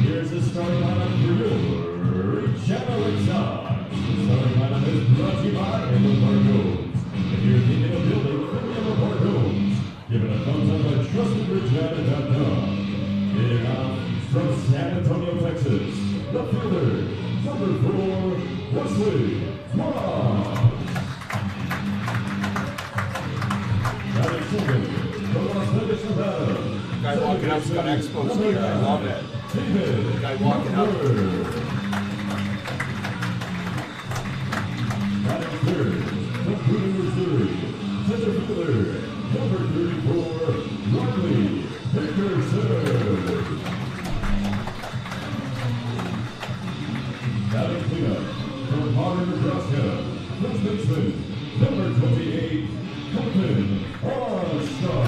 Here's the starting lineup for your Regina Red Sox. The starting lineup is brought to you by Emma Gomes. If you're thinking of building from Emma Gomes, give it a thumbs up at trustedregina.com. Hitting off from San Antonio, Texas, the fielder, number 4, Wesley Moss. Batting second, from Las Vegas, Nevada. Guy walking up's got Expos here. I love it. Guy walking up. Batting third, from Green Missouri, center fielder, number 34, Riley Dickerson. Batting cleanup, from Harvard, Nebraska, first baseman, number 28, Colton All-Star.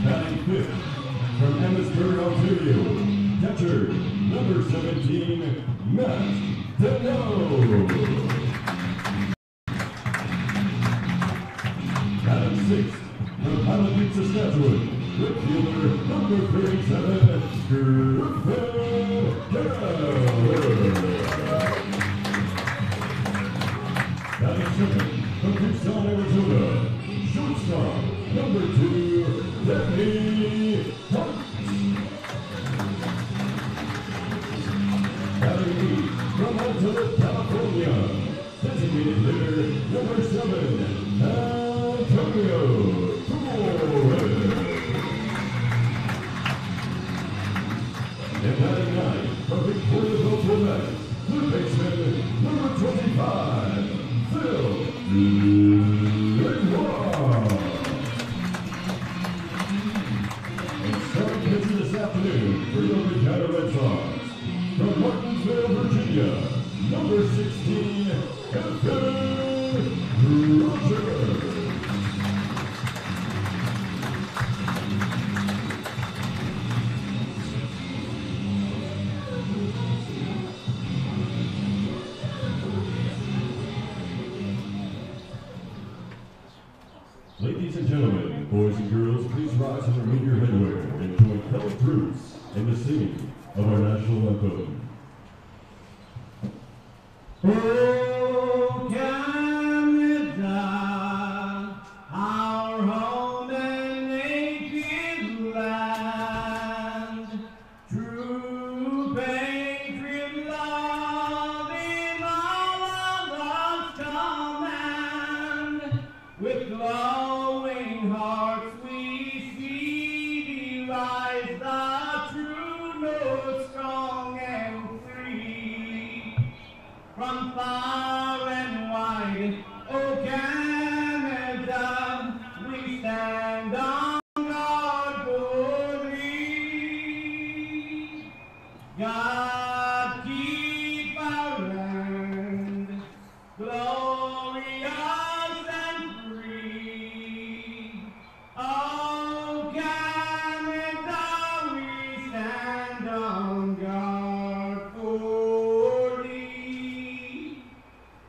Batting fifth, from Amherstburg, Ontario, catcher, number 17, Matt Deneau. Batting sixth, from Highland, Saskatchewan, midfielder, number 37, Griffin Carroll. Batting second, from Tucson, Arizona, shortstop, number 2, Danny Hunt. Batting eighth, from Alta, California, designated hitter, number 7, Antonio Torres. And batting ninth, from Victoriaville, Quebec, third baseman, number 25, Phil Lenoir. This afternoon for your Regina Red Sox, from Martinsville, Virginia, number 16, Anthony Rogers. Ladies and gentlemen, boys and girls, please rise and remove your headwear and join fellow troops in the singing of our national anthem. Oh, Canada, our home and native land, true patriot love in all of us command, with glowing hearts we see rise the true north, strong and free. From far and wide, oh Canada, we stand on guard for thee. God keep our land glorious and free. Oh Canada, we stand on guard for thee.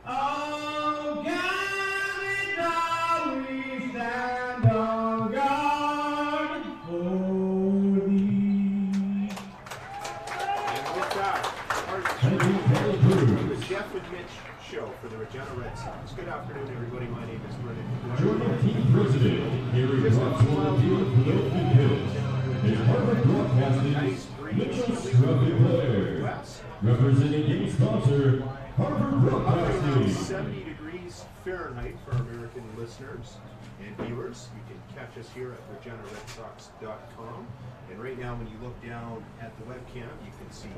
Oh Canada, we stand on guard for thee. And with that, the Jeff and Mitch show for the Regina Red Sox. Good afternoon, everybody. My name is Brendan. Joining team president, Gary Roxwell, Philadelphia Hills, is Harvard Broadcasting's Mitchell Scruffy Blair. Representing game sponsor, Harvard Broadcasting. 70 degrees degrees Fahrenheit for American listeners and viewers. You can catch us here at ReginaRedSox.com. And right now, when you look down at the webcam, you can see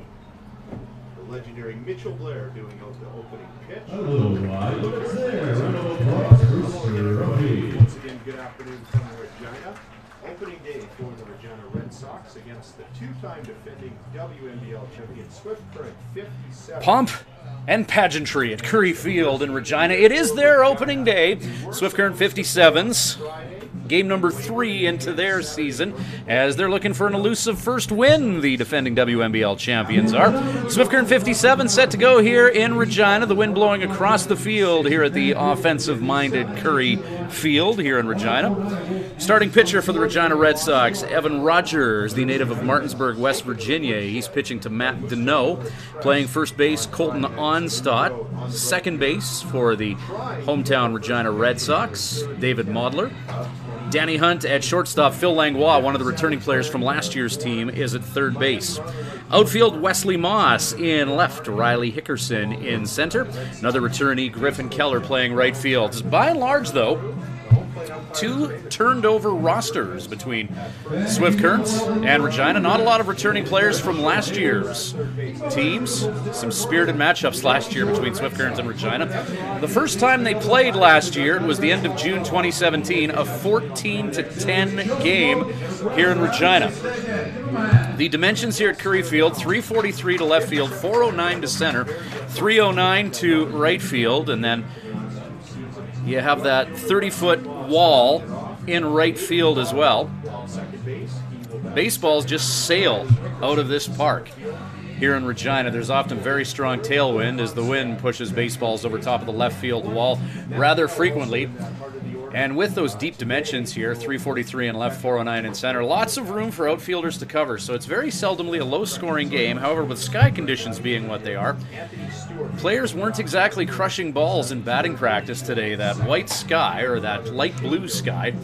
the legendary Mitchell Blair doing out the opening pitch. A little wide, but it's there. Round of applause for Mr. Robbie. Once again, good afternoon from Regina. Opening day for the Regina Red Sox against the two-time defending WNBL champion Swift Current 57. Pomp and pageantry at Curry Field in Regina. It is their opening day. Swift Current 57's. Game number 3 into their season as they're looking for an elusive first win, the defending WNBL champions are. Swift Current 57 set to go here in Regina. The wind blowing across the field here at the offensive-minded Curry Field here in Regina. Starting pitcher for the Regina Red Sox, Evan Rogers, the native of Martinsburg, West Virginia. He's pitching to Matt Deneau. Playing first base, Colton Onstott. Second base for the hometown Regina Red Sox, David Modler. Danny Hunt at shortstop. Phil Langlois, one of the returning players from last year's team, is at third base. Outfield, Wesley Moss in left. Riley Hickerson in center. Another returnee, Griffin Keller, playing right field. By and large, though, 2 turned-over rosters between Swift Current and Regina. Not a lot of returning players from last year's teams. Some spirited matchups last year between Swift Current and Regina. The first time they played last year, it was the end of June 2017, a 14-10 game here in Regina. The dimensions here at Curry Field, 343 to left field, 409 to center, 309 to right field, and then you have that 30-foot wall in right field as well. Baseballs just sail out of this park. Here in Regina, there's often very strong tailwind as the wind pushes baseballs over top of the left field wall rather frequently. And with those deep dimensions here, 343 in left, 409 in center, lots of room for outfielders to cover. So it's very seldomly a low-scoring game. However, with sky conditions being what they are, players weren't exactly crushing balls in batting practice today. That white sky, or that light blue sky,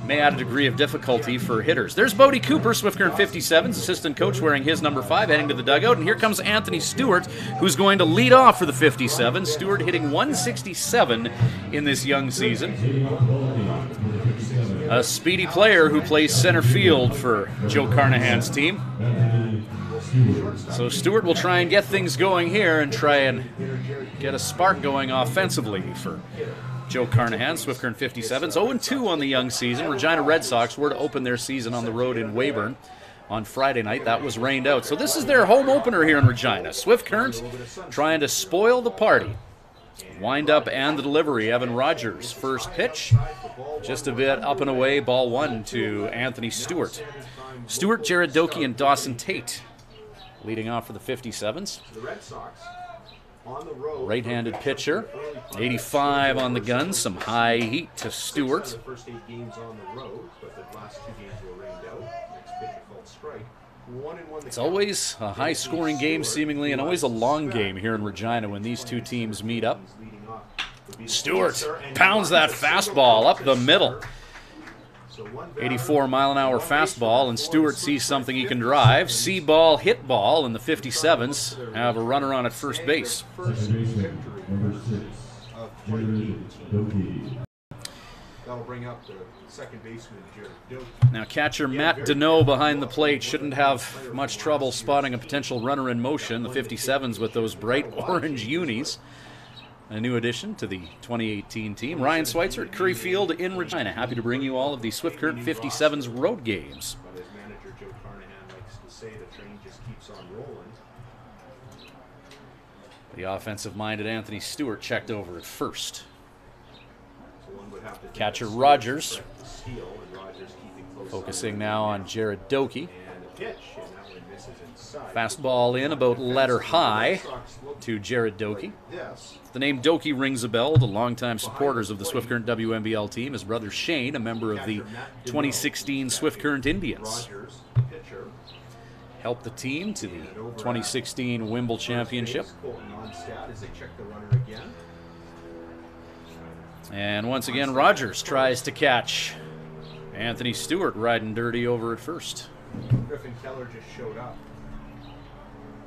may add a degree of difficulty for hitters. There's Bodie Cooper, Swift Current 57's assistant coach, wearing his number 5, heading to the dugout. And here comes Anthony Stewart, who's going to lead off for the 57. Stewart hitting 167 in this young season. A speedy player who plays center field for Joe Carnahan's team. So Stewart will try and get things going here and try and get a spark going offensively for Joe Carnahan. Swift Current 57's 0-2 on the young season. Regina Red Sox were to open their season on the road in Weyburn on Friday night. That was rained out. So this is their home opener here in Regina. Swift Current trying to spoil the party. Wind up and the delivery. Evan Rogers, first pitch. Just a bit up and away. Ball 1 to Anthony Stewart. Stewart, Jared Doakey, and Dawson Tate leading off for the 57's. Right-handed pitcher. 85 on the gun. Some high heat to Stewart. It's always a high-scoring game, seemingly, and always a long game here in Regina when these two teams meet up. Stewart pounds that fastball up the middle. 84-mile-an-hour fastball, and Stewart sees something he can drive. See ball, hit ball, and the 57's have a runner on at first base. That'll bring up the second baseman, Jared Doakey. Now catcher Matt Deneau behind the plate shouldn't have much trouble spotting a potential runner in motion. The 57's with those bright orange unis. A new addition to the 2018 team. Ryan Schweitzer at Curry Field in Regina. Happy to bring you all of the Swift Current 57's road games. But as manager Joe Carnahan likes to say, the train just keeps on rolling. The offensive-minded Anthony Stewart checked over at first. Catcher Rogers focusing now on Jared Doakey. Fastball in about letter high to Jared Doakey. The name Doakey rings a bell to longtime supporters of the Swift Current WNBL team. His brother Shane, a member of the 2016 Swift Current Indians, helped the team to the 2016 Wimble Championship. And once again, Rogers tries to catch Anthony Stewart riding dirty over at first. Griffin Keller just showed up.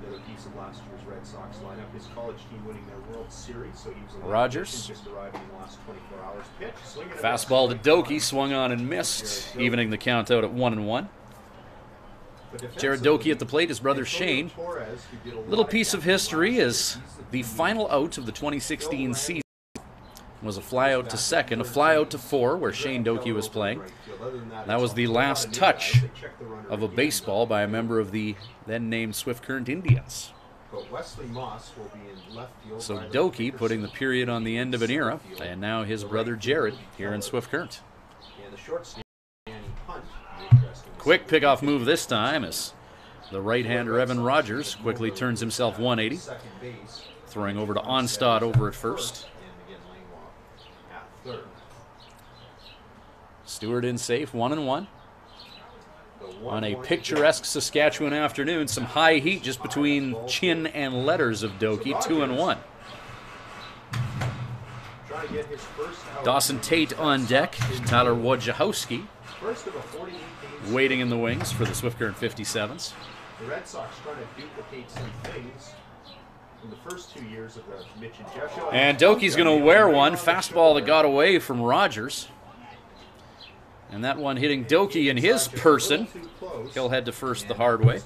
Another piece of last year's Red Sox lineup. His college team winning their World Series, so he was a Rogers. just arriving in the last 24 hours. Pitch, swinging a Fastball to miss. Doki, swung on and missed, evening the count out at 1-1. Jared Doki at the plate, his brother Shane. Little piece of history is the final out of the 2016 season was a fly out to second, a fly out to 4 where Shane Doki was playing. That was the last touch of a baseball by a member of the then named Swift Current Indians. So Doki putting the period on the end of an era, and now his brother Jared here in Swift Current. Quick pickoff move this time as the right-hander Evan Rogers quickly turns himself 180, throwing over to Onstad over at first. Stewart in safe, 1-1. On a picturesque Saskatchewan afternoon, some high heat just between chin and letters of Doki, 2-1. Dawson Tate on deck, Tyler Wojciechowski waiting in the wings for the Swift Current 57's. The Red Sox trying to duplicate some things from the first 2 years of the Mitch and Jeff show. And Doki's going to wear one. Fastball that got away from Rogers. And that one hitting Doki in his person. He'll head to first the hard way.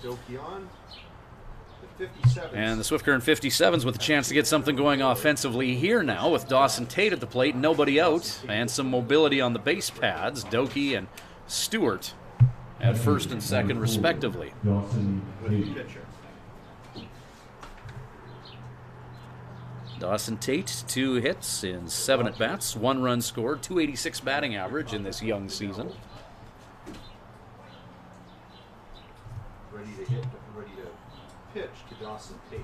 And the Swift Current 57's with a chance to get something going offensively here now with Dawson Tate at the plate, nobody out, and some mobility on the base pads. Doki and Stewart at first and second respectively. Dawson Tate, 2 hits in 7 at-bats, 1 run scored, 286 batting average in this young season. Ready to hit, ready to pitch to Dawson Tate.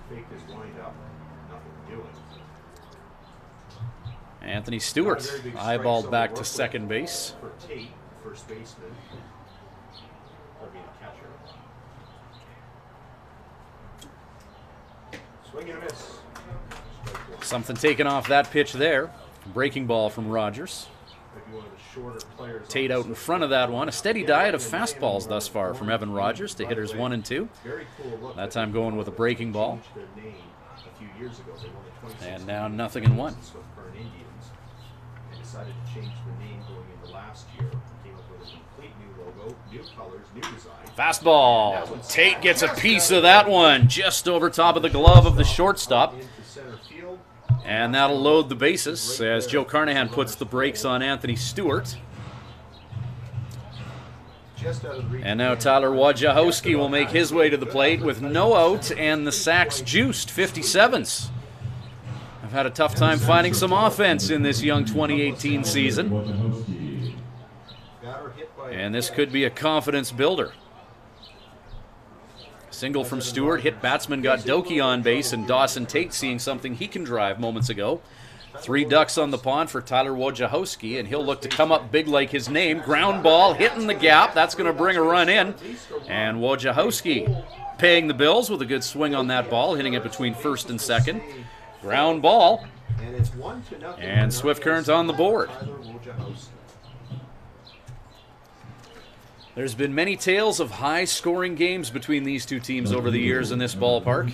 Fake his wind up, nothing doing. Anthony Stewart eyeballed back to second base. For Tate, first baseman, or being a catcher. Swing and a miss. Something taken off that pitch there. Breaking ball from Rogers. Tate out in front of that one. A steady diet of fastballs thus far from Evan Rogers to hitters 1 and 2. That time going with a breaking ball. And now 0-1. Decided to change the name going into last year. Came up with a complete new logo, new colors, new design. Fastball. Tate gets a piece of that one just over top of the glove of the shortstop. And that'll load the bases as Joe Carnahan puts the brakes on Anthony Stewart. And now Tyler Wojciechowski will make his way to the plate with no out and the sacks juiced. 57's. I've had a tough time finding some offense in this young 2018 season. And this could be a confidence builder. Single from Stewart, hit batsman got Doki on base, and Dawson Tate seeing something he can drive moments ago. 3 ducks on the pond for Tyler Wojciechowski, and he'll look to come up big like his name. Ground ball hitting the gap. That's going to bring a run in. And Wojciechowski paying the bills with a good swing on that ball, hitting it between first and second. Ground ball. And Swift Current on the board. There's been many tales of high-scoring games between these two teams over the years in this ballpark.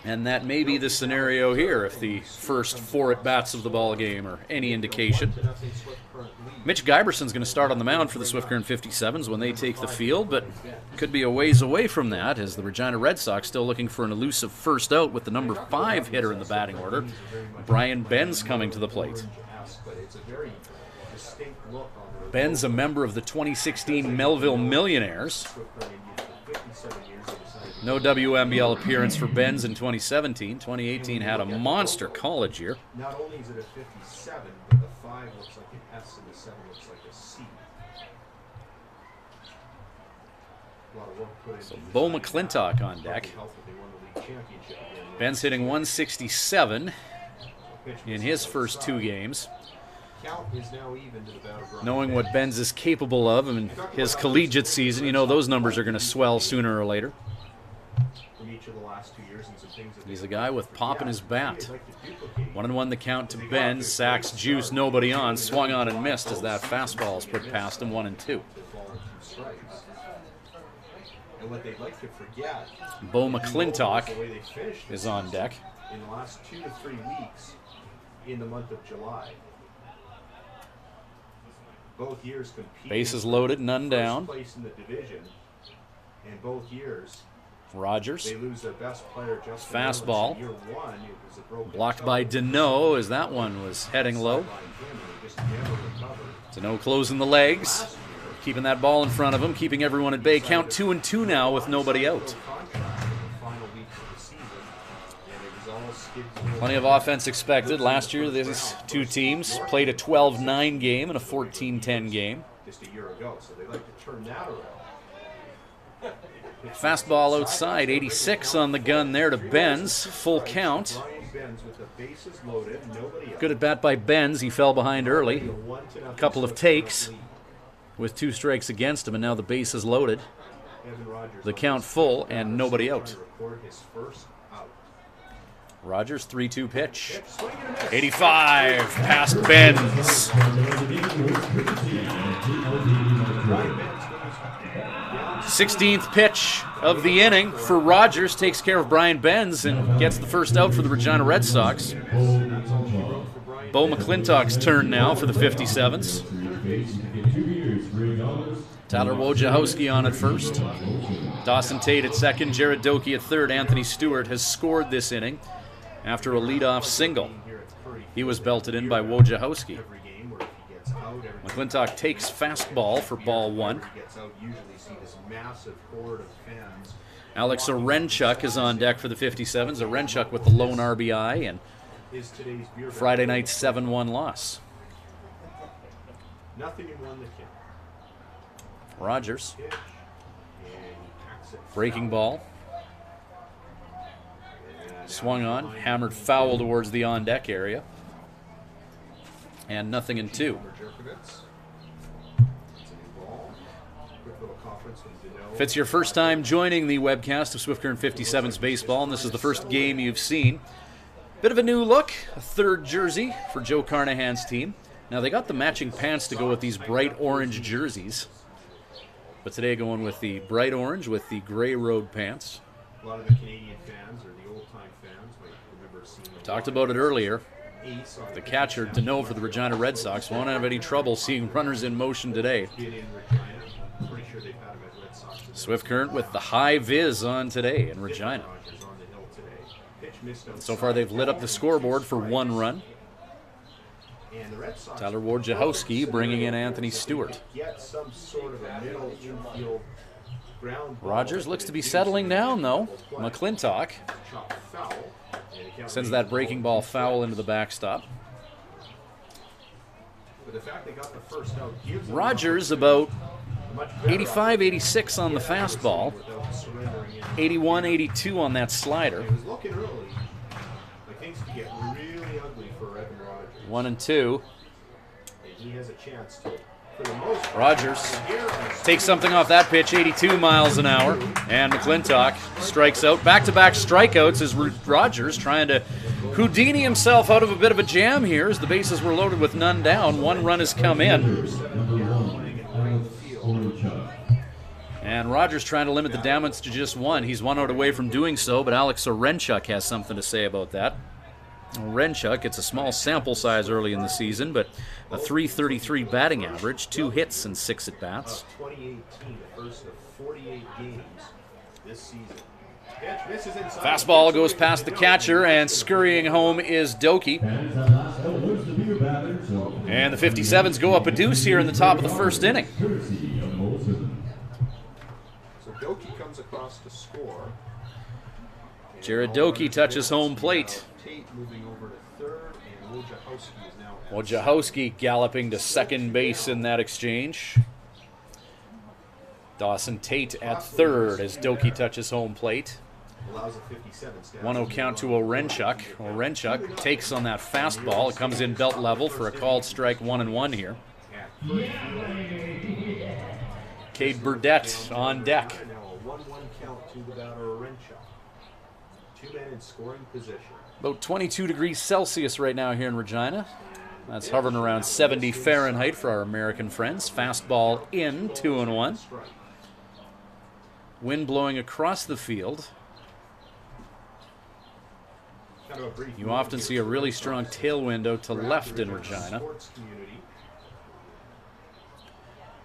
And that may be the scenario here if the first 4 at-bats of the ball game are any indication. Mitch Giberson's going to start on the mound for the Swift Current 57's when they take the field, but could be a ways away from that as the Regina Red Sox still looking for an elusive first out with the number 5 hitter in the batting order, Brian Benz, coming to the plate. Ben's a member of the 2016 Melville Millionaires. No WMBL appearance for Benz in 2017. 2018 had a monster college year. Not only is it a 57, but the 5 looks like an S and the 7 looks like a C. So Bo McClintock on deck. Ben's hitting 167 in his first 2 games. Knowing what Benz is capable of in his collegiate season, you know those numbers are going to swell sooner or later. each of the last 2 years and some things that He's they a guy with pop in his bat. they'd like to duplicate. 1-1 the count to Benz. Sacks, juice, nobody on. Swung on and missed as that fastball is put past him. 1-2. To ball and 2 strikes. And what they'd like to forget, Bo the McClintock way they finished is this on season deck. in the last 2 to 3 weeks in the month of July. Both years competing. Bases loaded, none down. First place in the division, and both years Rogers. they lose their best player. Just Fastball. Year one, it was a broken Blocked toe. by Deneau as that one was heading low. Sidelined him, and he just never recovered. Deneau closing the legs. Last year, Keeping that ball in front of him, keeping everyone at bay. Count 2-2 now with nobody out. contract in the final week of the season, and it was all skids. Plenty of offense expected. Last year, these two teams played a 12-9 game and a 14-10 game. Just a year ago, so they like to turn that around. Fastball outside, 86 on the gun there to Benz. Full count. Brian Benz with the bases loaded, nobody out. Good at bat by Benz. He fell behind early. A Couple of takes with 2 strikes against him, and now the base is loaded. The count full and nobody out. Rogers 3-2 pitch. 85 past Benz. 16th pitch of the inning for Rogers. Takes care of Brian Benz and gets the first out for the Regina Red Sox. Bo McClintock's turn now for the 57's. Tyler Wojciechowski on at first. Dawson Tate at second. Jared Doki at third. Anthony Stewart has scored this inning after a leadoff single. He was belted in by Wojciechowski. McClintock takes fastball for ball 1. Alex Orenchuk is on deck for the 57's. Orenchuk with the lone RBI and Friday night's 7-1 loss. Nothing in one that can. Rogers. Breaking ball. Swung on, hammered foul towards the on-deck area. And nothing in 2. If it's your first time joining the webcast of Swift Current 57's Baseball, and this is the first game you've seen, bit of a new look, a 3rd jersey for Joe Carnahan's team. Now, they got the matching pants to go with these bright orange jerseys. But today going with the bright orange with the gray road pants. A lot of the Canadian fans or the old-time fans might remember seeing Talked about it earlier. The catcher, Deneau for the Regina Red Sox, won't have any trouble seeing runners in motion today. Swift Current with the high viz on today in Regina. So far they've lit up the scoreboard for 1 run. Tyler Wojciechowski bringing in Anthony Stewart. Rogers looks to be settling down, though. McClintock sends that breaking ball foul into the backstop. Rogers about 85, 86 on the fastball. 81, 82 on that slider. 1-2. Rogers takes something off that pitch, 82 miles an hour, and McClintock strikes out. Back-to-back strikeouts as Rogers trying to Houdini himself out of a bit of a jam here as the bases were loaded with none down. 1 run has come in. And Rogers trying to limit the damage to just 1. He's 1 out away from doing so, but Alex Orenchuk has something to say about that. Orenchuk, it's a small sample size early in the season, but a .333 batting average, 2 hits and 6 at-bats. 2018, the first of 48 games this season. Fastball goes past the catcher, and scurrying home is Doki. And the 57's go up a deuce here in the top of the 1st inning. So Doki comes across to score. Jared Doki touches home plate. Tate moving over to 3rd, and Wojciechowski is now at Wojciechowski galloping to 2nd base in that exchange. Dawson Tate at 3rd as Doki touches home plate. 1-0 count to Orenchuk. Orenchuk takes on that fastball. It comes in belt level for a called strike 1-1 here. Cade Burdett on deck. Now a 1-1 count to the batter Orenchuk. Two men in scoring position. About 22 degrees Celsius right now here in Regina. That's hovering around 70 Fahrenheit for our American friends. Fastball in, 2-1. Wind blowing across the field. You often see a really strong tailwind out to left in Regina.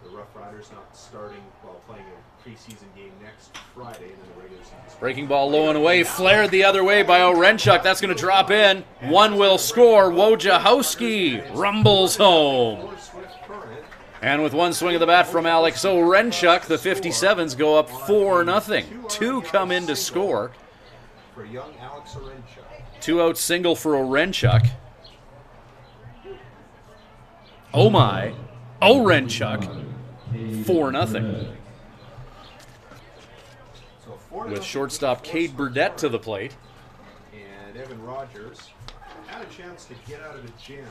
The Rough Riders not starting while playing a preseason game next Friday, and then the regular season. Breaking ball low and away, flared the other way by Orenchuk. That's going to drop in. One will score. Wojciechowski rumbles home. And with one swing of the bat from Alex Orenchuk, the 57's go up 4-0. Two come in to score. For young Alex Orenchuk. Two-out single for Orenchuk. Oh my. Orenchuk. 4-0. With shortstop Cade Burdett to the plate. And Evan Rogers had a chance to get out of a jam,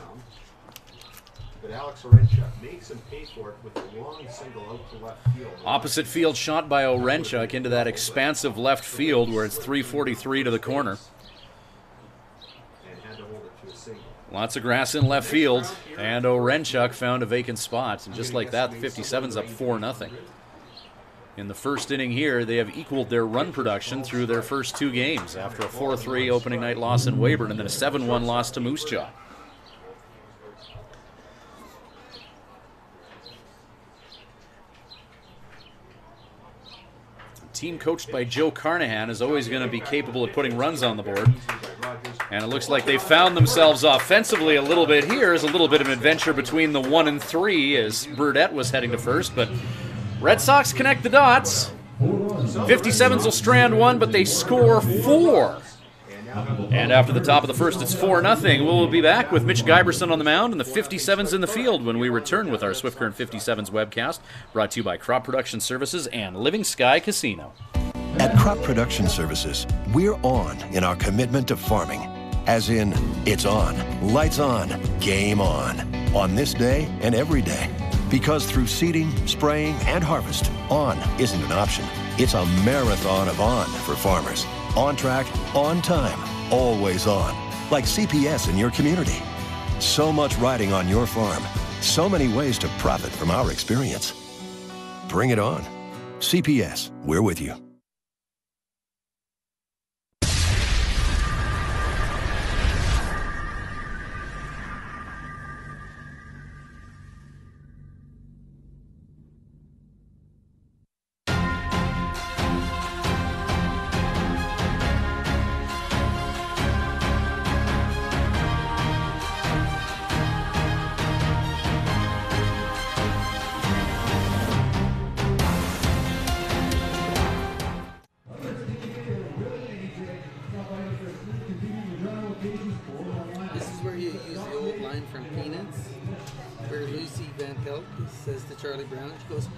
but Alex Orenchuk makes him pay for it with a long single out to left field. Opposite field shot by Orenchuk into that expansive left field where it's 343 to the corner. And had to hold it to a single. Lots of grass in left field, and Orenchuk found a vacant spot. And just like that, the 57's up 4-0. In the first inning here, they have equaled their run production through their first two games after a 4-3 opening night loss in Weyburn and then a 7-1 loss to Moose Jaw. A team coached by Joe Carnahan is always going to be capable of putting runs on the board. And it looks like they found themselves offensively a little bit here. As a little bit of an adventure between the 1 and 3 as Burdett was heading to first, but Red Sox connect the dots. 57's will strand one, but they score 4. And after the top of the first, it's 4-0. We'll be back with Mitch Giberson on the mound and the 57's in the field when we return with our Swift Current 57's webcast, brought to you by Crop Production Services and Living Sky Casino. At Crop Production Services, we're on in our commitment to farming. As in, it's on, lights on, game on this day and every day. Because through seeding, spraying, and harvest, on isn't an option. It's a marathon of on for farmers. On track, on time, always on. Like CPS in your community. So much riding on your farm. So many ways to profit from our experience. Bring it on. CPS, we're with you. Charlie Brown. She goes,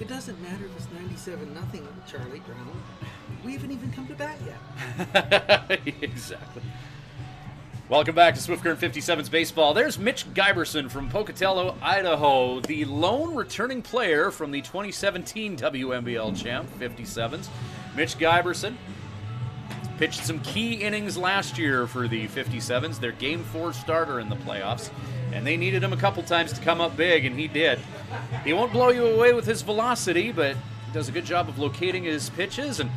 it doesn't matter if it's 97-0, Charlie Brown. We haven't even come to bat yet. Exactly. Welcome back to Swift Current 57's Baseball. There's Mitch Giberson from Pocatello, Idaho, the lone returning player from the 2017 WNBL champ, 57's. Mitch Giberson pitched some key innings last year for the 57's, their Game 4 starter in the playoffs, and they needed him a couple times to come up big, and he did. He won't blow you away with his velocity, but does a good job of locating his pitches, and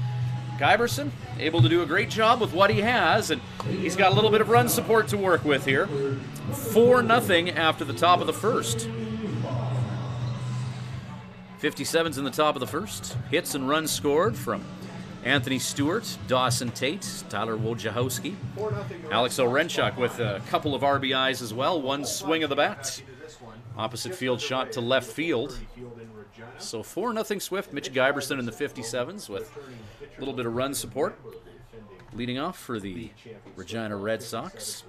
Giberson able to do a great job with what he has, and he's got a little bit of run support to work with here. 4-0 after the top of the first. 57's in the top of the first. Hits and runs scored from Anthony Stewart, Dawson Tate, Tyler Wojciechowski, Alex Orenchuk with a couple of RBIs as well. One swing of the bat. Opposite field shot to left field. So 4-0 Swift. Mitch Giberson in the 57's with a little bit of run support. Leading off for the Regina Red Sox,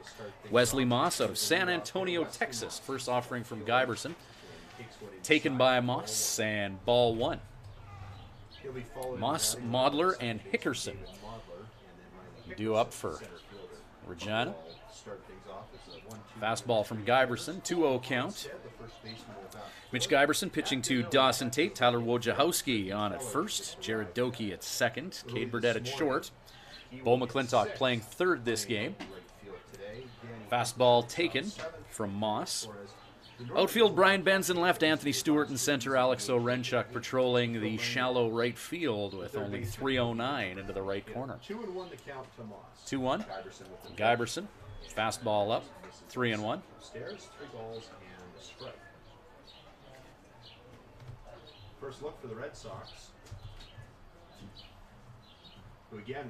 Wesley Moss out of San Antonio, Texas. First offering from Giberson. Taken by Moss, and ball one. Moss, Modler, and Hickerson due up for Regina. Fastball from Giberson, 2-0 count. Mitch Giberson pitching to Dawson Tate, Tyler Wojciechowski on at first, Jared Doki at second, Cade Burdett at short. Bo McClintock playing third this game. Fastball taken from Moss. Outfield, Brian Benson left, Anthony Stewart in center, Alex Orenchuk patrolling the shallow right field with only 3:09 into the right corner. 2-1 the count to Moss. 2-1. Guyberson. Fastball up. 3-1. Upstairs, 3 balls and a strike. First look for the Red Sox, who again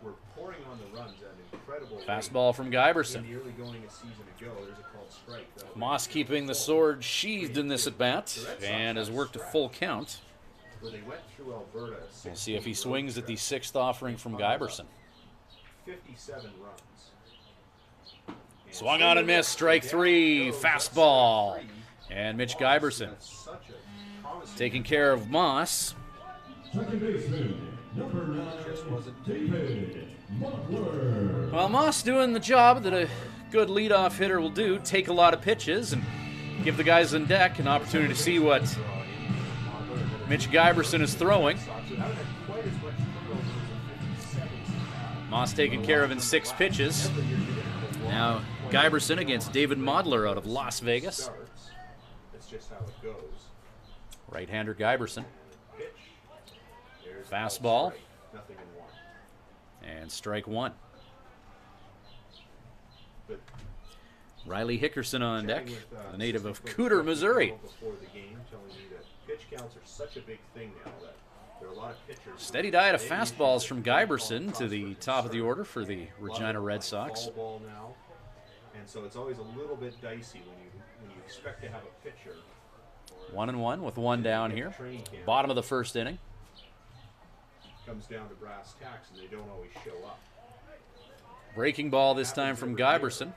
were pouring on the runs at an incredible Fastball from Guyberson. in the early going a season ago. There's a called strike. Moss keeping the sword sheathed in this at bat and has worked a full count. Where they went through Alberta. We'll see if he swings at the 6th offering from Guyberson. 57 runs. Swung on and missed. Strike 3. Fastball. And Mitch Guyberson taking care of Moss. Second baseman, number 9, David Mockler. Well, Moss doing the job that a good leadoff hitter will do, take a lot of pitches and give the guys on deck an opportunity to see what Mitch Guyberson is throwing. Moss taken care of in 6 pitches. Now Guyberson against David Modler out of Las Vegas. That's just how it goes. Right-hander Guyberson. Pitch. There's Fastball. nothing in 1. And strike 1. But Riley Hickerson on deck, chatting with, the native of Steve Cooter, Missouri. Before the game, telling me that pitch counts are such a big thing now that there are a lot of pitchers. Steady diet of fastballs from Guyberson to the top of the order for the Regina Red Sox. Ball now, and so it's always a little bit dicey when you expect to have a pitcher. 1-1 with 1 down here. Bottom of the first inning. Comes down to brass tacks, and they don't always show up. Breaking ball this time from Guyberson.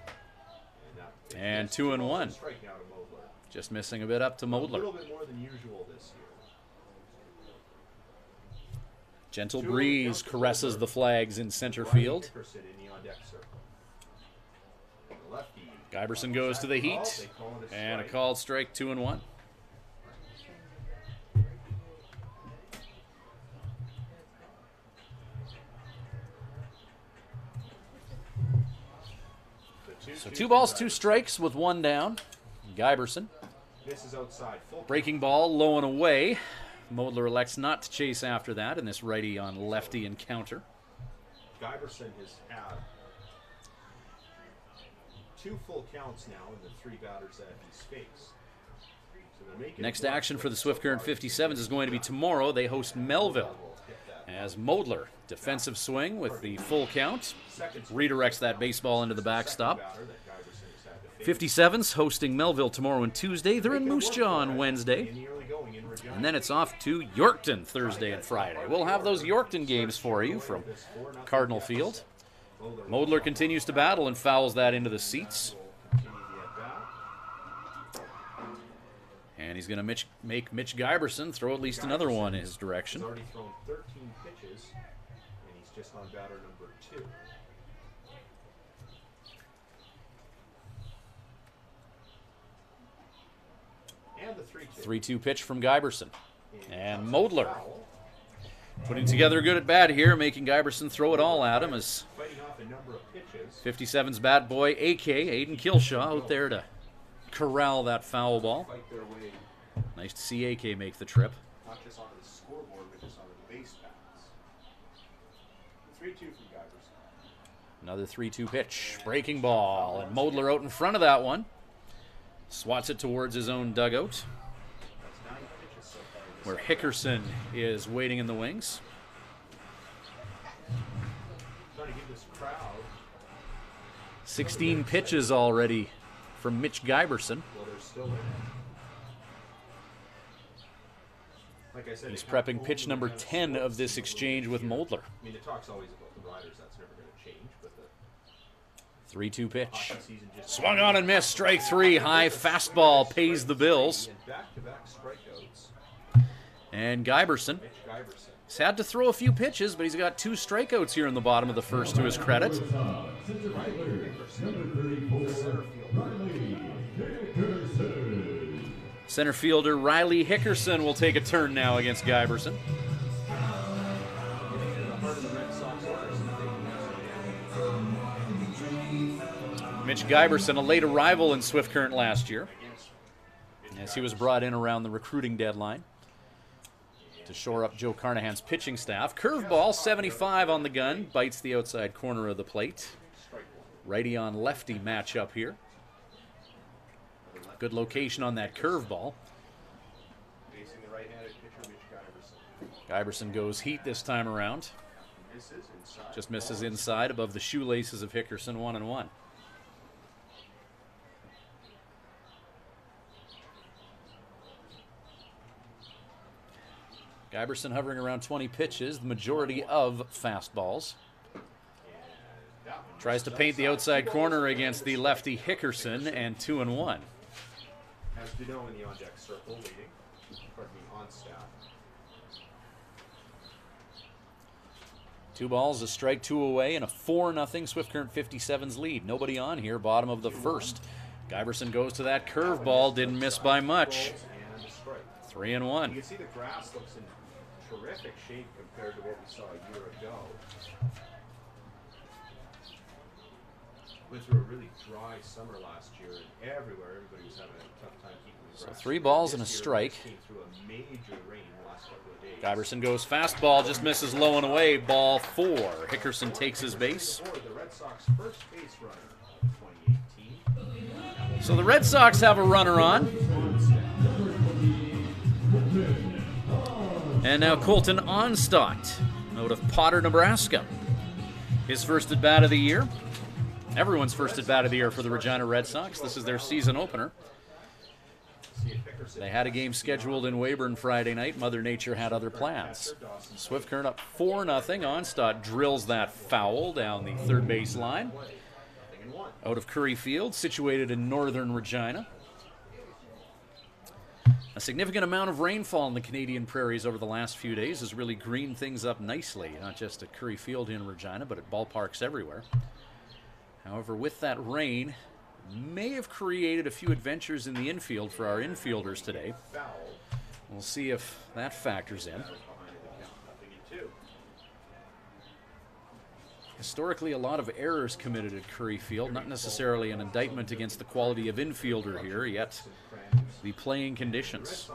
And 2-1. Strike now to Modler. Just missing a bit up to A Modler. little bit more than usual this year. Gentle breeze caresses the flags in center field. Hickerson in the on-deck circle. And the lefty. Guyberson goes to the heat. And a called strike, 2-1. So 2 balls, 2 strikes with 1 down. Guyberson. This is outside. Full Breaking ball low and away. Modler elects not to chase after that in this righty on lefty encounter. Guyberson has had 2 full counts now in the 3 batters that he's faced. So they're making Next action for the Swift Current 57's is going to be tomorrow. They host Melville as Modler, defensive swing with the full count, redirects that baseball into the backstop. 57's hosting Melville tomorrow and Tuesday. They're in Moose Jaw on Wednesday. And then it's off to Yorkton Thursday and Friday. We'll have those Yorkton games for you from Cardinal Field. Modler continues to battle and fouls that into the seats. And he's going to make Mitch Guyberson throw at least another one in his direction. He's already thrown 13 pitches, and he's just on batter number 2. And the 3-2 pitch from Guyberson. And Modler putting together a good at bat here, making Guyberson throw it all at him as 57's bat boy, AK, Aiden Kilshaw, out there to corral that foul ball. Nice to see AK make the trip. Not just onto the scoreboard, but just onto the base paths. 3-2 from Guyberson. Another 3-2 pitch. Breaking ball. And Modler out in front of that one. Swats it towards his own dugout, where Hickerson is waiting in the wings. Trying to give this crowd 16 pitches already from Mitch Guyberson. well, they're still in it. Like I said, He's prepping pitch number 10 of this exchange with Modler. I mean, the talk's always about the riders. That's never going to change. But the 3-2 pitch. hockey season just Swung on and missed. Strike 3. High fastball pays the bills. and back-to-back strikeouts. And Guyberson Mitch Guyberson. has had to throw a few pitches, but he's got 2 strikeouts here in the bottom of the first to his credit. Center fielder, number 34, Riley Hickerson. Center fielder Riley Hickerson will take a turn now against Guyberson. The heart of the Red Sox orders, and they Mitch Guyberson, a late arrival in Swift Current last year, as he was brought in around the recruiting deadline to shore up Joe Carnahan's pitching staff. Curveball, 75 on the gun, bites the outside corner of the plate. Righty on lefty matchup here. Good location on that curveball. Guyberson goes heat this time around. Just misses inside above the shoelaces of Hickerson, 1-1. Guyberson hovering around 20 pitches, the majority of fastballs. Tries to paint the outside corner against the lefty Hickerson, and 2-1. As we know, in the on-deck circle, leading, on staff. 2 balls, a strike, 2 away, and a 4-0 Swift Current 57's lead. Nobody on here, bottom of the first. Guyberson goes to that curveball, didn't miss by much. 3-1. You can see the grass looks in terrific shape compared to what we saw a year ago. Went through a really dry summer last year, and everywhere everybody was having a tough time keeping the grass. So 3 balls and a strike. Came through a major rain the last couple of days. Guyberson goes fastball, just misses low and away, ball 4. Hickerson takes his base. The Red Sox first base runner of 2018. So the Red Sox have a runner on. And now Colton Onstott out of Potter, Nebraska. His first at bat of the year. Everyone's first at bat of the year for the Regina Red Sox. This is their season opener. They had a game scheduled in Weyburn Friday night. Mother Nature had other plans. Swift Current up 4-0. Onstott drills that foul down the third base line. Out of Curry Field, situated in northern Regina. A significant amount of rainfall in the Canadian prairies over the last few days has really greened things up nicely, not just at Curry Field in Regina, but at ballparks everywhere. However, with that rain, may have created a few adventures in the infield for our infielders today. We'll see if that factors in. Historically, a lot of errors committed at Curry Field, not necessarily an indictment against the quality of infielder here, yet the playing conditions.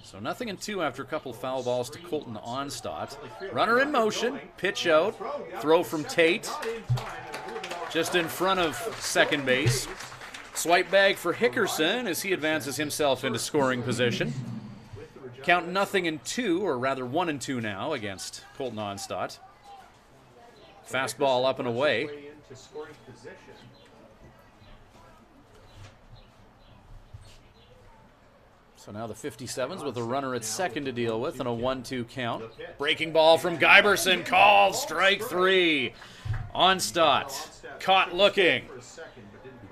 So 0-2 after a couple foul balls to Colton Onstott. Runner in motion, pitch out, throw from Tate, just in front of second base. Swipe bag for Hickerson as he advances himself into scoring position. Count 0-2, or rather 1-2 now against Colton Onstott. Fastball up and away. So now the 57's with a runner at second to deal with and a 1-2 count. Breaking ball from Guyberson, called strike 3. Onstott caught looking.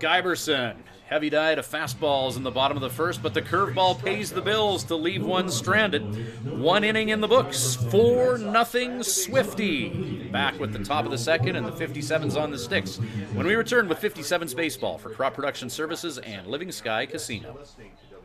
Guyberson, heavy diet of fastballs in the bottom of the first, but the curveball pays the bills to leave one stranded. 1 inning in the books, 4-0 Swifty. Back with the top of the second and the 57's on the sticks. When we return with 57's Baseball for Crop Production Services and Living Sky Casino.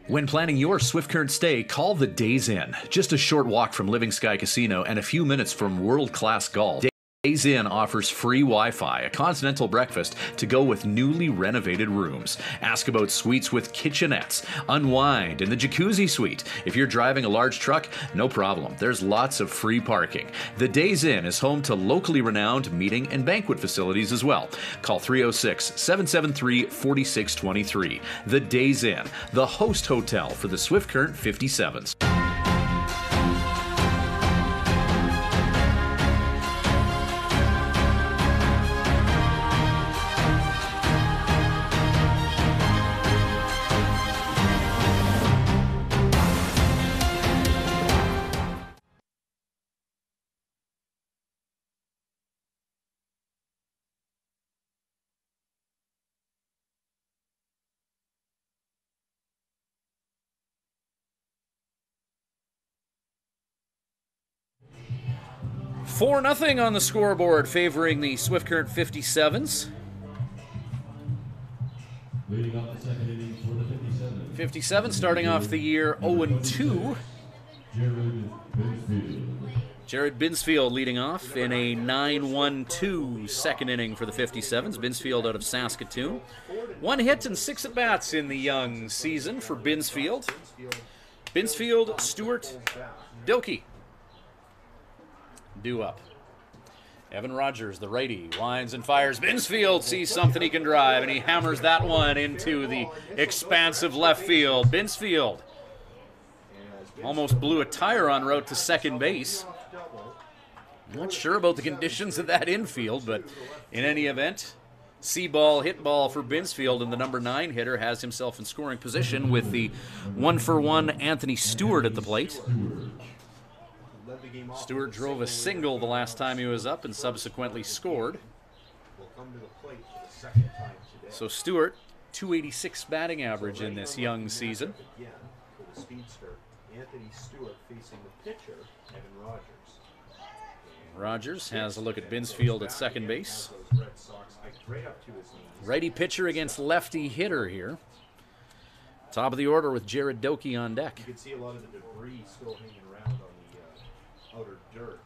When planning your Swift Current stay, call the Days Inn. Just a short walk from Living Sky Casino and a few minutes from world-class golf. Days Inn offers free Wi-Fi, a continental breakfast to go with newly renovated rooms. Ask about suites with kitchenettes. Unwind in the jacuzzi suite. If you're driving a large truck, no problem. There's lots of free parking. The Days Inn is home to locally renowned meeting and banquet facilities as well. Call 306-773-4623. The Days Inn, the host hotel for the Swift Current 57's. Four 0 on the scoreboard, favoring the Swift Current 57's. Leading off the second inning for the 57. 57 starting off the year 0-2. Jared Binsfield leading off in a 9-1-2 second inning for the 57's. Binsfield out of Saskatoon. 1 hit and 6 at-bats in the young season for Binsfield. Binsfield, Stewart, Doki. Due up. Evan Rogers, the righty, winds and fires. Binsfield sees something he can drive, and he hammers that one into the expansive left field. Binsfield almost blew a tire en route to second base. Not sure about the conditions of that infield, but in any event, see-ball, hit ball for Binsfield, and the number 9 hitter has himself in scoring position with the 1-for-1 Anthony Stewart at the plate. Stewart drove a single the last time he was up and subsequently scored. So Stewart, 286 batting average in this young season. Anthony Stewart facing the pitcher, Evan Rogers. Rogers has a look at Binsfield at second base. Righty pitcher against lefty hitter here. Top of the order with Jared Doki on deck. You can see a lot of the debris still hanging around on the outer dirt.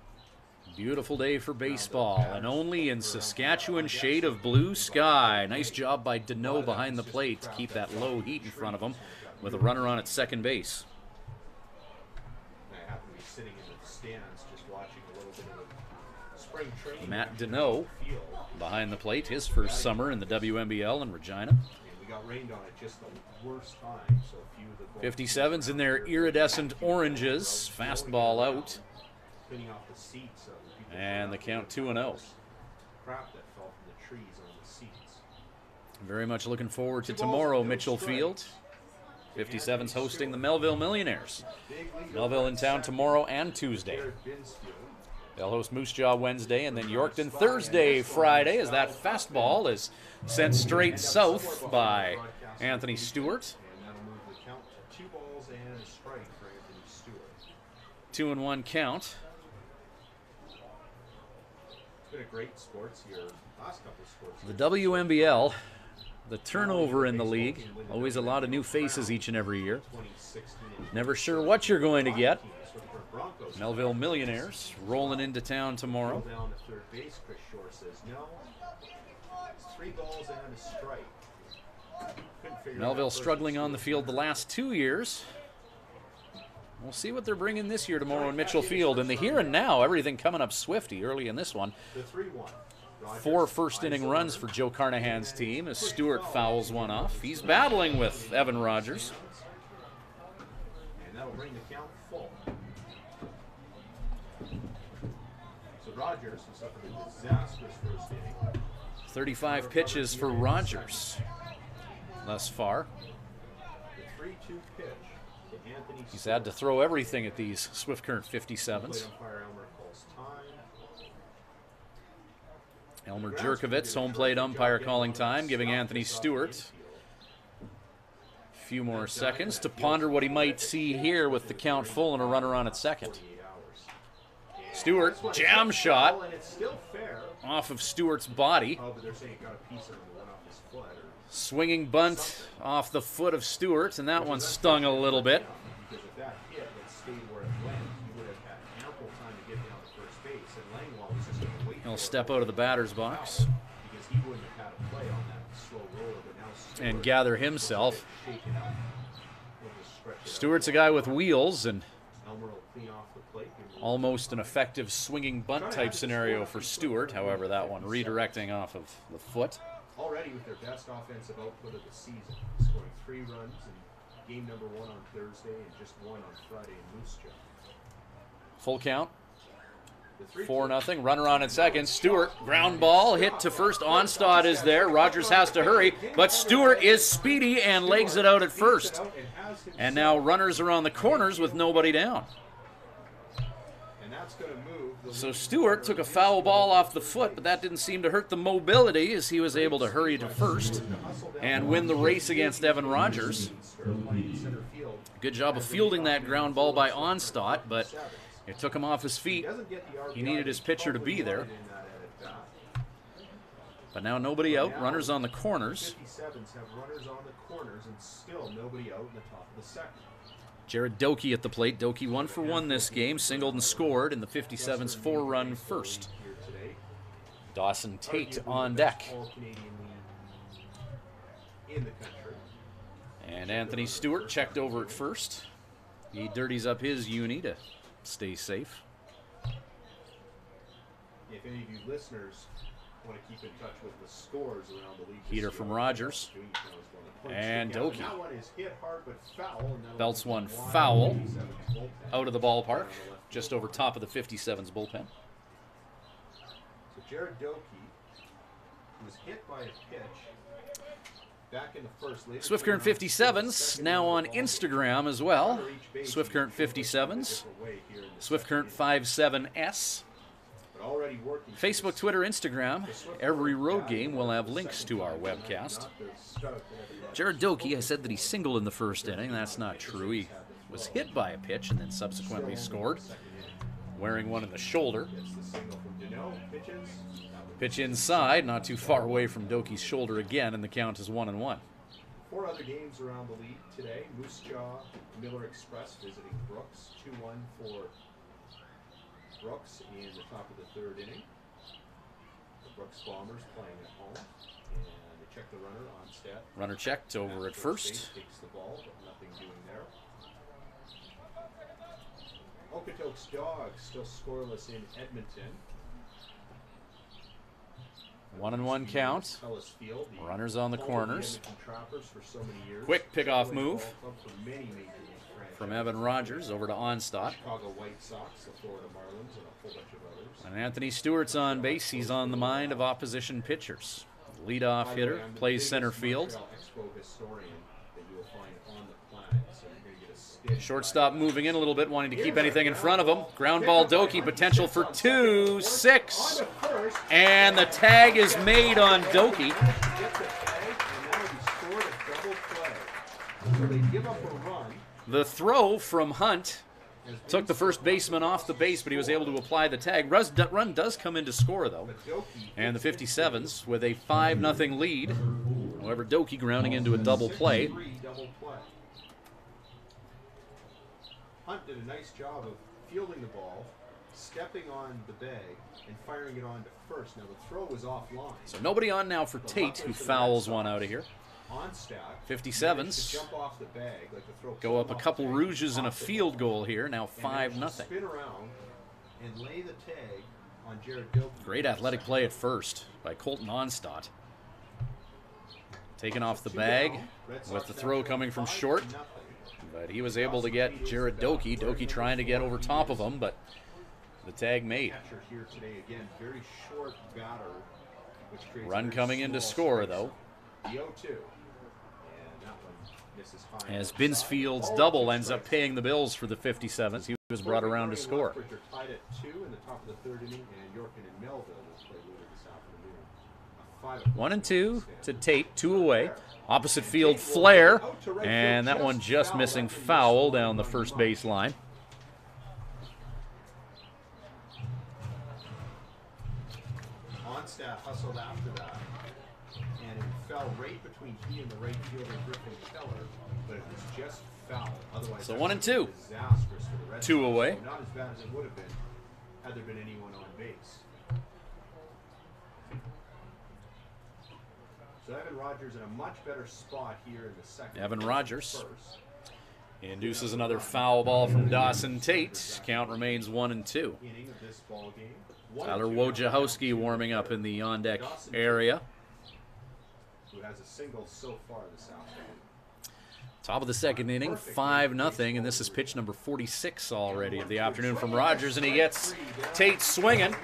Beautiful day for baseball, and only in Saskatchewan shade of blue sky. Nice job by Deneau behind the plate to keep that low heat in front of him with a runner on at second base. I happen to be sitting in the stands just watching a little bit of spring training. Matt Deneau behind the plate, his first summer in the WNBL in Regina. And we got rained on at just the worst time, so a few of the 57's in their iridescent oranges, fastball out. Cleaning off the seats. And the count 2-0. Crap that fell from the trees on the seats. Very much looking forward to tomorrow, Mitchell Field. 57's hosting the Melville Millionaires. Melville in town tomorrow and Tuesday. They'll host Moose Jaw Wednesday and then Yorkton Thursday, Friday, as that fastball is sent straight south by Anthony Stewart. And that'll move the count to 2 balls and a strike for Anthony Stewart. 2-1 count. It's been a great sports year. Last couple of sports The WNBL, the turnover in the league, always a lot of new faces each and every year. Never sure what you're going to get. Melville Millionaires rolling into town tomorrow. Down to third base, Chris Shore says no. It's 3 balls and a strike. Couldn't figure Melville out struggling on the field the last 2 years. We'll see what they're bringing this year tomorrow in Mitchell Field. In the here and now, everything coming up swifty early in this one. the 3-1. 4 first-inning runs for Joe Carnahan's team as Stewart fouls one off. He's battling with Evan Rogers. And that'll bring the count full. So Rogers, who suffered a disastrous first inning. 35 pitches for Rogers thus far. The 3-2 pitch to Anthony He's Stewart. had to throw everything at these Swift Current 57's. Plate umpire Elmer calls time. Elmer Jerkovitz, home plate umpire, calling time, giving Anthony Stewart a few more seconds to ponder what he might see here with the count full and a runner on at second. 48 hours. Stewart, jam shot And it's still fair. off of Stewart's body. Oh, but they're saying it got a piece of it that went off his foot. Swinging bunt off the foot of Stewart, and that one stung a little bit. Because if that hit had stayed where it went, he would have had ample time to get down to first base. And Langwell was just going to wait He'll for step it out of the batter's box because he wouldn't have had a play on that slow roller. But now Stewart and gather himself. shaken out. He'll just stretch it out. Stewart's a guy with wheels and Elmer will clean off the plate. And almost an effective swinging bunt type scenario for Stewart. However, that one redirecting off of the foot. already with their best offensive output of the season, scoring 3 runs in game number 1 on Thursday and just 1 on Friday in Moose Jaw. Full count. The 4-0. Runner on at second. Stewart, ground ball, hit to first. Onstad is there. Rogers has to hurry, but Stewart is speedy and legs it out at first. And now runners are on the corners with nobody down. And that's going to move. So Stewart took a foul ball off the foot, but that didn't seem to hurt the mobility as he was able to hurry to first and win the race against Evan Rogers. Good job of fielding that ground ball by Onstad, but it took him off his feet. He needed his pitcher to be there. But now nobody out, runners on the corners. 57's have runners on the corners and still nobody out in the top of the second. Jared Doki at the plate. Doki 1 for 1 this game, singled and scored in the 57's 4-run first. Dawson Tate on deck. And Anthony Stewart checked over at first. He dirties up his uni to stay safe. If any of you listeners want to keep in touch with the scores around the league, Heater from Rogers. And Doki belts one foul out of the ballpark, just over top of the 57's bullpen. So Jared Doki was hit by a pitch back in the first. Swift Current 57's now on Instagram as well. Swift Current 57's, Swift Current 57's. Facebook, Twitter, Instagram. Every road game will have links to our webcast. Jared Doki, I said that he singled in the first inning. That's not true. He was hit by a pitch and then subsequently scored, wearing one in the shoulder. Pitch inside, not too far away from Doki's shoulder again, and the count is 1-1. 4 other games around the league today. Moose Jaw, Miller Express visiting Brooks. 2-1 for Brooks in the top of the 3rd inning. The Brooks Bombers playing at home. And they check the runner on stat. Runner checked over at first. Takes the ball, but nothing doing there. Okotoks Dogs still scoreless in Edmonton. 1-1 count. Runners on the corners. Quick pickoff move from Evan Rogers over to Onstadt. Chicago White Sox, the Florida Marlins, and a whole bunch of others. And Anthony Stewart's on base. He's on the mind of opposition pitchers. Leadoff hitter, plays center field. Shortstop moving in a little bit, wanting to keep anything in front of him. Ground ball Doki, potential for 2-6. And the tag is made on Doki. The throw from Hunt took the first baseman off the base, but he was able to apply the tag. Run does come in to score, though. And the 57's with a 5-0 lead. However, Doki grounding into a double play. Hunt did a nice job of fielding the ball, stepping on the bag, and firing it on to first. Now, the throw was offline. So nobody on now for Tate, who fouls one out of here. 57's go up a couple rouges and a field goal here. Now 5-0. Spin around and lay the tag on Jared Doki. Great athletic play at first by Colton Onstadt. Taken off the bag with the throw coming from short. But he was able to get Jared Doki. Doki trying to get over top of him, but the tag made. Run coming in to score, though. As Binsfield's double ends up paying the bills for the 57's. He was brought around to score. 1-2 to Tate, 2 away. Opposite field flare, and that one just missing foul down the first base line. Onstadt hustled after that, and it fell right between he and the right fielder Griffin Keller, but it was just foul. Otherwise, so 1-2. Disastrous for the Red 2 Sox. away. Not as bad as it would have been had there been anyone on base. So Evan Rogers in a much better spot here in the second. Evan Rogers induces another foul ball from Dawson Tate. Count remains 1-2. Tyler Wojciechowski warming up in the on-deck area. Who has a single so far this afternoon. Top of the second inning, 5-0, and this is pitch number 46 already of the afternoon from Rogers, and he gets Tate swinging.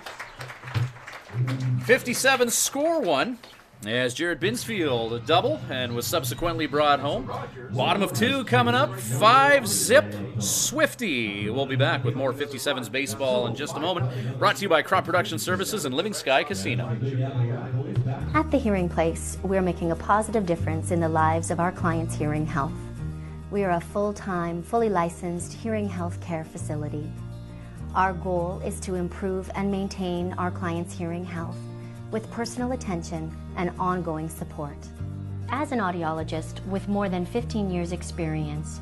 57 score one. As Jared Binsfield a double and was subsequently brought home. Bottom of 2 coming up. 5-zip Swifty. We'll be back with more 57's baseball in just a moment. Brought to you by Crop Production Services and Living Sky Casino. At The Hearing Place, we're making a positive difference in the lives of our clients' hearing health. We are a full-time, fully licensed hearing health care facility. Our goal is to improve and maintain our clients' hearing health with personal attention and ongoing support. As an audiologist with more than 15 years experience,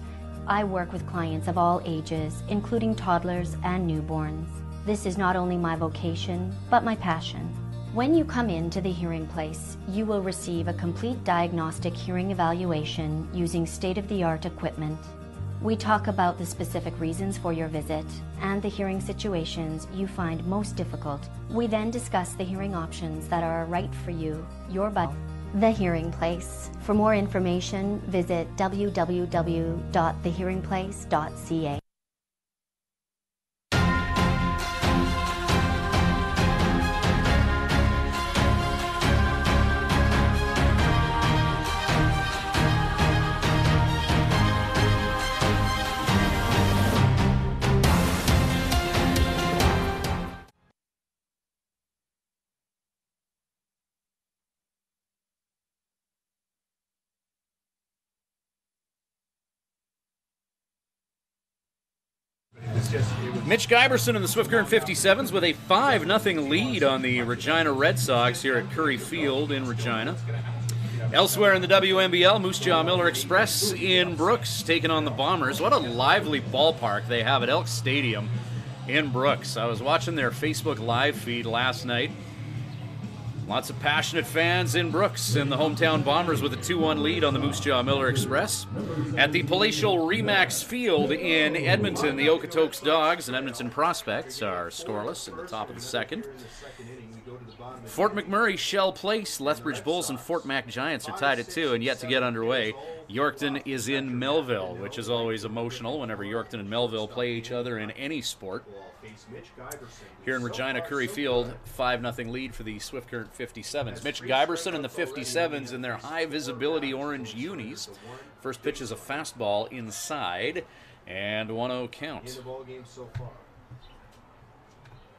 I work with clients of all ages, including toddlers and newborns. This is not only my vocation, but my passion. When you come into the hearing place, you will receive a complete diagnostic hearing evaluation using state-of-the-art equipment. We talk about the specific reasons for your visit and the hearing situations you find most difficult. We then discuss the hearing options that are right for you, your budget. The Hearing Place. For more information, visit www.thehearingplace.ca. Mitch Guyberson and the Swift Current 57's with a 5-0 lead on the Regina Red Sox here at Curry Field in Regina. Elsewhere in the WNBL, Moose Jaw Miller Express in Brooks taking on the Bombers. What a lively ballpark they have at Elk Stadium in Brooks. I was watching their Facebook live feed last night. Lots of passionate fans in Brooks, and the hometown Bombers with a 2-1 lead on the Moose Jaw Miller Express. At the palatial Remax Field in Edmonton, the Okotoks Dogs and Edmonton Prospects are scoreless in the top of the second. Fort McMurray, Shell Place, Lethbridge Bulls, and Fort Mac Giants are tied at 2 and yet to get underway. Yorkton is in Melville, which is always emotional whenever Yorkton and Melville play each other in any sport. Here in Regina, Curry Field, 5-0 lead for the Swift Current 57's. Mitch Guyberson and the 57's in their high-visibility orange unis. First pitch is a fastball inside, and 1-0 count. In the ball game so far.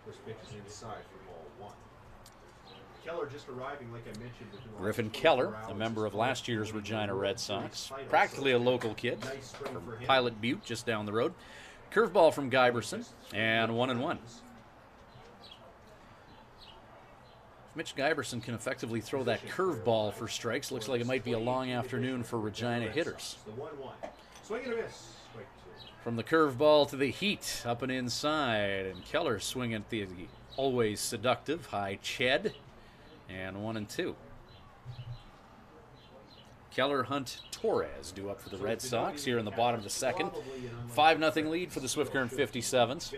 First pitch is inside for ball 1. Keller just arriving, like I mentioned. Griffin Keller, a member of last year's Regina Red Sox, practically a local kid from Pilot Butte, just down the road. Curveball from Guyberson, and 1-1. Mitch Guyberson can effectively throw that curveball for strikes. Looks like it might be a long afternoon for Regina hitters. Swing and a miss. From the curveball to the heat, up and inside, and Keller swinging at the always seductive high Ched, and 1-2. Keller, Hunt, Torres due up for the Red Sox here in the bottom of the second. 5-0 lead for the Swift Current 57's.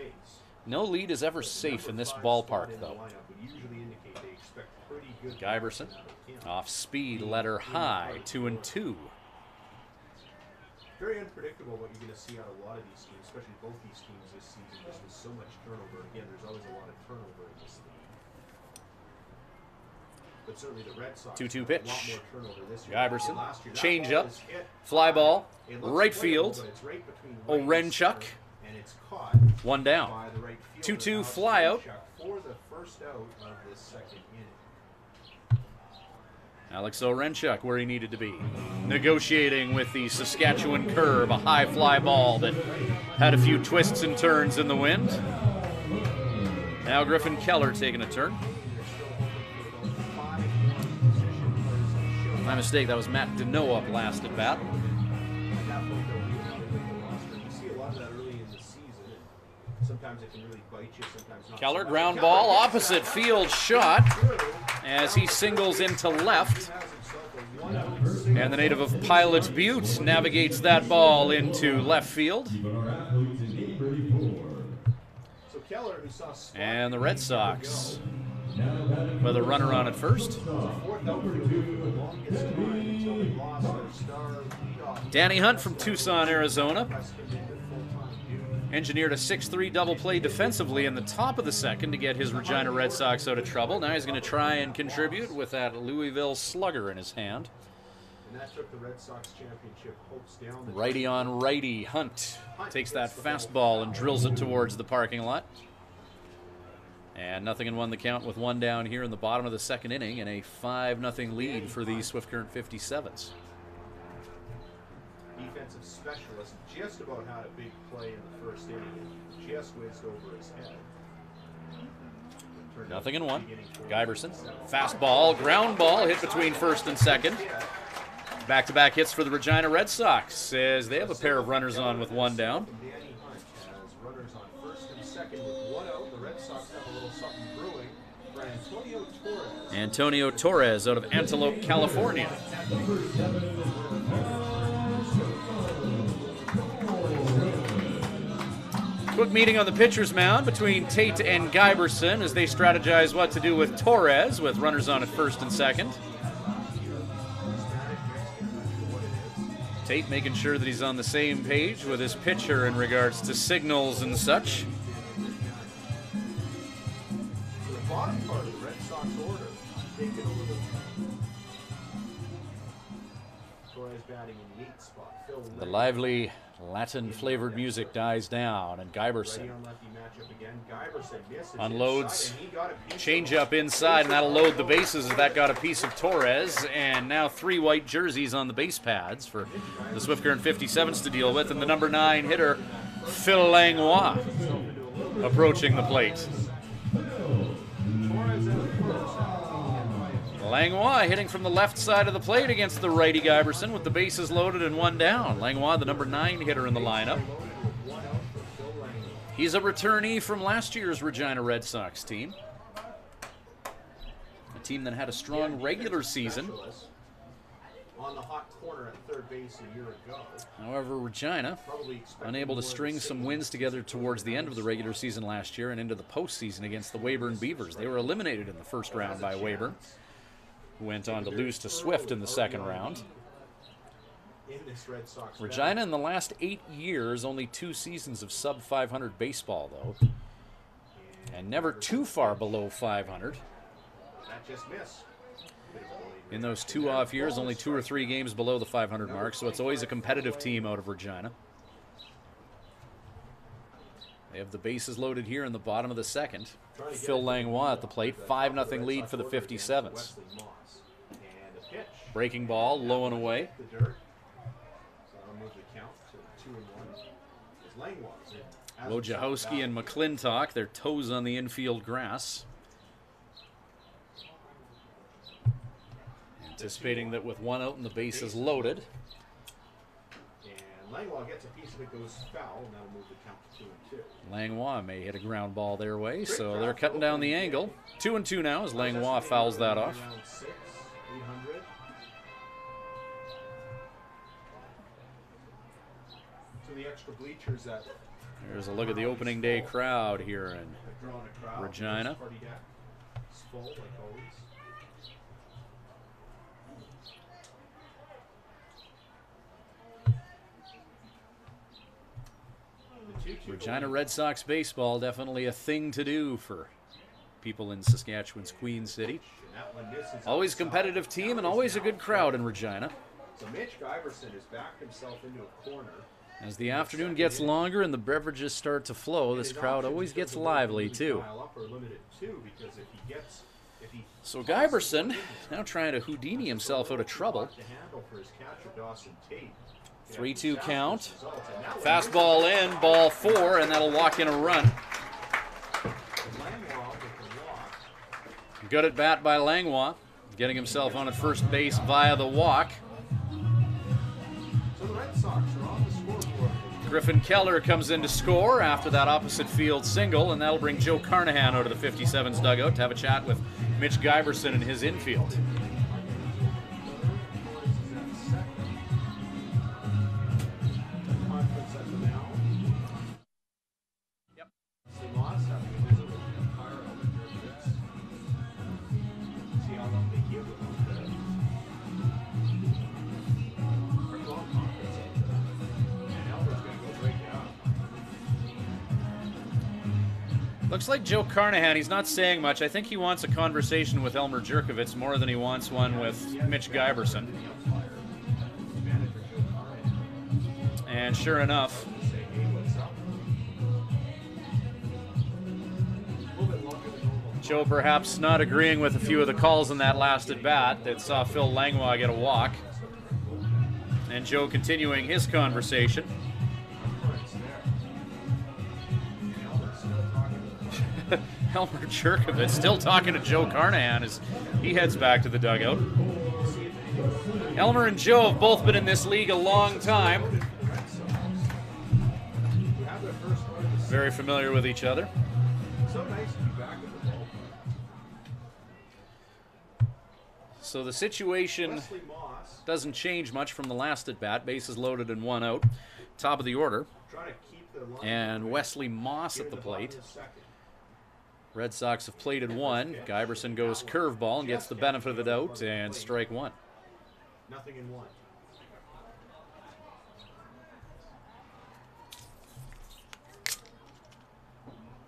No lead is ever safe in this ballpark, though. Guyberson, off speed, letter high, 2-2. Very unpredictable what you're going to see out of a lot of these teams, especially both these teams this season, just with so much turnover. Again, there's always a lot of turnover in this league. But certainly the Red Sox 2-2 pitch. A lot more turnover this year. Guyberson, Last year, that change ball up, is hit. fly ball, It looks right playable, field, but it's right between right and Orenchuk, center, and it's caught 1 down. by the right fielder, 2-2 Alex flyout. Orenchuk, for the first out of this second inning. Alex Orenchuk where he needed to be. Negotiating with the Saskatchewan curve, a high fly ball that had a few twists and turns in the wind. Now Griffin Keller taking a turn. My mistake, that was Matt Deneau up last at bat. You see a lot of that early in the season. Sometimes it can really bite you, sometimes not. Keller, ground ball, opposite field shot as he singles into left. And the native of Pilot Butte navigates that ball into left field. And the Red Sox with a runner on at first. Danny Hunt from Tucson, Arizona. Engineered a 6-3 double play defensively in the top of the second to get his Regina Red Sox out of trouble. Now he's going to try and contribute with that Louisville slugger in his hand. And that took the Red Sox championship hopes down. Righty on righty. Hunt takes that fastball and drills it towards the parking lot. And 0-1 the count with 1 down here in the bottom of the second inning and a 5-0 lead for the Swift Current 57's. Defensive specialist just about had a big play in the first inning. Just whizzed over his head. 0-1. Guyberson. Fastball, ground ball hit between first and second. Back-to-back hits for the Regina Red Sox as they have a pair of runners on with one down. Danny Hunt has runners on first and second with one out. The Red Sox have a little something brewing for Antonio Torres. Antonio Torres out of Antelope, California. Quick meeting on the pitcher's mound between Tate and Guyberson as they strategize what to do with Torres with runners on at first and second. Tate making sure that he's on the same page with his pitcher in regards to signals and such. The bottom part of the Red Sox order, taken over the Torres batting in the 8th spot. Phil The Lang. lively Latin-flavored music dies down, and Ready Guyberson on lefty matchup again. Guyberson misses unloads, inside, and he got a piece change of up inside, and that'll load the bases as that got a piece of Torres. And now 3 white jerseys on the base pads for the Swift Current 57's to deal with, and the number 9 hitter, Phil Langlois, approaching the plate. Torres at first. Langlois hitting from the left side of the plate against the righty Guyberson with the bases loaded and one down. Langlois, the number 9 hitter in the lineup. He's a returnee from last year's Regina Red Sox team. A team that had a strong regular season. On the hot corner at third base a year ago. However, Regina unable to string some wins together towards the end of the regular season last year and into the postseason against the Weyburn Beavers. They were eliminated in the first round by Weyburn, who went on to lose to Swift in the second round. Regina in the last 8 years, only 2 seasons of sub-500 baseball, though. And never too far below 500. That just missed. In those 2 off years, only 2 or 3 games below the 500 mark, so it's always a competitive team out of Regina. They have the bases loaded here in the bottom of the second. Phil Langlois at the plate, 5-0 lead for the 57's. Breaking ball, low and away. Wojciechowski and McClintock, their toes on the infield grass. Anticipating that with 1 out and the bases loaded. And Langlois gets a piece of it, goes foul, and that'll move the count to 2-2. Langlois may hit a ground ball their way, so they're cutting down the angle. 2-2 now as Langlois fouls that off. Round 6, 800. To the extra bleachers that There's a look at the opening day crowd here in have drawn a crowd. Regina. Party deck is full, like always. Regina Red Sox baseball, definitely a thing to do for people in Saskatchewan's Queen City. Always competitive team and always a good crowd in Regina. So Mitch Guyberson has backed himself into a corner. As the afternoon gets longer and the beverages start to flow, this crowd always gets lively too. So Guyberson now trying to Houdini himself out of trouble. 3-2 count. Fastball in, ball 4, and that'll walk in a run. Good at bat by Langlois, getting himself on at first base via the walk. Griffin Keller comes in to score after that opposite field single, and that'll bring Joe Carnahan out of the 57's dugout to have a chat with Mitch Guyberson in his infield. Looks like Joe Carnahan, he's not saying much. I think he wants a conversation with Elmer Jerkovitz more than he wants one with Mitch Guyberson. And sure enough, Joe perhaps not agreeing with a few of the calls in that last at-bat that saw Phil Langlois get a walk. And Joe continuing his conversation. Elmer Jerkovitz still talking to Joe Carnahan as he heads back to the dugout. Elmer and Joe have both been in this league a long time. Very familiar with each other. So nice to be back at the ballpark. So the situation Wesley Moss doesn't change much from the last at bat. Bases loaded and 1 out. Top of the order. trying to keep the line And Wesley Moss at the plate. Red Sox have plated 1. Guyberson goes curveball and gets the benefit of the doubt and strike 1. Nothing in 1.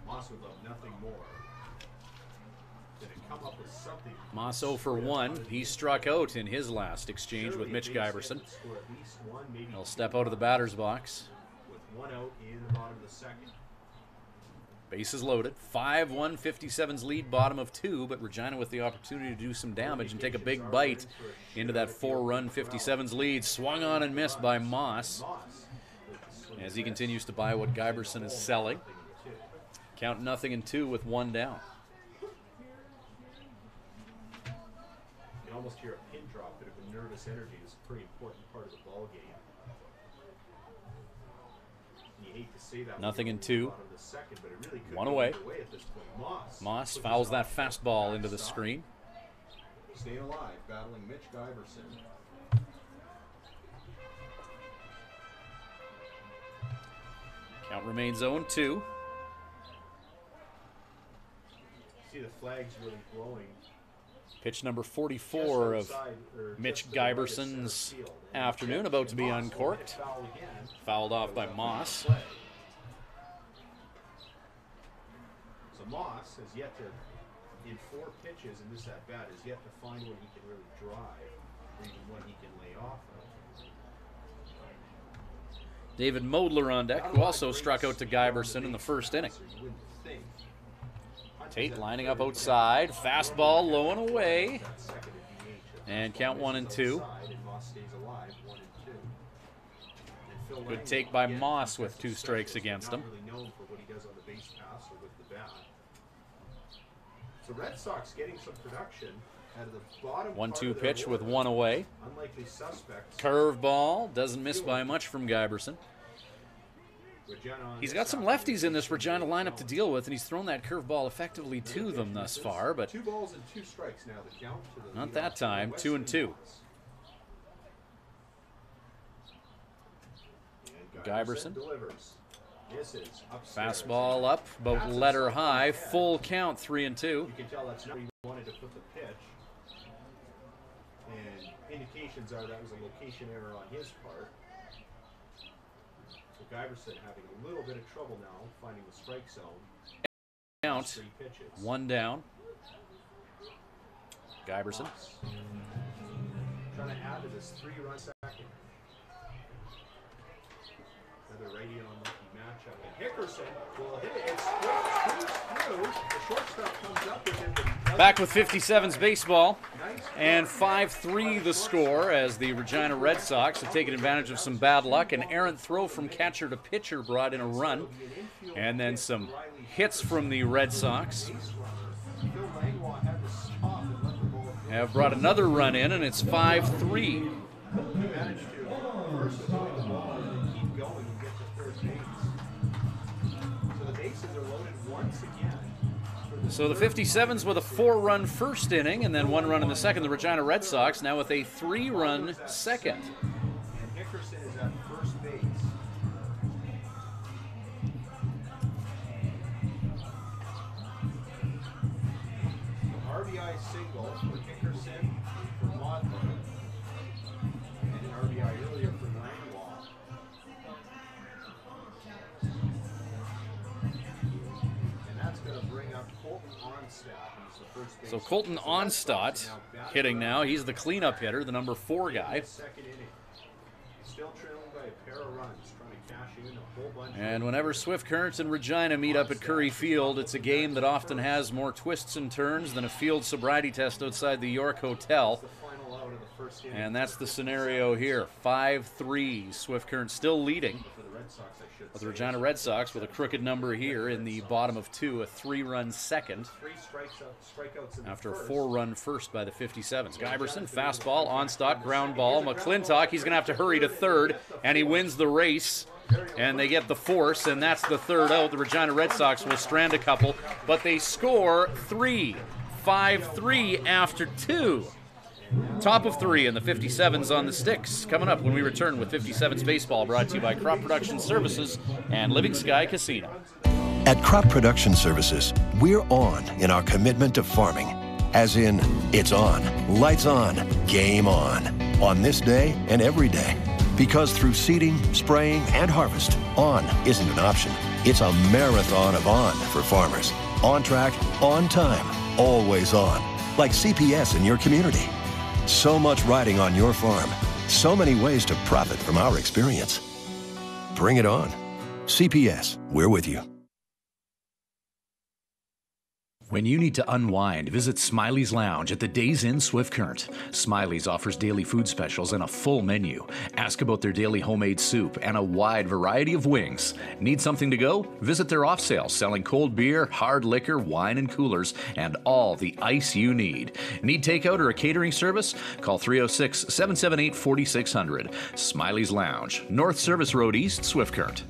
Moss would love nothing more than to come up with something. Moss 0 for 1. He struck out in his last exchange with Mitch Guyberson. He'll step out of the batter's box. With 1 out in the bottom of the second. Bases loaded. 5-1 57's lead, bottom of 2, but Regina with the opportunity to do some damage and take a big bite into that 4-run 57's lead. Swung on and missed by Moss as he continues to buy what Guyberson is selling. Count 0-2 with 1 down. You can almost hear a pin drop, bit of a nervous energy is a pretty important part of the ball game. You hate to say that 0-2. Second, but it really could 1 away. At this point. Moss fouls that fastball into the screen. Staying alive, battling Mitch Guyberson. Count remains 0-2. See the flags really glowing. Pitch number 44 of Mitch Guyberson's afternoon, about to be uncorked. Fouled off by Moss. So Moss has yet to, in 4 pitches in this at-bat, has yet to find one he can really drive, or even one he can lay off of. David Modler on deck, who also struck out to Guyberson in the first inning. Tate lining up outside, fastball low and away, and count 1-2. Good take by Moss with 2 strikes against him. The Red Sox getting some production out of the bottom 1-2 pitch with 1 away. Unlikely suspects. Curveball doesn't miss by much from Guyberson. He's got some lefties in this Regina lineup to deal with, and he's thrown that curveball effectively to them thus far, but 2 balls and 2 strikes now the count to the not that time. 2-2. Guyberson. Delivers. Fastball up, about letter high, full count, 3-2. You can tell that's not where he wanted to put the pitch. And indications are that was a location error on his part. So Guyberson having a little bit of trouble now finding the strike zone. Count, 3 pitches. 1 down. Guyberson. Trying to add to this 3-run second. Another righty on lucky matchup. And Hickerson will hit it. It's through. The shortstop comes up with it. Back with 57's baseball. And 5-3 the score as the Regina Red Sox have taken advantage of some bad luck. An errant throw from catcher to pitcher brought in a run. And then some hits from the Red Sox have brought another run in, and it's 5-3. So the 57's with a 4-run first inning and then 1 run in the second. The Regina Red Sox now with a 3-run second. And Hickerson is at first base. RBI single for Hickerson for Modler. And an RBI earlier for Langlois. And that's going to bring up Colton Onstadt, who's the first base. So Colton Onstadt hitting now. He's the cleanup hitter, the number 4 guy. Second inning. Still trailing by a pair of runs, trying to cash in a whole bunch. And whenever Swift Current and Regina meet up at Curry Field, it's a game that often has more twists and turns than a field sobriety test outside the York Hotel. The final out of the first inning. And that's the scenario here. 5-3. Swift Current still leading. For the Red Red Sox, I should With say. the Regina Red Sox with a crooked number here in the bottom of 2, a 3-run second. 3 strikeouts in the After a first. 4-run first by the 57's. Guyberson, fastball, on stock, ground ball. McClintock, he's going to have to hurry to third, and he wins the race. And they get the force, and that's the third out. The Regina Red Sox will strand a couple, but they score 3, 5-3 after 2. Top of 3 and the 57's on the sticks. Coming up when we return with 57's Baseball, brought to you by Crop Production Services and Living Sky Casino. At Crop Production Services, we're on in our commitment to farming. As in, it's on, lights on, game on this day and every day. Because through seeding, spraying, and harvest, on isn't an option. It's a marathon of on for farmers. On track, on time, always on. Like CPS in your community. So much riding on your farm. So many ways to profit from our experience. Bring it on. CPS, we're with you. When you need to unwind, visit Smiley's Lounge at the Days Inn Swift Current. Smiley's offers daily food specials and a full menu. Ask about their daily homemade soup and a wide variety of wings. Need something to go? Visit their off sale selling cold beer, hard liquor, wine and coolers, and all the ice you need. Need takeout or a catering service? Call 306-778-4600. Smiley's Lounge, North Service Road East, Swift Current.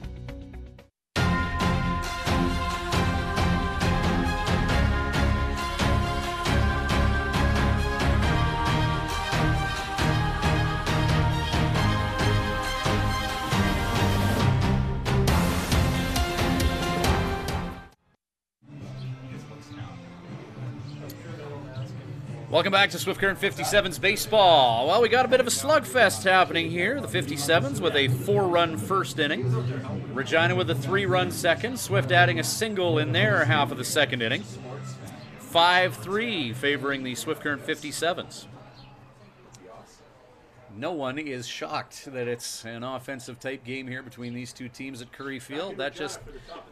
Welcome back to Swift Current 57's Baseball. Well, we got a bit of a slugfest happening here. The 57's with a 4-run first inning. Regina with a 3-run second. Swift adding a single in their half of the second inning. 5-3 favoring the Swift Current 57's. No one is shocked that it's an offensive type game here between these two teams at Curry Field. That just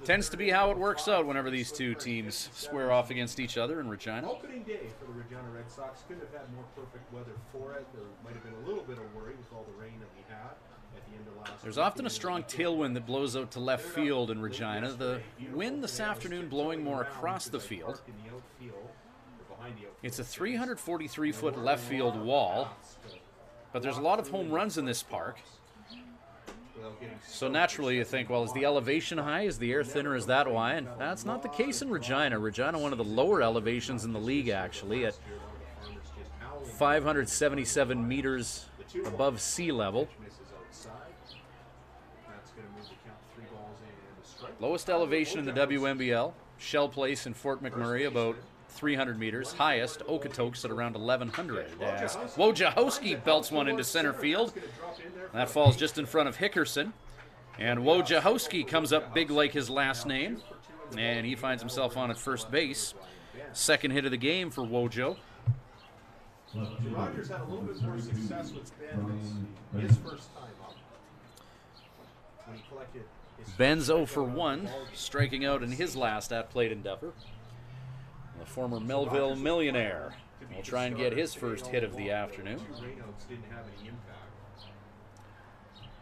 tends to be how it works out whenever these two teams square off against each other in Regina. Opening day for the Regina Red Sox. Couldn't have had more perfect weather for it. There might have been a little bit of worry with all the rain that we had at the end of last There's week. often a strong tailwind that blows out to left field in Regina. The wind this afternoon blowing more across the field. It's a 343-foot left field wall. But there's a lot of home runs in this park. So naturally you think, well, is the elevation high? Is the air thinner? Is that why? And that's not the case in Regina. Regina, one of the lower elevations in the league, actually, at 577 meters above sea level. Lowest elevation in the WNBL. Shell Place in Fort McMurray, about 300 meters. Highest, Okotoks at around 1,100. As Wojciechowski belts one into center field. That falls just in front of Hickerson. And Wojciechowski comes up big like his last name. And he finds himself on at first base. Second hit of the game for Wojo. Rogers had a little bit more success with Ben his first time up. When he collected his Ben's 0 for 1, striking out in his last at-plate endeavor. The former Melville millionaire will try and get his first hit of the afternoon.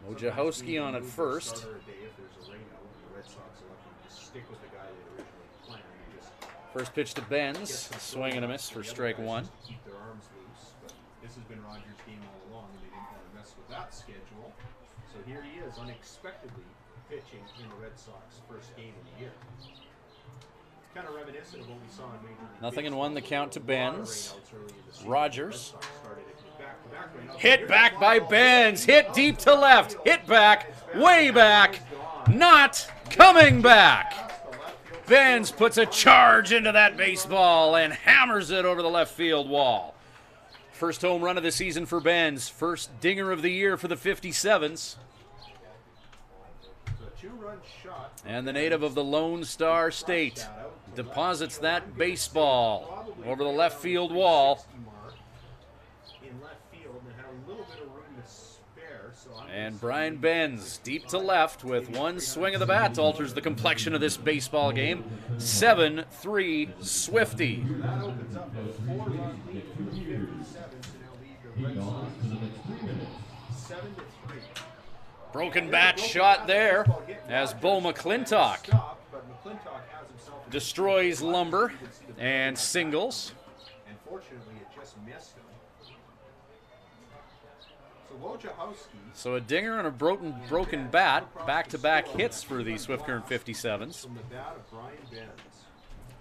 Wojciechowski on at first. First pitch to Benz, swing and a miss for strike 1. This has been Rogers' game all along, and they didn't want to mess with that schedule. So here he is, unexpectedly pitching in the Red Sox first game of the year. Kind of reminiscent of what we saw in Major League Nothing in Baseball. one, the count to Benz. Rogers. Rogers. Hit back by Benz. Hit deep to left. Hit back. Way back. Not coming back. Benz puts a charge into that baseball and hammers it over the left field wall. First home run of the season for Benz. First dinger of the year for the 57's. And the native of the Lone Star State deposits that baseball over the left field wall. And Brian Benz, deep to left with one swing of the bat, alters the complexion of this baseball game. 7-3 Swifty. That opens up a 4-run lead for the 57's to now lead the Red Sox 7-3. Broken bat shot there as Bo McClintock destroys Lumber and singles. Unfortunately, it just missed him. So a dinger and a broken bat, back-to-back hits for the Swift Current 57's. From the bat of Brian Benz.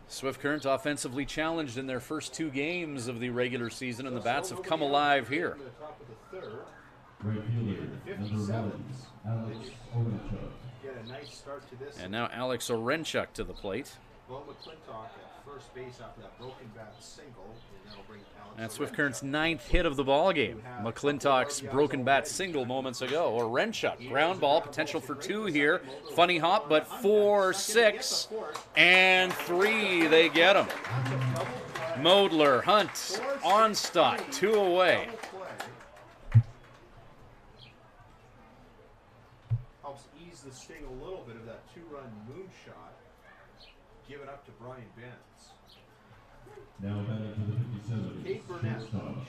Swift Current offensively challenged in their first 2 games of the regular season, and the bats have come alive here. Right fielder, number 1, Alex Orenchuk. Get a nice start to this. And now Alex Orenchuk to the plate. Bo McClintock at first base after that broken bat single, and that'll bring Alex. That's Swift Current's 9th hit of the ball game. McClintock's broken bat single moments ago. Orenchuk, ground ball, potential for 2 here. Funny hop, but 4, 6, and 3. They get him. Modler, Hunt, Onstott, 2 away. Helps ease the sting a little bit of that 2-run moonshot. Give it up to Brian Benz. Now batting for the 57's. Kate Burnett,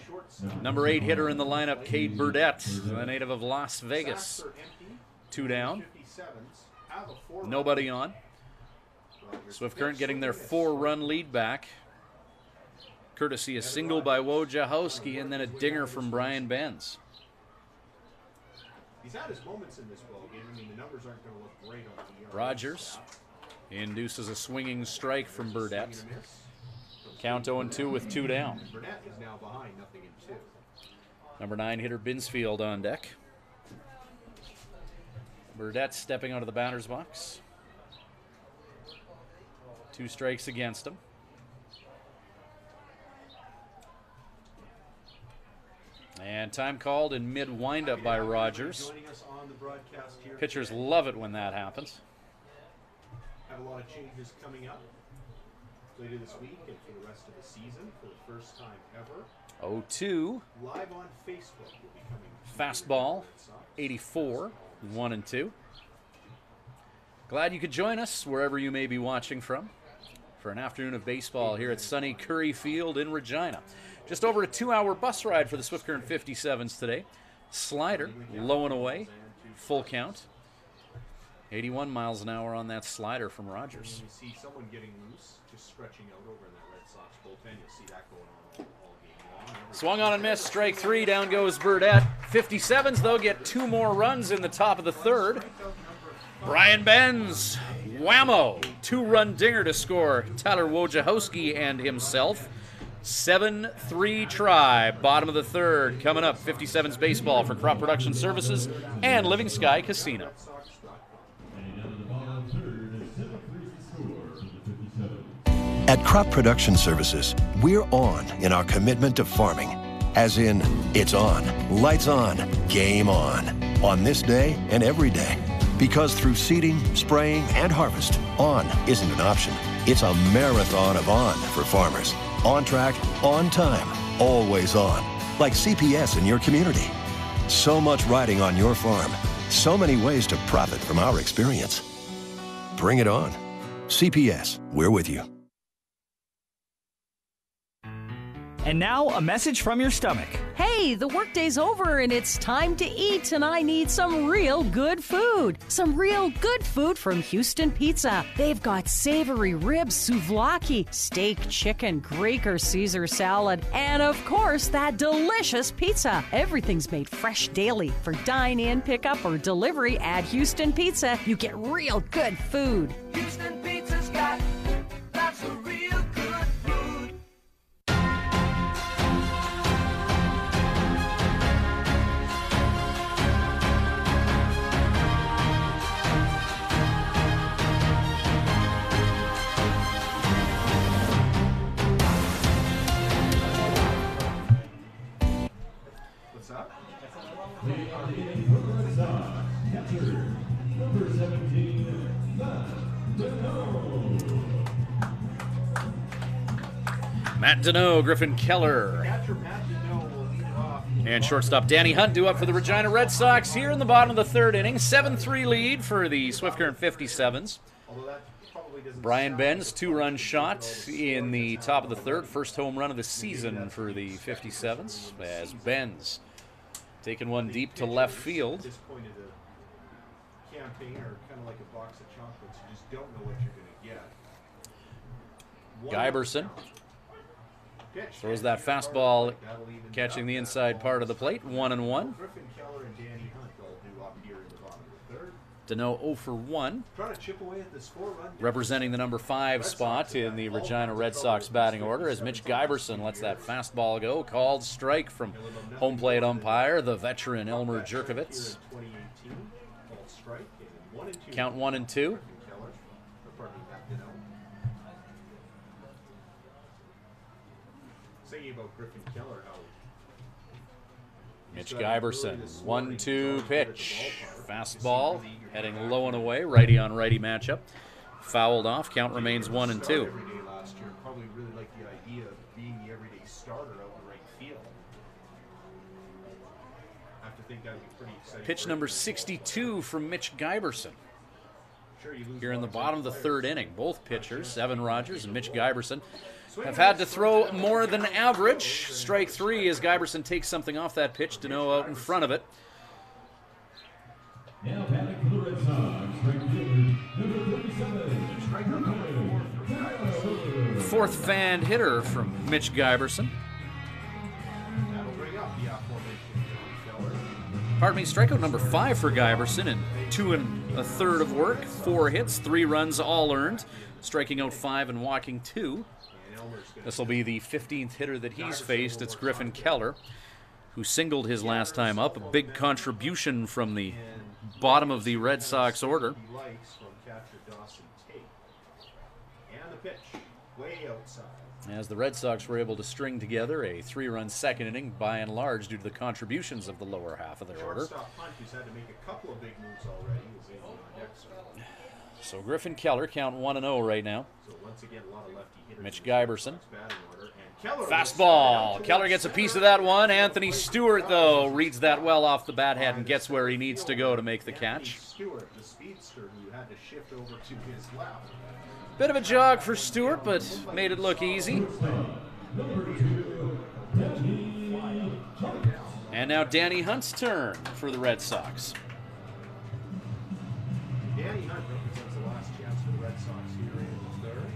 shortstop. Number 8 hitter in the lineup, Cade Burdett, the native of Las Vegas. 2 down. Nobody on. Swift Current getting their 4-run lead back. Courtesy a single by Wojciechowski and then a dinger from Brian Benz. He's had his moments in this ballgame. I mean, the numbers aren't going to look great on the ERA. Rogers induces a swinging strike from Burdett. Count 0-2 with 2 down. Burnett is now behind 0-2. Number 9 hitter Binsfield on deck. Burdett stepping out of the batter's box. 2 strikes against him. And time called in mid windup by Rogers. Pitchers love it when that happens. Have a lot of changes coming up later this week and for the rest of the season for the first time ever. 0-2. Live on Facebook will be coming. Fastball, 84, 1-2. Glad you could join us wherever you may be watching from for an afternoon of baseball here at sunny Curry Field in Regina. Just over a 2-hour bus ride for the Swift Current 57's today. Slider, low and away, full count. 81 miles an hour on that slider from Rogers. When you see someone getting loose, just stretching out over in that Red Sox bullpen, you'll see that going on all game long. Swung on and missed, strike 3, down goes Burdett. 57's, though, get 2 more runs in the top of the 3rd. Brian Benz, whammo, 2-run dinger to score Tyler Wojciechowski and himself. 7-3 try, bottom of the 3rd. Coming up, 57's baseball for Crop Production Services and Living Sky Casino. At Crop Production Services, we're on in our commitment to farming. As in, it's on, lights on, game on this day and every day. Because through seeding, spraying, and harvest, on isn't an option. It's a marathon of on for farmers. On track, on time, always on. Like CPS in your community. So much riding on your farm. So many ways to profit from our experience. Bring it on. CPS, we're with you. And now, a message from your stomach. Hey, the workday's over and it's time to eat, and I need some real good food. Some real good food from Houston Pizza. They've got savory ribs, souvlaki, steak, chicken, Greek or Caesar salad, and of course, that delicious pizza. Everything's made fresh daily. For dine-in, pickup, or delivery at Houston Pizza, you get real good food. Houston Pizza's got lots of real good food. What's up? They are hitting for the Red Sox. Catcher, number 17, Matt Deneau, Griffin Keller, Catcher Matt Deneau will lead it off. and shortstop Danny Hunt due up for the Regina Red Sox here in the bottom of the 3rd inning. 7-3 lead for the Swift Current 57's. Although that probably doesn't Brian sound Benz, like 2-run shot in the top of the 3rd. First home run of the season for the 57's as Benz taking one deep to left field. disappointed campaign are kind of like a box of chocolates. You just don't know what you're going to get. Giberson throws that fastball, catching the inside part of the plate. 1-1. Griffin Keller and Danny Hunt all do up here in the bottom of the third. Dano 0 for 1. Trying to chip away at this 4-run. Representing the number 5 spot in the Regina Red Sox batting order as Mitch Giberson lets that fastball go. Called strike from home plate umpire, the veteran Elmer Jerkovitz. Count 1-2. Saying about Griffin Keller, how Mitch Giberson, 1-2 pitch. Fastball, heading low and away, righty on righty matchup. Fouled off, count remains 1-2. every day last year, probably really like the idea of being the everyday starter out in right field. I have to think that would be pretty exciting. Pitch number 62 from Mitch Giberson. Here in the bottom of the third inning, both pitchers, Evan Rogers and Mitch Giberson, have had to throw more than average. Strike 3 as Giberson takes something off that pitch. Dano out in front of it. Now batting for the Red Sox, right fielder, number 37. Striker number 4 for Fourth fan hitter from Mitch Giberson. That'll bring up the aforementioned Keller. Pardon me, strikeout number 5 for Giberson in 2 1/3 of work, 4 hits, 3 runs all earned, striking out 5 and walking 2. This will be the 15th hitter that he's faced. It's Griffin Keller, who singled his last time up. A big contribution from the bottom of the Red Sox order. He likes from catcher Dawson Tate. And the pitch, way outside. As the Red Sox were able to string together a 3-run second inning, by and large, due to the contributions of the lower half of their order. Shortstop Hunt, who's had to make a couple of big moves already, is in the next circle. So Griffin Keller, count 1-0 right now. So once again, a lot of lefty hitters. Mitch Giberson. Batting order. And Keller Fastball. Keller gets a piece of that one. Anthony Stewart, though, reads that well off the bat head and gets where he needs to go to make the catch. Stewart, the speedster, who had to shift over to his left. Bit of a jog for Stewart, but made it look easy. And now Danny Hunt's turn for the Red Sox. Danny Hunt represents the last chance for the Red Sox here in the third.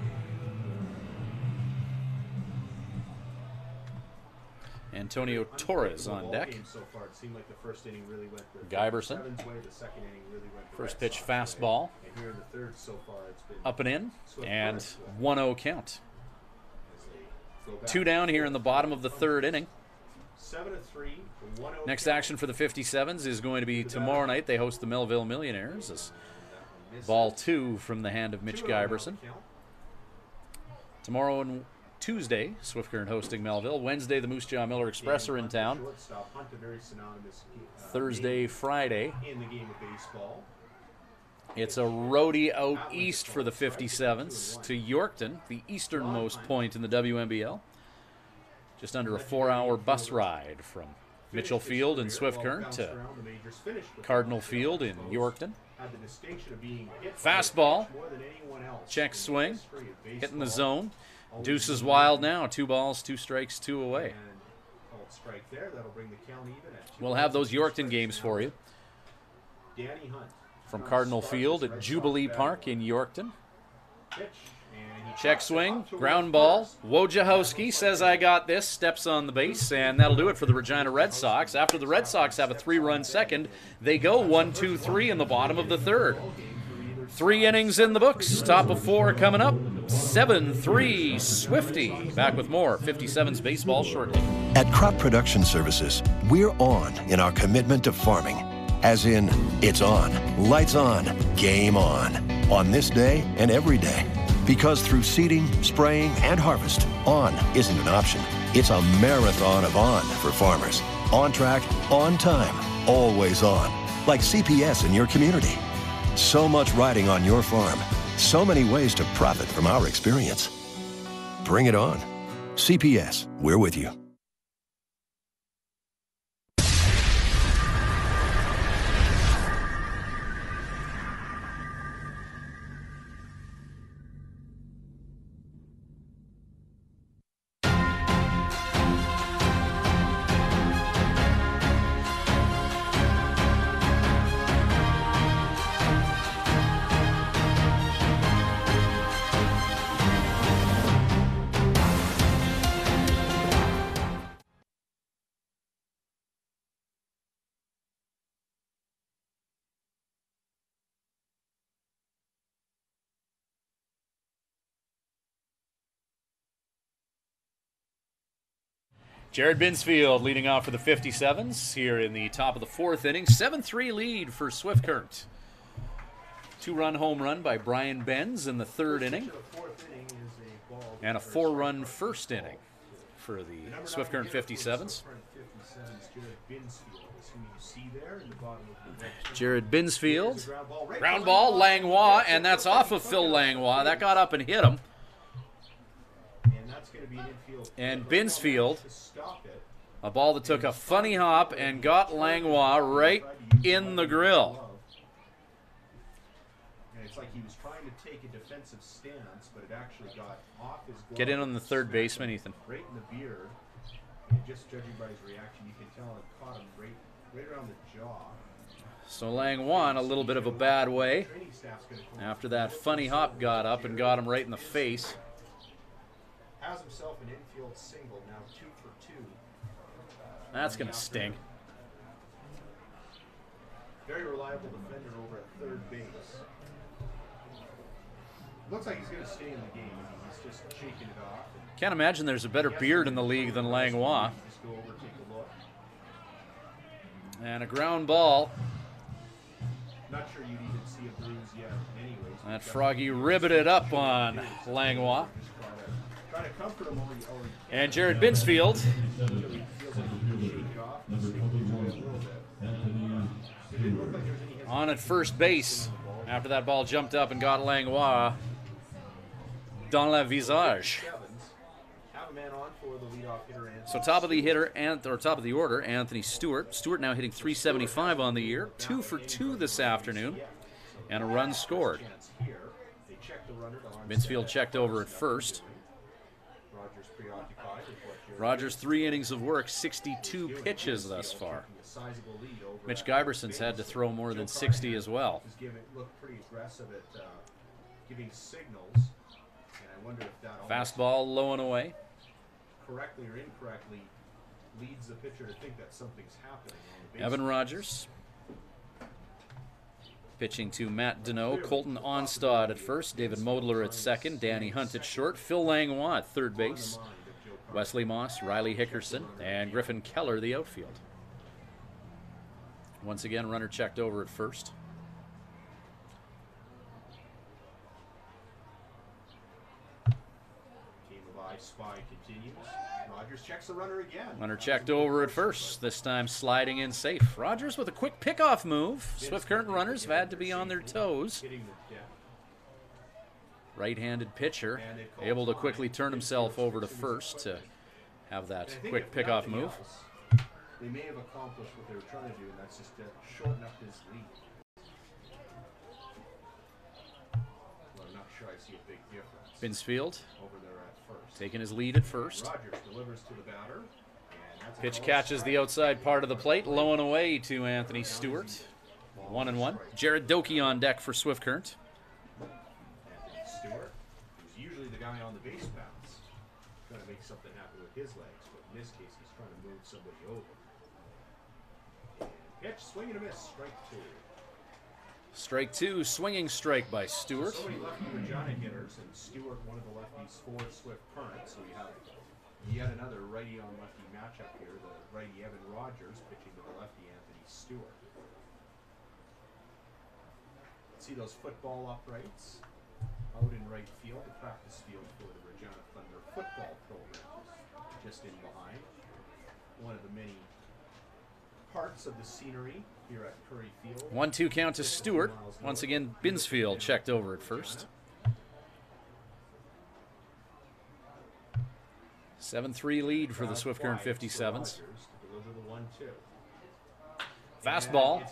Antonio Torres on deck. So far, it seemed like the first inning really went the Giberson. Seven's way, the second inning really went the First Red pitch Sox way. fastball. And here in the third so far, it's been Up and in, and Swift 1-0 count. as they go back. 2 down here in the bottom of the third inning. 7-3, 1-0 Next count. action for the 57's is going to be tomorrow night. They host the Melville Millionaires. As ball 2 from the hand of Mitch 2-0 Giberson. count. Tomorrow and Tuesday, Swift Current hosting Melville. Wednesday, the Moose Jaw Miller Express are in town. Shortstop, Hunt, a very synonymous, Thursday, Friday, in the game of baseball. it's a roadie out east for the 57's to Yorkton, the easternmost point in the WNBL. Just under a 4-hour bus ride from Mitchell Field in Swift Current to Cardinal Field in Yorkton. Had the distinction of being hit by Fastball, the pitch more than anyone else check in the swing, history of hitting the baseball. zone. Deuce is wild now. 2 balls, 2 strikes, 2 away. And called strike there. That'll bring the count even at 2 We'll have those balls, 2 Yorkton strikes games now. for you Danny Hunt from trying to Cardinal start Field this at Red Jubilee Sox Park batting. in Yorkton. Pitch, and he Check chops it swing, up to ground left ball. first. Wojciechowski says, I got this, steps on the base, and that'll do it for the Regina Red Sox. After the Red Sox have a 3-run second, they go 1-2-3 in the bottom of the third. 3 innings in the books, top of 4 coming up. 7-3 Swifty. Back with more 57's baseball shortly. At Crop Production Services, we're on in our commitment to farming. As in, it's on, lights on, game on this day and every day. Because through seeding, spraying, and harvest, on isn't an option. It's a marathon of on for farmers. On track, on time, always on. Like CPS in your community. So much riding on your farm. So many ways to profit from our experience. Bring it on. CPS, we're with you. Jared Binsfield leading off for the 57's here in the top of the 4th inning. 7-3 lead for Swift Current. 2-run home run by Brian Benz in the 3rd inning. And a 4-run first inning for the Swift Current 57's. Jared Binsfield. Ground ball, Langlois, and that's off of Phil Langlois. That got up and hit him. And Binsfield, a ball that took a funny hop and got Langlois right in the grill. And it's like he was trying to take a defensive stance, but it actually got off his glove. Get in on the third baseman, Ethan. Right in the beard. And just judging by his reaction, you can tell it caught him right around the jaw. So Langlois in a little bit of a bad way after that funny hop got up and got him right in the face. Has himself an infield single, now 2 for 2. That's going to sting. Very reliable defender over at third base. Looks like he's going to stay in the game. I mean, he's just shaking it off. Can't imagine there's a better beard in the league than Langlois. Just go over, take a look. And a ground ball. Not sure you'd even see a bruise yet anyways. That froggy ribbited up on Langlois. Trying to comfort him and Jared Binsfield on at first base after that ball jumped up and got Langlois dans la visage. So top of the order, Anthony Stewart. Stewart now hitting .375 on the year, 2 for 2 this afternoon, and a run scored. Binsfield checked over at first. Rogers 3 innings of work, 62 pitches thus far. Mitch Giberson's had to throw more than 60 as well. Fastball low and away. Correctly or incorrectly leads the pitcher to think that something's happening on the base. Evan Rogers pitching to Matt Deneau, Colton Onstad at first, David Modler at second, Danny Hunt at short, Phil Langlois at third base, Wesley Moss, Riley Hickerson, and Griffin Keller the outfield. Once again, runner checked over at first. Game of I Spy continues. Rogers checks the runner again. Runner checked over at first, this time sliding in safe. Rogers with a quick pickoff move. Swift Current runners have had to be on their toes. Right-handed pitcher able to quickly turn himself over to first to have that quick pickoff move. They may have accomplished what they were trying to do, and that's just to shorten up his lead. Well, I'm not sure I see a big difference. Binsfield over there at first. Taking his lead at first. Rogers delivers to the batter. Pitch catches the outside part of the plate, low and away to Anthony Stewart. 1-1. Jared Doki on deck for Swift Current. Anthony Stewart, who's usually the guy on the base bounce, trying to make something happen with his legs, but in this case he's trying to move somebody over. And pitch, swing and a miss, strike 2. Strike 2, swinging strike by Stewart. So many lefty Regina hitters, and Stewart one of the lefties for Swift Current, so we have yet another righty on lefty matchup here. The righty Evan Rogers pitching to the lefty Anthony Stewart. See those football uprights out in right field, the practice field for the Regina Thunder football program, just in behind. One of the many parts of the scenery here at Curry Field. 1-2 count to Stewart. Once again, Binsfield checked over at first. 7-3 lead for the Swift Current 57's. Fastball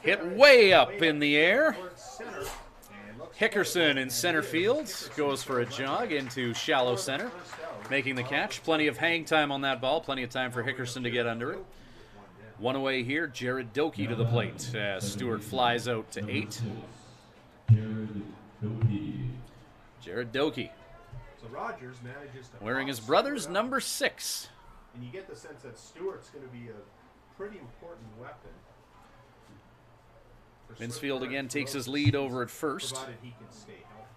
hit way up in the air. Hickerson in center field goes for a jog into shallow center, making the catch. Plenty of hang time on that ball, plenty of time for Hickerson to get under it. One away here, Jared Doki to the plate as Stewart flies out to 8. Jared Doki. So Rogers manages to wearing his brother's number 6. And you get the sense that Stewart's going to be a pretty important weapon. Binsfield again takes his lead over at first. Provided he can stay healthy.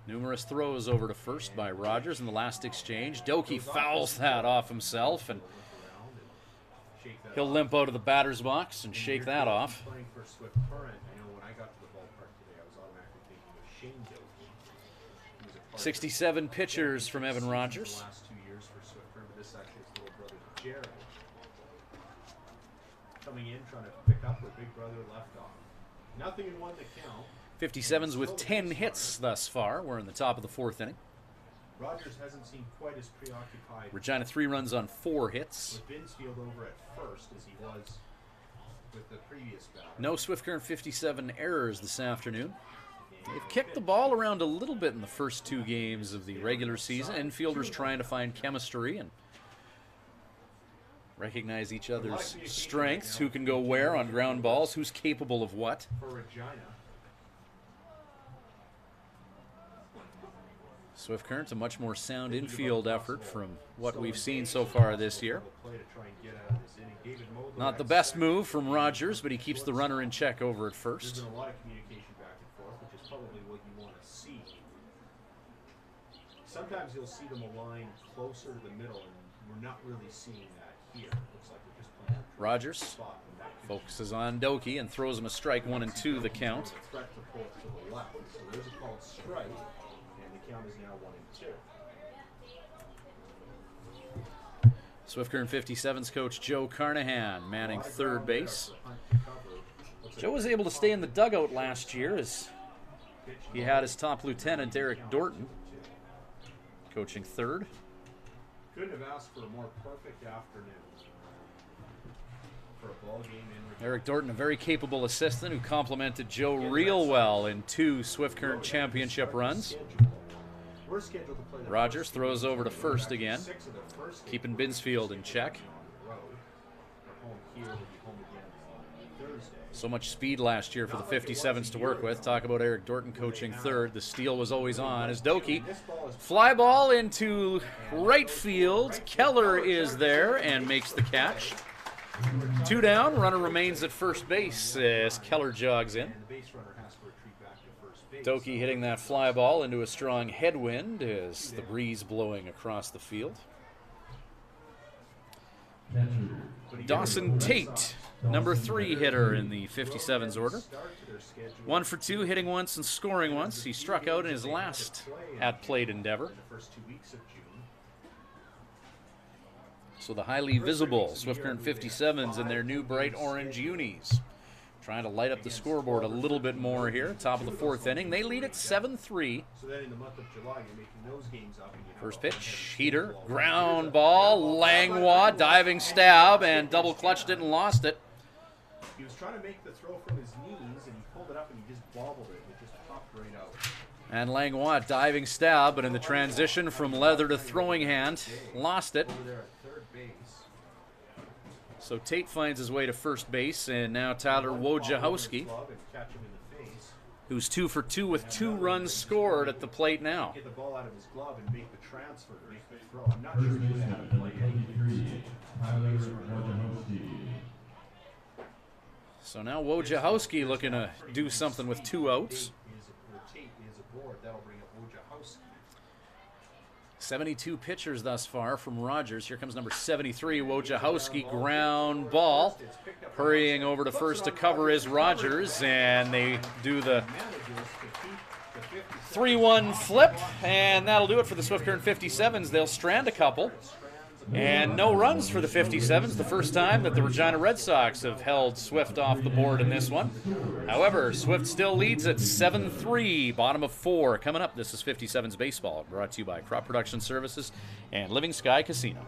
Numerous throws over to first by Rogers in the last exchange. Doki fouls that off himself, and he'll limp out of the batter's box and shake that off. Playing for Swift Current, I know when I got to the ballpark today, I was automatically thinking of Shane Doki. He was a part of 67 pitchers from Evan Rogers. the last 2 years for Swift Current, but this actually is little brother Jared. Coming in, trying to pick up where big brother left off. Nothing in one to count. 57's with 10 hits thus far. We're in the top of the 4th inning. Rogers hasn't seemed quite as preoccupied Regina 3 runs on 4 hits. with Binsfield over at first as he was with the previous batter. No Swift Current 57 errors this afternoon. They've kicked the ball around a little bit in the first 2 games of the regular season. Infielders trying to find chemistry and recognize each other's strengths, who can go where on ground balls, who's capable of what. For Regina. Swift Current, a much more sound infield effort from what we've seen so far this year. Not the best move from Rogers, but he keeps the runner in check over at first. There's been a lot of communication back and forth, which is probably what you want to see. Sometimes you'll see them align closer to the middle, and we're not really seeing that here. Looks like they're just playing a Rogers spot, and that could focuses on Doki and throws him a strike, 1 and 2 the count. threat to pull it to the left. So there's a called strike, and the count is now 1 and 2. Swift Current 57's coach Joe Carnahan manning third base. Joe was able to stay in the dugout last year as he had his top lieutenant Eric Dorton coaching third. Couldn't have asked for a more perfect afternoon for a ball game in Regina. Eric Dorton, a very capable assistant who complimented Joe real well in 2 Swift Current championship runs. We're scheduled to play the Rogers first throws game over to first again, 6 of the first keeping games. Binsfield in check. On the road. They're home here, they'll be home again on Thursday. So much speed last year for the 57's to work with. Talk about Eric Dorton coaching third. The steal was always on as Doki. Fly ball into right field. Keller is there and makes the catch. 2 down. Runner remains at first base as Keller jogs in. And the base runner has to retreat back to first base. Doki hitting that fly ball into a strong headwind as the breeze blowing across the field. Dawson Tate, number 3 hitter in the 57's order. 1 for 2, hitting once and scoring once. He struck out in his last at-plate endeavor. In the first 2 weeks of June. So the highly visible Swift Current 57's in their new bright orange unis. Trying to light up the scoreboard a little bit more here. Top of the 4th inning. They lead at 7-3. So then in the month of July, you're making those games up. And you have First a- pitch, heater, ground ball, Langlois, diving stab, and double clutched it and lost it. He was trying to make the throw from his knees, and he pulled it up and he just bobbled it. It just popped right out. And Langlois, diving stab, but in the transition from leather to throwing hand, lost it. Over there at third base. So Tate finds his way to first base, and now Tyler Wojciechowski, Glove and catch him in the face. who's 2 for 2 with 2 runs scored at the plate now. Get the ball out of his glove and make the transfer, make the throw. I'm not sure he would have had to play any. So now Wojciechowski looking to do something with 2 outs. Tate is aboard. That'll bring up Wojciechowski. 72 pitchers thus far from Rogers. Here comes number 73, Wojciechowski, ground ball. Hurrying over to first to cover is Rogers, and they do the 3-1 flip, and that'll do it for the Swift Current 57's. They'll strand a couple, and no runs for the 57's. The first time that the Regina Red Sox have held Swift off the board in this one. However, Swift still leads at 7-3, bottom of 4. Coming up, this is 57's Baseball, brought to you by Crop Production Services and Living Sky Casino.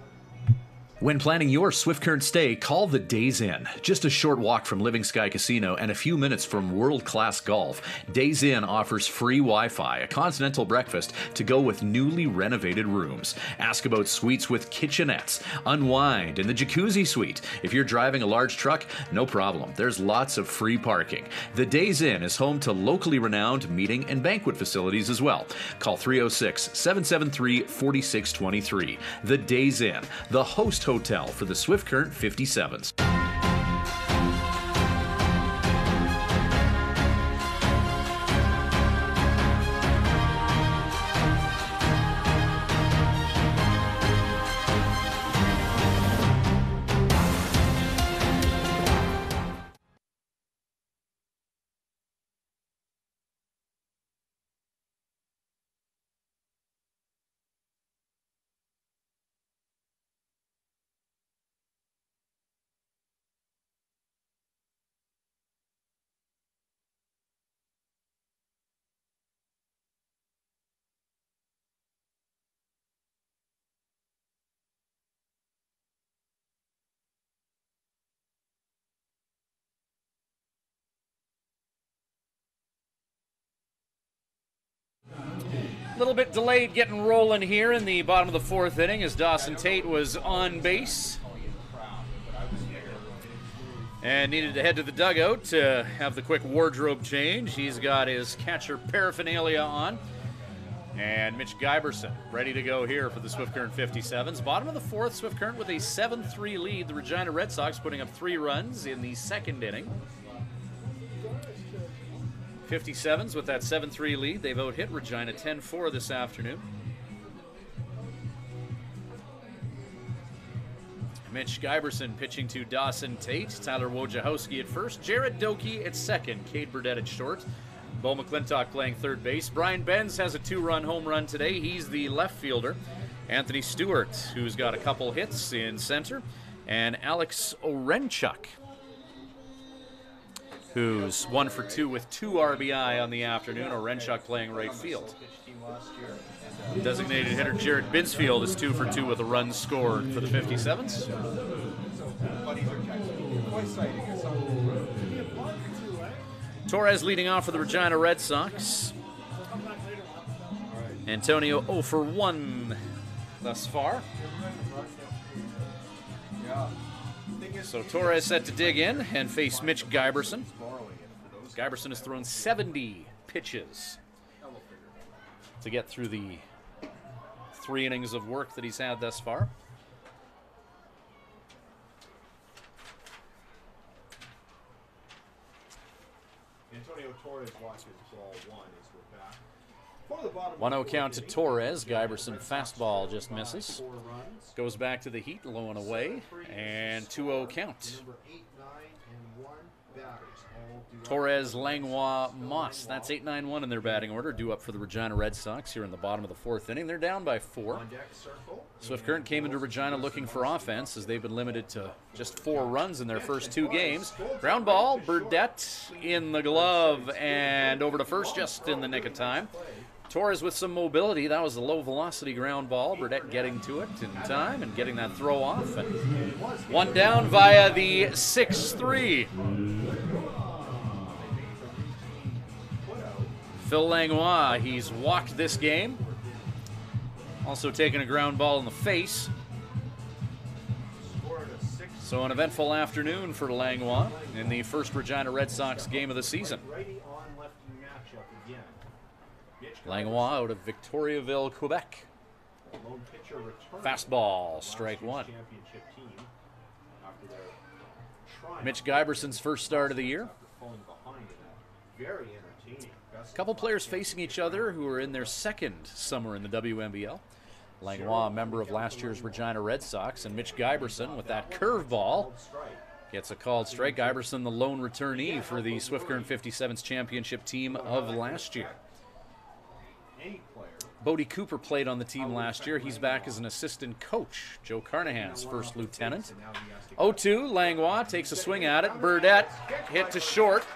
When planning your Swift Current stay, call the Days Inn. Just a short walk from Living Sky Casino and a few minutes from world-class golf, Days Inn offers free Wi-Fi, a continental breakfast to go with newly renovated rooms. Ask about suites with kitchenettes, unwind in the jacuzzi suite. If you're driving a large truck, no problem. There's lots of free parking. The Days Inn is home to locally renowned meeting and banquet facilities as well. Call 306-773-4623. The Days Inn, the host hotel for the Swift Current 57's. little bit delayed getting rolling here in the bottom of the fourth inning as Dawson Tate was on base and needed to head to the dugout to have the quick wardrobe change. He's got his catcher paraphernalia on. And Mitch Guyberson ready to go here for the Swift Current 57's. Bottom of the fourth, Swift Current with a 7-3 lead. The Regina Red Sox putting up 3 runs in the second inning. 57's with that 7-3 lead. They've out-hit Regina 10-4 this afternoon. Mitch Guyberson pitching to Dawson Tate. Tyler Wojciechowski at first. Jared Doakey at second. Cade Burdett at short. Bo McClintock playing third base. Brian Benz has a 2-run home run today. He's the left fielder. Anthony Stewart, who's got a couple hits in center. And Alex Orenchuk, who's 1 for 2 with 2 RBI on the afternoon. Orenchuk playing right field. Designated hitter Jared Binsfield is 2 for 2 with a run scored for the 57's. Torres leading off for the Regina Red Sox. Antonio 0 for 1 thus far. So Torres set to dig in and face Mitch Guyberson. Guyberson has thrown 70 pitches to get through the 3 innings of work that he's had thus far. Antonio Torres watches ball 1 as we're back. For the bottom 1-0 count to Torres. Guyberson fastball just misses. Goes back to the heat, low and away, and 2-0 count. Number 8, 9, and 1 batters. All due Torres, Langlois, Moss. That's 8-9-1 in their batting order. Due up for the Regina Red Sox here in the bottom of the fourth inning. They're down by 4. on deck circle. Swift Current came into Regina looking for offense as they've been limited to just 4 runs in their first 2 games. Ground ball, Burdett in the glove and over to first just in the nick of time. Torres with some mobility. That was a low velocity ground ball. Burdett getting to it in time and getting that throw off. And 1 down via the 6-3. Phil Langlois, he's walked this game. Also taken a ground ball in the face. So an eventful afternoon for Langlois in the first Regina Red Sox game of the season. Langlois out of Victoriaville, Quebec. Fastball, strike 1. Mitch Guyberson's first start of the year. A couple players facing each other who are in their second summer in the WNBL. Langlois, a member of last year's Regina Red Sox, and Mitch Guyberson with that curveball gets a called strike. Guyberson, the lone returnee for the Swift Current 57's championship team of last year. Bodie Cooper played on the team last year. He's back as an assistant coach. Joe Carnahan's first lieutenant. 0-2, Langlois takes a swing at it. Burdett hit to short.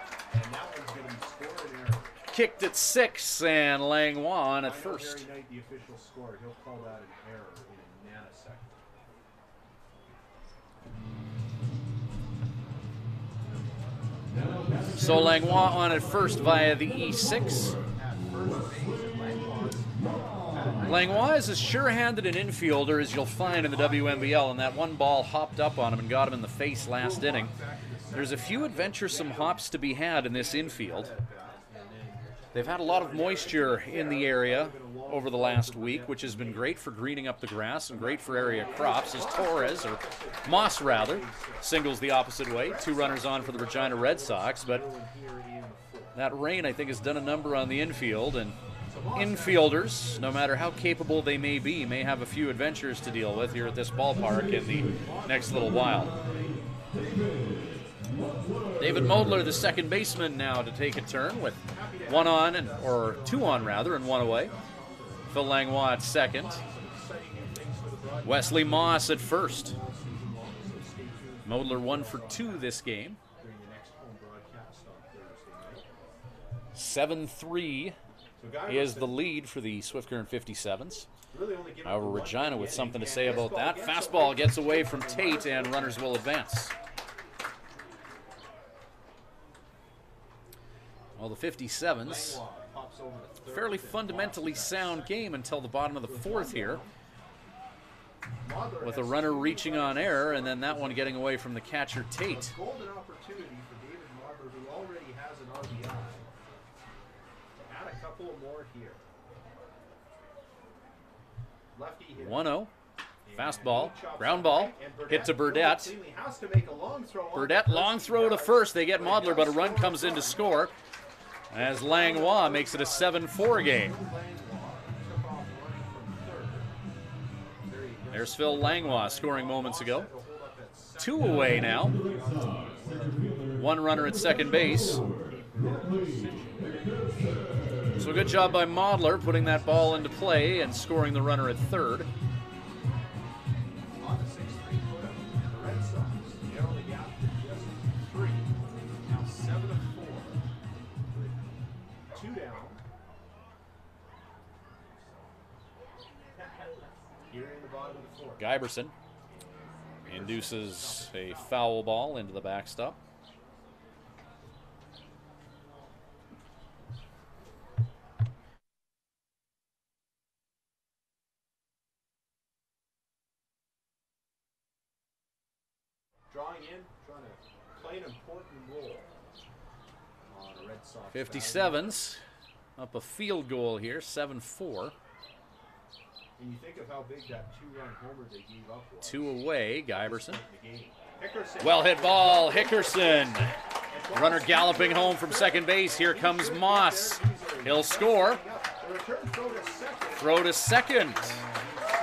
Kicked at 6, and Langlois on at first. So Langlois on at first via the E6. Langlois is as sure-handed an infielder as you'll find in the WNBL, and that one ball hopped up on him and got him in the face last inning. There's a few adventuresome hops to be had in this infield. They've had a lot of moisture in the area over the last week, which has been great for greening up the grass and great for area crops, as Torres, or Moss rather, singles the opposite way. 2 runners on for the Regina Red Sox, but that rain, I think, has done a number on the infield, and infielders, no matter how capable they may be, may have a few adventures to deal with here at this ballpark in the next little while. David Modler, the second baseman, now to take a turn with 1 on, or 2 on rather, and 1 away. Phil Langlois at second. Wesley Moss at first. Modler 1 for 2 this game. 7-3 is the lead for the Swift Current 57's. However, Regina with something to say about that. Fastball gets away from Tate, and runners will advance. Well, the 57's drops over to third. Fairly fundamentally sound game until the bottom of the fourth here, with a runner reaching on air, and then that one getting away from the catcher, Tate. A golden opportunity for David Marber, who already has an RBI, to add a couple more here. Lefty hit. 1-0. Fastball, ground ball, hit to Burdette. Burdette, long throw to first. They get Modler, but a run comes in to score as Langlois makes it a 7-4 game. There's Phil Langlois scoring moments ago. 2 away now. 1 runner at second base. So good job by Modler putting that ball into play and scoring the runner at third. On the 6-3 put up, and the Red Sox narrow the gap to just 3. Now 7-4 with 2 down. Here in the bottom of the fourth. Guyberson induces a foul ball into the backstop. Drawing in, trying to play an important role on a Red Sox. 57's up a field goal here, 7-4. And you think of how big that 2-run homer they gave up was. 2 away, Guyberson. Hickerson. Well hit ball, Hickerson. Runner galloping home from second base. Here comes Moss. He'll score. Throw to second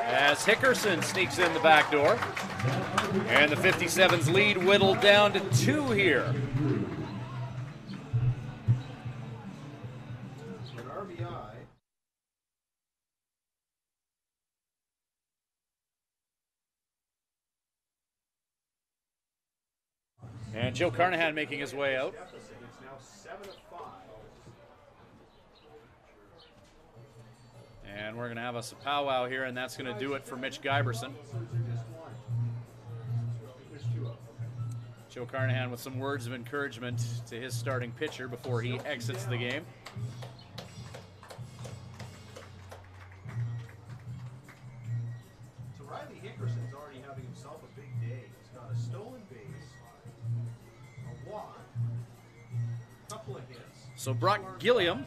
as Hickerson sneaks in the back door. And the 57's lead whittled down to 2 here. An RBI. And Joe Carnahan making his way out. It's now 7-5. And we're going to have us a powwow here, and that's going to do it for Mitch Guyberson. Joe Carnahan with some words of encouragement to his starting pitcher before he exits the game. So Riley Hickerson's already having himself a big day. He's got a stolen base, a walk, a couple of hits. So Brock Gilliam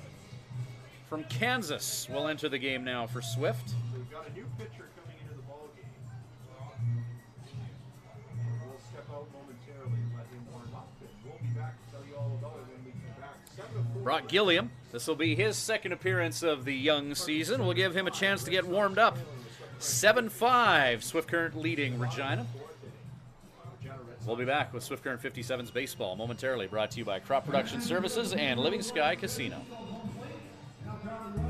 from Kansas will enter the game now for Swift. So we've got a new pitcher coming into the ball game. We'll step out momentarily and let him warm up, and we'll be back to tell you all about it when we come back. 7-4. Brock Gilliam, this will be his second appearance of the young season. We'll give him a chance to get warmed up. 7-5, Swift Current leading Regina. We'll be back with Swift Current 57's baseball momentarily, brought to you by Crop Production Services and Living Sky Casino.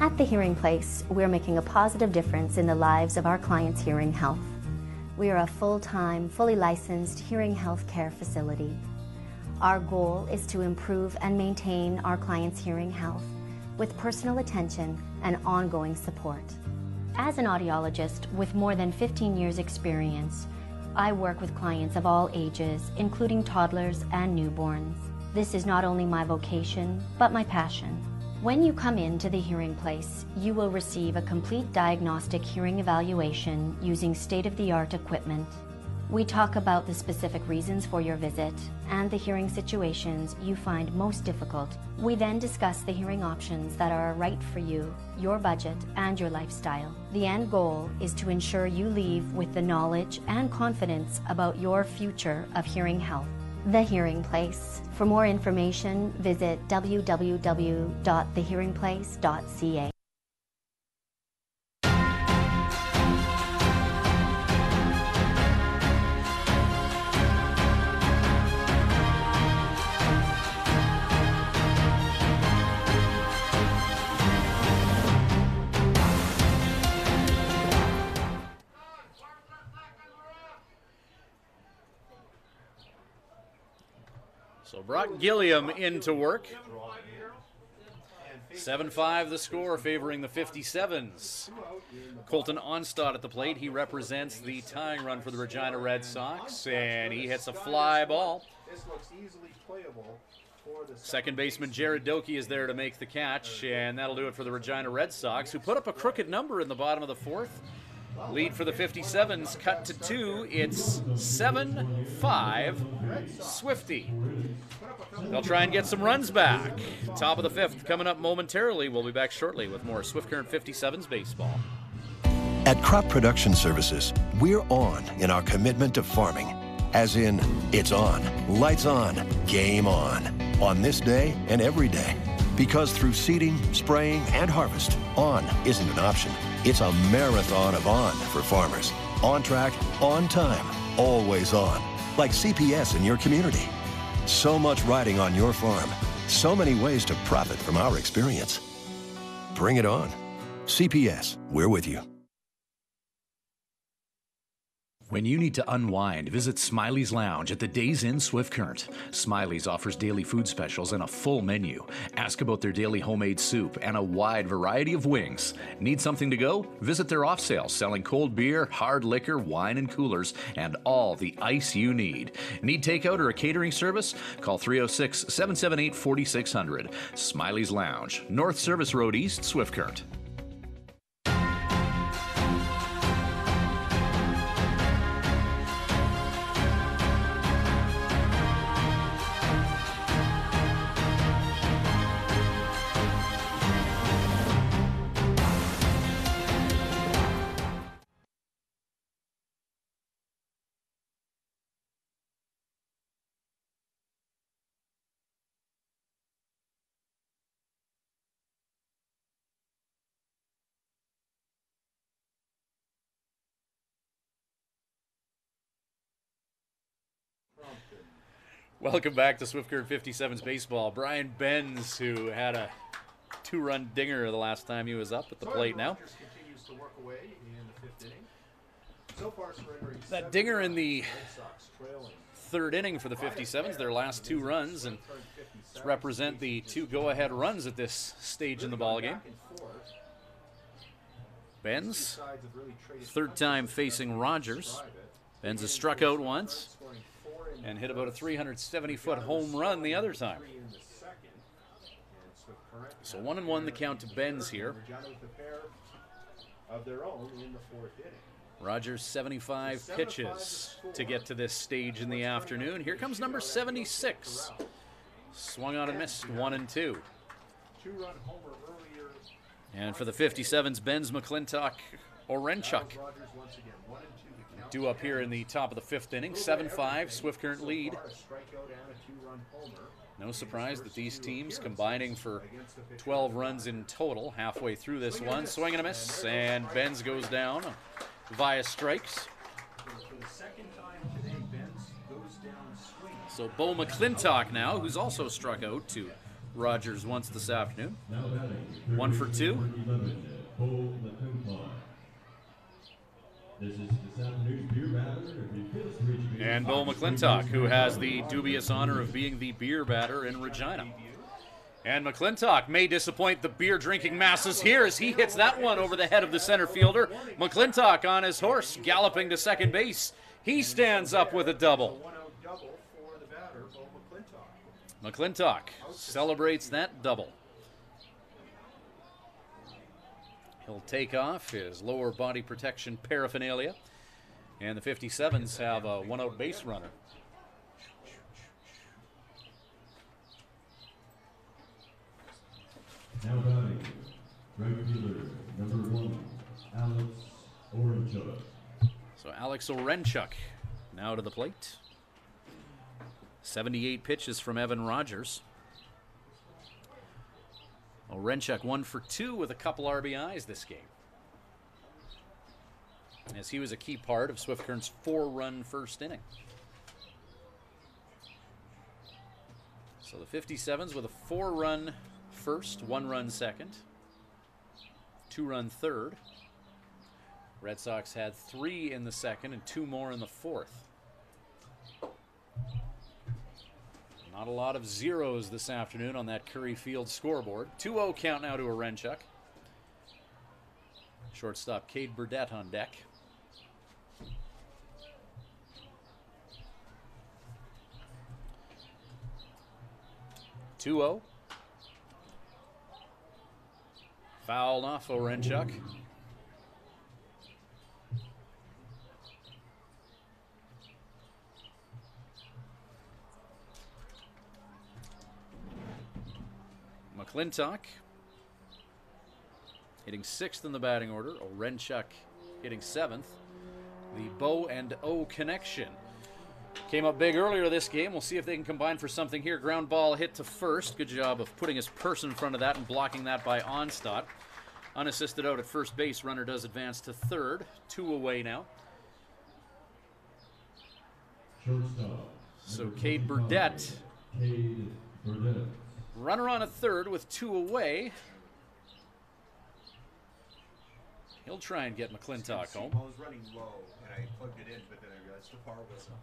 At the Hearing Place, we're making a positive difference in the lives of our clients' hearing health. We are a full-time, fully licensed hearing health care facility. Our goal is to improve and maintain our clients' hearing health with personal attention and ongoing support. As an audiologist with more than 15 years' experience, I work with clients of all ages, including toddlers and newborns. This is not only my vocation, but my passion. When you come into the Hearing Place, you will receive a complete diagnostic hearing evaluation using state-of-the-art equipment. We talk about the specific reasons for your visit and the hearing situations you find most difficult. We then discuss the hearing options that are right for you, your budget, and your lifestyle. The end goal is to ensure you leave with the knowledge and confidence about your future of hearing health. The Hearing Place. For more information, visit www.thehearingplace.ca. So Brock Gilliam into work. 7-5 the score, favoring the 57's. Colton Onstad at the plate. He represents the tying run for the Regina Red Sox, and he hits a fly ball. This looks easily playable Second baseman Jared Doki is there to make the catch, and that'll do it for the Regina Red Sox, who put up a crooked number in the bottom of the fourth. Lead for the 57's cut to 2. It's 7-5 Swifty. They'll try and get some runs back. Top of the fifth coming up momentarily. We'll be back shortly with more Swift Current 57's baseball. At Crop Production Services, we're on in our commitment to farming. As in, it's on, lights on, game on this day and every day. Because through seeding, spraying, and harvest, on isn't an option. It's a marathon of on for farmers. On track, on time, always on. Like CPS in your community. So much riding on your farm. So many ways to profit from our experience. Bring it on. CPS, we're with you. When you need to unwind, visit Smiley's Lounge at the Days Inn Swift Current. Smiley's offers daily food specials and a full menu. Ask about their daily homemade soup and a wide variety of wings. Need something to go? Visit their off sale selling cold beer, hard liquor, wine and coolers, and all the ice you need. Need takeout or a catering service? Call 306-778-4600. Smiley's Lounge, North Service Road East, Swift Current. Welcome back to Swift Current 57's baseball. Brian Benz, who had a two-run dinger the last time he was up at the plate now. Continues to work away in the fifth inning. So far, surrendering That dinger in the third inning for the 57's, their last two runs, and represent the two go-ahead runs at this stage in the ballgame. Benz, third time facing Rogers. Benz has struck out once and hit about a 370-foot home run the other time. So 1-1 the count to Benz here. Rogers 75 pitches to get to this stage in the afternoon. Here comes number 76. Swung on and missed, 1-2. And for the 57's, Benz, McClintock, Orenchuk due up here in the top of the fifth inning. 7-5, Swift Current lead. No surprise that these teams combining for 12 runs in total halfway through this one. Swing and a miss, and Benz goes down via strikes. So Bo McClintock now, who's also struck out to Rogers once this afternoon. 1 for 2. And Bo McClintock, who has the dubious honor of being the beer batter in Regina. And McClintock may disappoint the beer-drinking masses here as he hits that one over the head of the center fielder. McClintock on his horse, galloping to second base. He stands up with a double. McClintock celebrates that double. He'll take off his lower body protection paraphernalia. And the 57's have a one-out base runner. Now batting, right fielder, number 1, Alex Orenchuk. So Alex Orenchuk now to the plate. 78 pitches from Evan Rogers. Orenchuk 1 for 2 with a couple RBIs this game, as he was a key part of Swift Current's 4-run first inning. So the 57's with a 4-run first, 1-run second, 2-run third. Red Sox had 3 in the second and 2 more in the fourth. Not a lot of zeros this afternoon on that Curry Field scoreboard. 2-0 count now to Orenchuk. Shortstop Cade Burdett on deck. 2-0. Fouled off Orenchuk. McClintock hitting 6th in the batting order. Orenchuk hitting 7th. The bow and O connection came up big earlier this game. We'll see if they can combine for something here. Ground ball hit to first. Good job of putting his person in front of that and blocking that by Onstad. Unassisted out at first base. Runner does advance to third. 2 away now. So Cade Burdett. Runner on at third with 2 away. He'll try and get McClintock home. I was running low and I plugged it in, but then I realized the power wasn't on.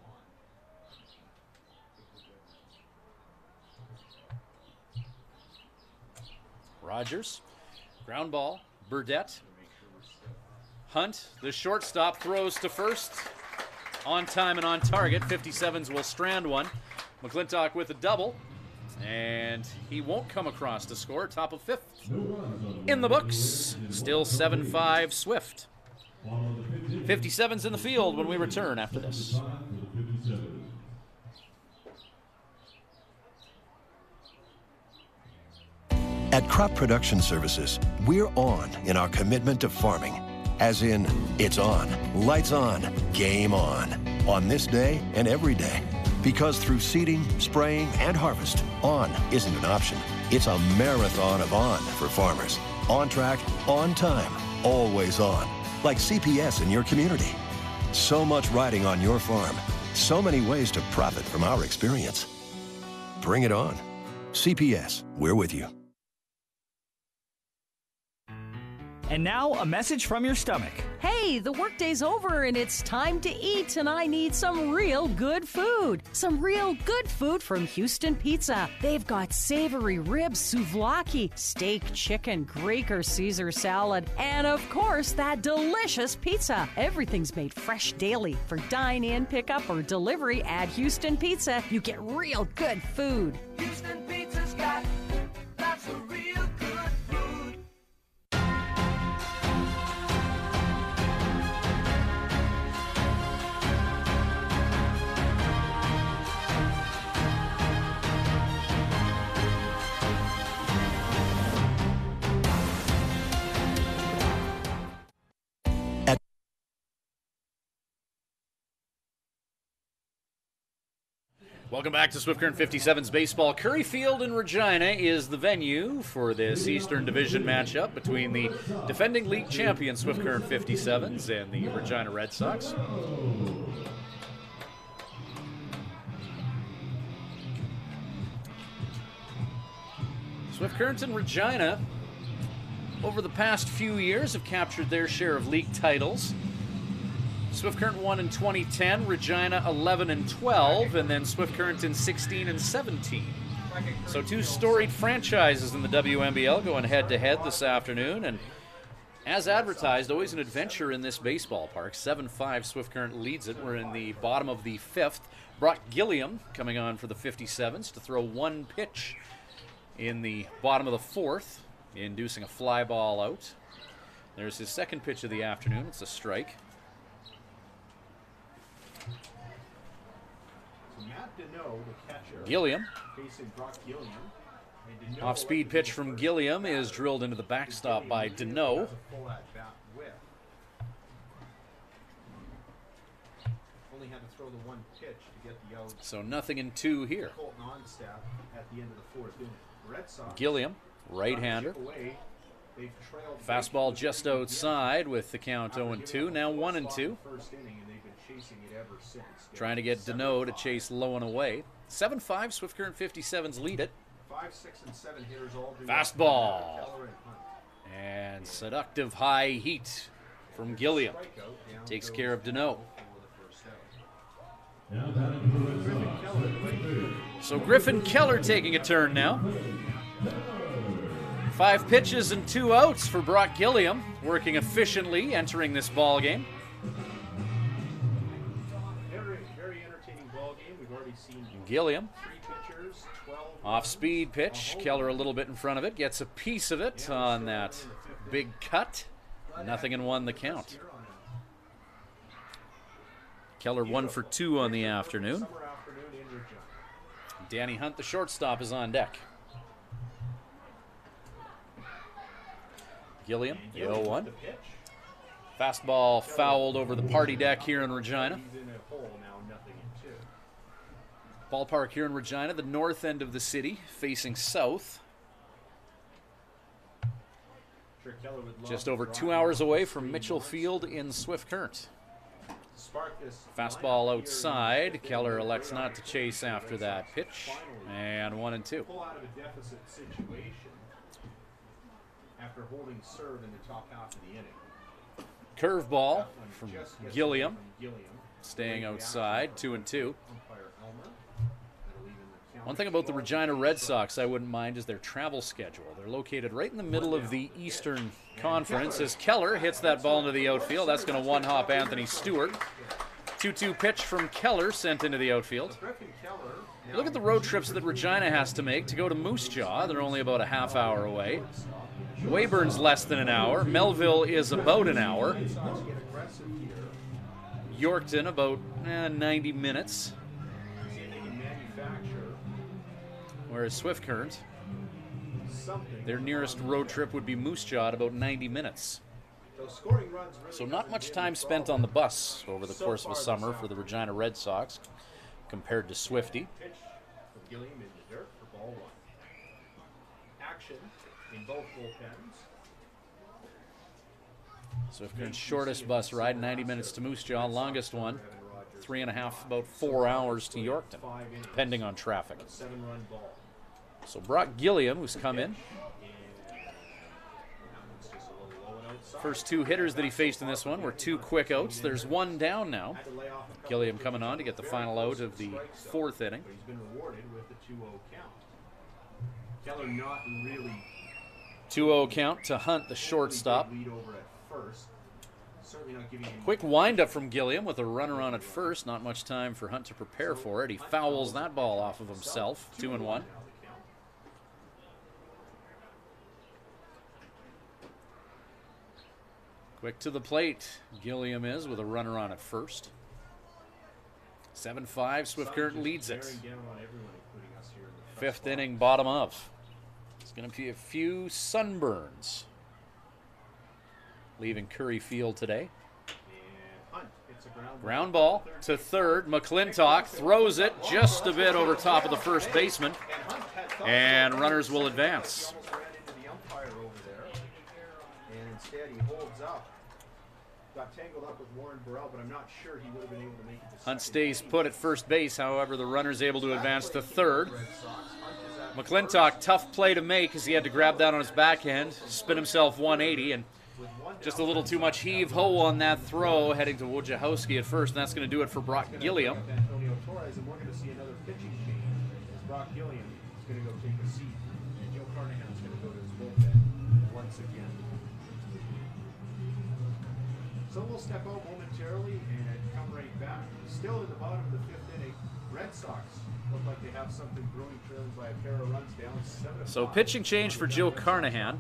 Rogers. Ground ball. Burdett. Hunt, the shortstop, throws to first. On time and on target. 57's will strand one. McClintock with a double. And he won't come across to score. Top of 5th. In the books. Still 7-5 Swift. 57's in the field when we return after this. At Crop Production Services, we're on in our commitment to farming. As in, it's on, lights on, game on this day and every day. Because through seeding, spraying, and harvest, on isn't an option. It's a marathon of on for farmers. On track, on time, always on. Like CPS in your community. So much riding on your farm. So many ways to profit from our experience. Bring it on. CPS, we're with you. And now, a message from your stomach. Hey, the workday's over and it's time to eat, and I need some real good food. Some real good food from Houston Pizza. They've got savory ribs, souvlaki, steak, chicken, Greek or Caesar salad, and of course, that delicious pizza. Everything's made fresh daily. For dine-in, pickup, or delivery at Houston Pizza, you get real good food. Houston Pizza's got lots of real good food. Welcome back to Swift Current 57's baseball. Curry Field in Regina is the venue for this Eastern Division matchup between the defending league champion Swift Current 57's and the Regina Red Sox. Swift Current and Regina, over the past few years, have captured their share of league titles. Swift Current won in 2010, Regina 11 and 12, and then Swift Current in 16 and 17. So two storied franchises in the WNBL going head-to-head this afternoon, and as advertised, always an adventure in this baseball park. 7-5 Swift Current leads it. We're in the bottom of the 5th. Brock Gilliam coming on for the 57's to throw one pitch in the bottom of the 4th, inducing a fly ball out. There's his second pitch of the afternoon. It's a strike. Gilliam. Off-speed pitch from Gilliam is drilled into the backstop by Deneau. So nothing in 2 here. Gilliam, right-hander. Fastball just outside with the count 0-2. Now 1-2. Trying to get Deneau to chase low and away. 7-5, Swift Current 57's lead it. 5, 6, and 7 hitters all do fastball. And seductive high heat from Gilliam. Takes care of Deneau. So Griffin Keller taking a turn now. 5 pitches and 2 outs for Brock Gilliam, working efficiently, entering this ball game. Very entertaining ball game. We've already seen Gilliam. 3 pitchers, 12 Off-speed pitch. Keller a little bit in front of it. Gets a piece of it on that big cut. 0-1 the count. Keller 1 for 2 on the afternoon. Danny Hunt, the shortstop, is on deck. Gilliam, the 0-1. Fastball fouled over the party deck here in Regina. Ballpark here in Regina, the north end of the city, facing south. Just over 2 hours away from Mitchell Field in Swift Current. Fastball outside. Keller elects not to chase after that pitch. And 1-2. Pull out of a deficit situation after holding serve in the top half of the inning. Curveball from Gilliam. Staying outside, 2-2. One thing about the Regina Red Sox I wouldn't mind is their travel schedule. They're located right in the middle of the Eastern Conference. As Keller hits that ball into the outfield, that's going to one-hop Anthony Stewart. 2-2 pitch from Keller sent into the outfield. Look at the road trips that Regina has to make to go to Moose Jaw. They're only about a half hour away. Weyburn's less than an hour. Melville is about an hour. Yorkton about 90 minutes. Whereas Swift Current, their nearest road trip would be Moose Jaw at about 90 minutes. So not much time spent on the bus over the course of a summer for the Regina Red Sox compared to Swifty. Action in both bullpens. Swift Current's shortest bus ride, 90 minutes to Moose Jaw. Longest one, 3.5, about 4 hours to Yorkton, depending on traffic. So Brock Gilliam, who's come in. First two hitters that he faced in this one were 2 quick outs. There's 1 down now. Gilliam coming on to get the final out of the 4th inning. He's been rewarded with the 2-0 count. Keller not really 2-0 count to Hunt, the shortstop. lead over at first. Certainly not giving him Quick windup from Gilliam with a runner on at first. Not much time for Hunt to prepare for it. He fouls that ball off of himself. 2-1. Quick to the plate, Gilliam is with a runner on at first. 7-5, Swift Current leads it. 5th inning, bottom of. It's going to be a few sunburns leaving Curry Field today. Ground ball to third. McClintock throws it just a bit over top of the first baseman, and runners will advance. Instead, he holds up. Got tangled up with Warren Burrell, but I'm not sure he would have been able to make it to Hunt stays put at first base. However, the runner's able to advance to third. McClintock, tough play to make as he had to grab that on his backhand, spin himself 180, and just a little too much heave-ho on that throw, heading to Wojciechowski at first, and that's going to do it for Brock Gilliam. Antonio Torres, and we're going to see another pitching change as Brock Gilliam is going to go take a seat, and Joe Carnahan's going to go to his bullpen once again. So we'll step out momentarily and come right back. Still in the bottom of the 5th inning, Red Sox look like they have something brewing, trailing by a pair of runs down 7-5. So pitching change for Joe Carnahan.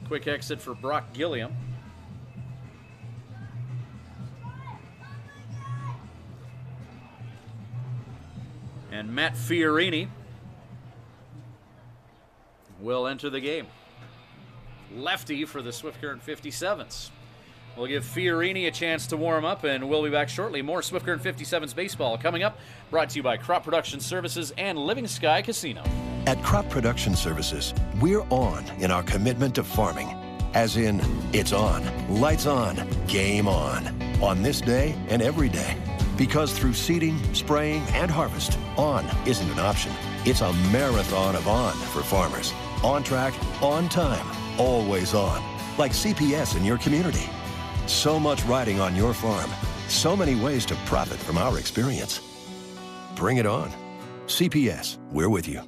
Quick exit for Brock Gilliam. And Matt Fiorini will enter the game. Lefty for the Swift Current 57's. We'll give Fiorini a chance to warm up, and we'll be back shortly. More Swift Current 57's baseball coming up, brought to you by Crop Production Services and Living Sky Casino. At Crop Production Services, we're on in our commitment to farming. As in, it's on, lights on, game on this day and every day. Because through seeding, spraying, and harvest, on isn't an option. It's a marathon of on for farmers. On track, on time, always on. Like CPS in your community. So much riding on your farm. So many ways to profit from our experience. Bring it on. CPS, we're with you.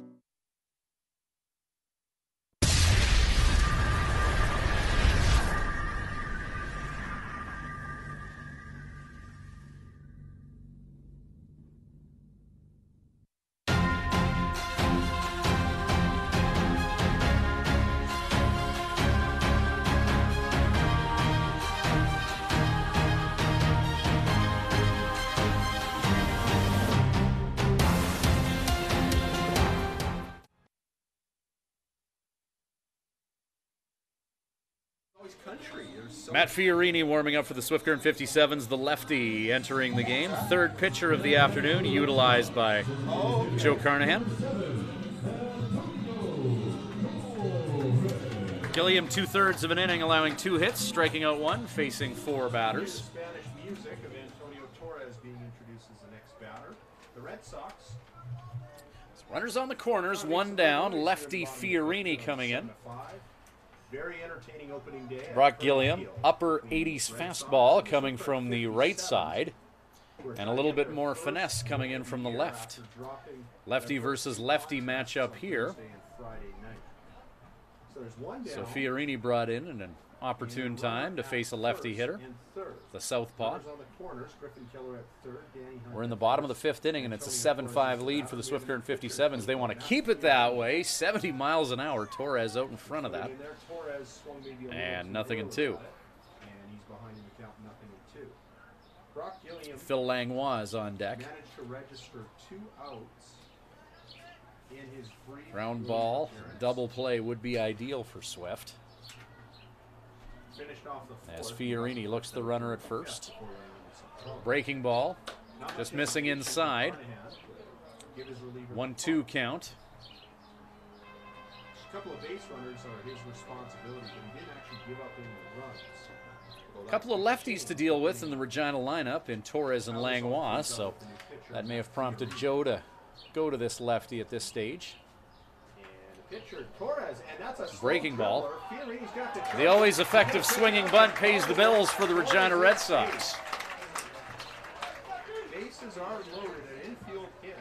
it's country. There's so Matt Fiorini warming up for the Swift Current 57's, the lefty entering the game. Third pitcher of the afternoon, utilized by Joe Carnahan. Gilliam 2/3 of an inning, allowing 2 hits, striking out 1, facing 4 batters. Spanish music of Antonio Torres being introduced as the next batter. The Red Sox. Runners on the corners, 1 down. Lefty Fiorini coming in. Very entertaining opening day. Brock Gilliam, upper 80s fastball coming from the right side, and a little bit more finesse coming in from the left. Lefty versus lefty matchup here. So Fiorini brought in an opportune time to face a lefty hitter, the southpaw. We're in the bottom of the 5th inning, and it's a 7-5 lead for the Swift Current 57's. They want to keep it that way. 70 miles an hour. Torres out in front of that. And 0-2. Phil Langlois is on deck. Managed to register 2 outs in his brief Ground ball, double play would be ideal for Swift. Finished off the As Fiorini looks the runner at first. Breaking ball, just missing inside. 1-2 count. A couple of base runners are his responsibility, but he didn't actually give up any runs. A couple of lefties to deal with in the Regina lineup in Torres and Langlois, so that may have prompted Joe to go to this lefty at this stage. Pitcher Torres, and that's a breaking ball. The always effective swinging bunt pays the bills for the Regina Red Sox. Bases are loaded, an infield hit.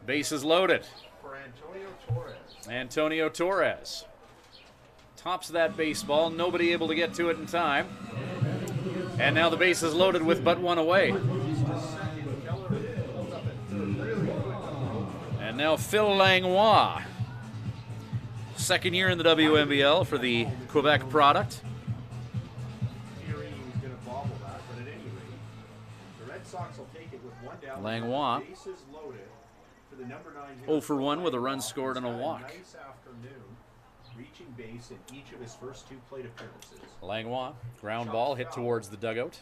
Bases loaded For Antonio Torres. Antonio Torres tops that baseball, nobody able to get to it in time. And now the base is loaded with but 1 away. And now Phil Langlois. 2nd year in the WNBL for the Quebec product. Langlois 0 for 1 with a run scored and a walk. Nice afternoon, reaching base in each of his first 2 plate appearances. Langlois, ground ball hit towards the dugout.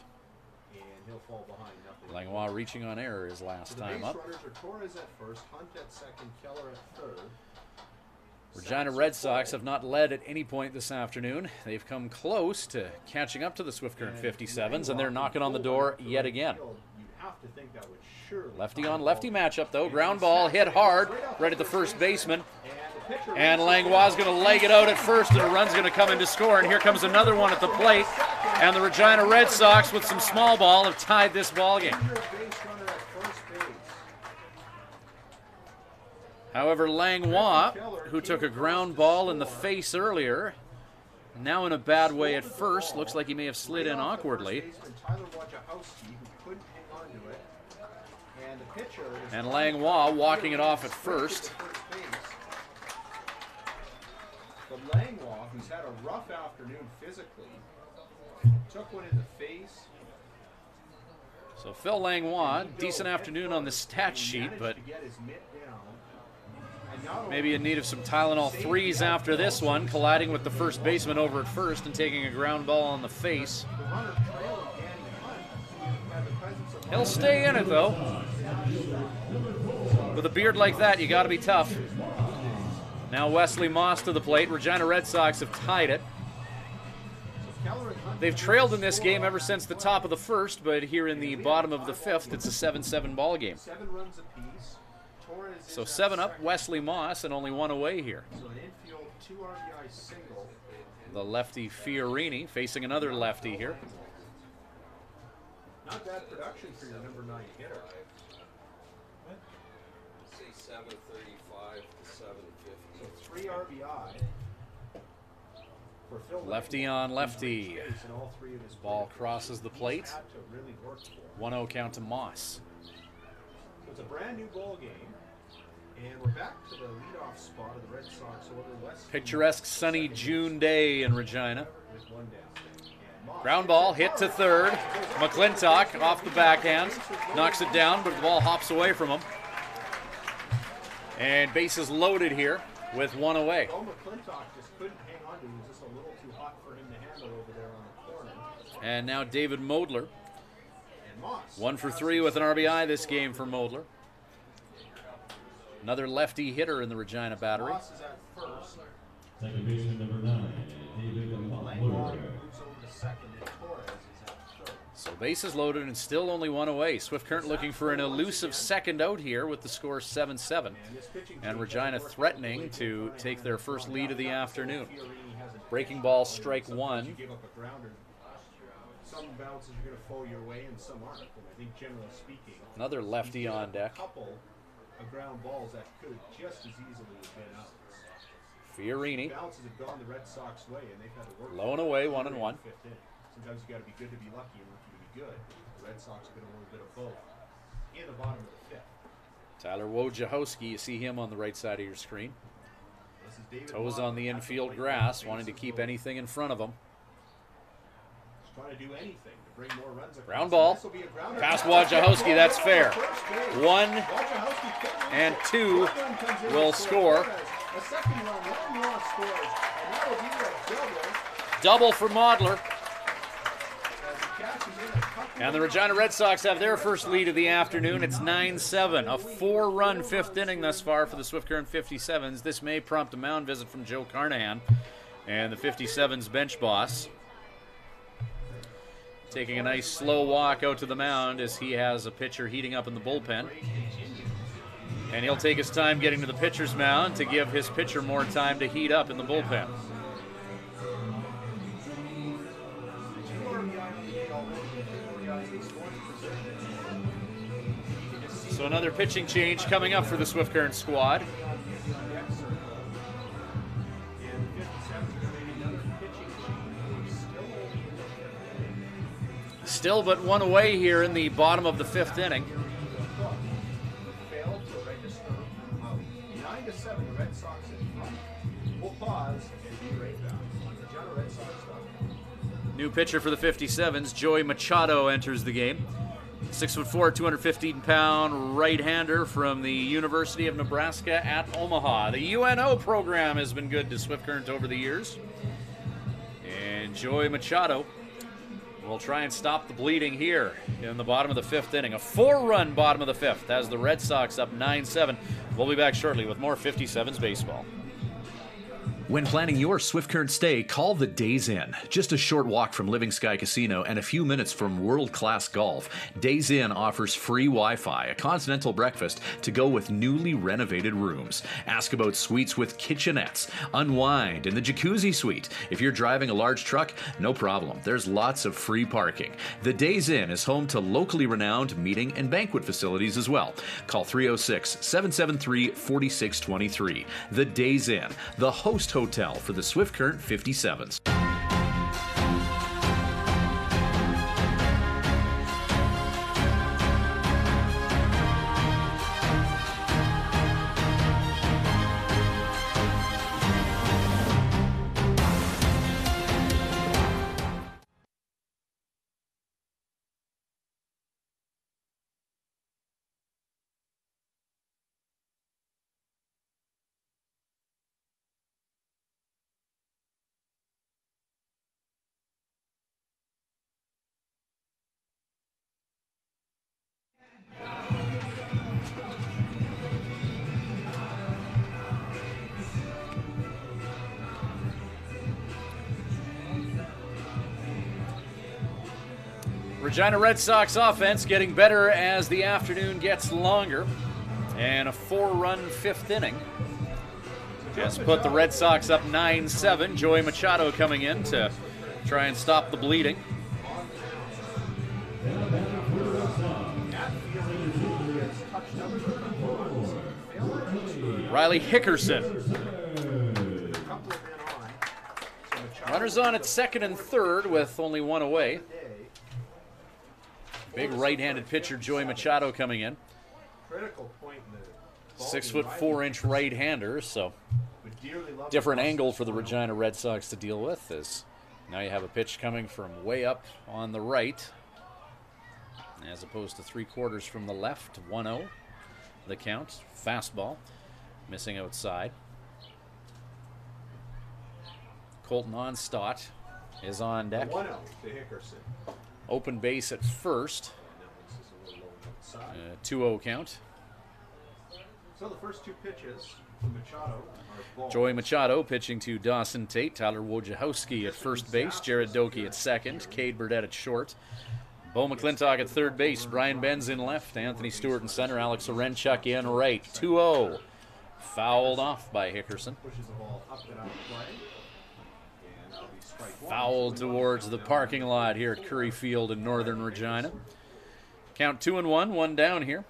And he'll fall behind. Langlois reaching on error his last time up. Runners are Torres at first, Hunt at second, Keller at third. Regina Red Sox have not led at any point this afternoon. They've come close to catching up to the Swift Current 57's, and they're knocking on the door yet again. Lefty on lefty matchup, though. Ground ball hit hard right at the first baseman. And Langlois is going to leg it out at first, and a run's going to come in to score. And here comes another one at the plate. And the Regina Red Sox, with some small ball, have tied this ball game. However, Langlois, who took a ground ball in the face earlier, now in a bad way at first. Looks like he may have slid in awkwardly. And Langlois walking it off at first. But Langlois, who's had a rough afternoon physically, took one in the face. So Phil Langlois, decent afternoon on the stat sheet, but maybe in need of some Tylenol 3s after this one, colliding with the first baseman over at first and taking a ground ball on the face. He'll stay in it, though. With a beard like that, you got to be tough. Now Wesley Moss to the plate. Regina Red Sox have tied it. They've trailed in this game ever since the top of the first, but here in the bottom of the 5th, it's a 7-7 ball game. 7 runs apiece. So 7 up, Wesley Moss, and only 1 away here. So an infield 2 RBI single. The lefty Fiorini facing another lefty here. Not bad production for your number 9 hitter. Say 735 to 750. So 3 RBI. For Phil Lefty on lefty. and all 3 of his Ball crosses the plate. He's had to really work for it. 1-0 count to Moss. So it's a brand new ball game. And we're back to the leadoff spot of the Red Sox order. Picturesque sunny June day in Regina. With 1 down. Ground ball hit to third. McClintock off the backhand. Knocks it down, but the ball hops away from him. And bases loaded here with 1 away. Oh, McClintock just couldn't hang on to it. It was just a little too hot for him to handle. And now David Modler. And Moss. 1 for 3 with an RBI this game for Modler. Another lefty hitter in the Regina battery. Moss is at first. Second baseman number 9, David Langlois Modler. moves over to second, and Torres is at third. So bases loaded and still only one away. Swift Current looking for an elusive second out here with the score 7-7. And Regina threatening to take their first lead of the afternoon. Breaking ball, strike one. You give up a grounder. Some bounces are going to fall your way and some aren't. And I think generally speaking, Another lefty on deck. a couple of ground balls that could just as easily have been out. Fiorini. Bounces have gone the Red Sox way, and they've had to work. Low and away, 1-1. Sometimes you got to be good to be lucky and lucky to be good. The Red Sox have been a little bit of both in the bottom of the fifth. Tyler Wojciechowski, you see him on the right side of your screen. This is David Toes Moss on the at infield plate. grass, wanting to keep anything in front of him. He's trying to do anything to bring more runs across. Ground ball. This will be a grounder. Past Wojciechowski, that's fair. 1 and 2 will score. A second run, Langlois scores, and that will be a double. Double for Modler. As he catches in a couple And the Regina Red Sox have their first lead of the afternoon. It's 9-7, a 4-run fifth inning thus far for the Swift Current 57's. This may prompt a mound visit from Joe Carnahan and the 57's bench boss. Taking a nice slow walk out to the mound as he has a pitcher heating up in the bullpen. And he'll take his time getting to the pitcher's mound to give his pitcher more time to heat up in the bullpen. So another pitching change coming up for the Swift Current squad. Still but one away here in the bottom of the fifth inning. failed to register out. 9-7, the Red Sox in front. We'll pause and be right back on Regina Red Sox. New pitcher for the 57's, Joey Machado, enters the game. 6'4", 215-pound right-hander from the University of Nebraska at Omaha. The UNO program has been good to Swift Current over the years. And Joey Machado will try and stop the bleeding here in the bottom of the fifth inning. A 4-run bottom of the fifth has the Red Sox up 9-7. We'll be back shortly with more 57's baseball. When planning your Swift Current stay, call the Days Inn. Just a short walk from Living Sky Casino and a few minutes from world-class golf, Days Inn offers free Wi-Fi, a continental breakfast to go with newly renovated rooms. Ask about suites with kitchenettes, unwind in the jacuzzi suite. If you're driving a large truck, no problem. There's lots of free parking. The Days Inn is home to locally renowned meeting and banquet facilities as well. Call 306-773-4623. The Days Inn, the host hotel for the Swift Current 57's. Regina Red Sox offense getting better as the afternoon gets longer. And a 4-run fifth inning has put the Red Sox up 9-7. Joey Machado coming in to try and stop the bleeding. Riley Hickerson. Runners on at second and third with only one away. Big right-handed pitcher Joey Machado coming in. Critical point in the 6'4" right-hander, so different angle for the Regina Red Sox to deal with. As now you have a pitch coming from way up on the right, as opposed to 3/4 from the left. 1-0, the count. Fastball, missing outside. Colton Onstott is on deck. 1 out to Hickerson. Open base at first. And that one's just a little low outside. 2-0 count. So the first 2 pitches from Machado are balls. Joey Machado pitching to Dawson Tate, Tyler Wojciechowski at first base, Jared Doki at second, Cade Burdett at short, Bo McClintock at third base, Brian Benz in left, Anthony Stewart in center, Alex Orenchuk in right. 2-0. Fouled off by Hickerson. Pushes the ball up and out of play. And that'll be strike 1. Fouled towards the parking lot here at Curry Field in northern Regina. Count 2-1, 1 down here.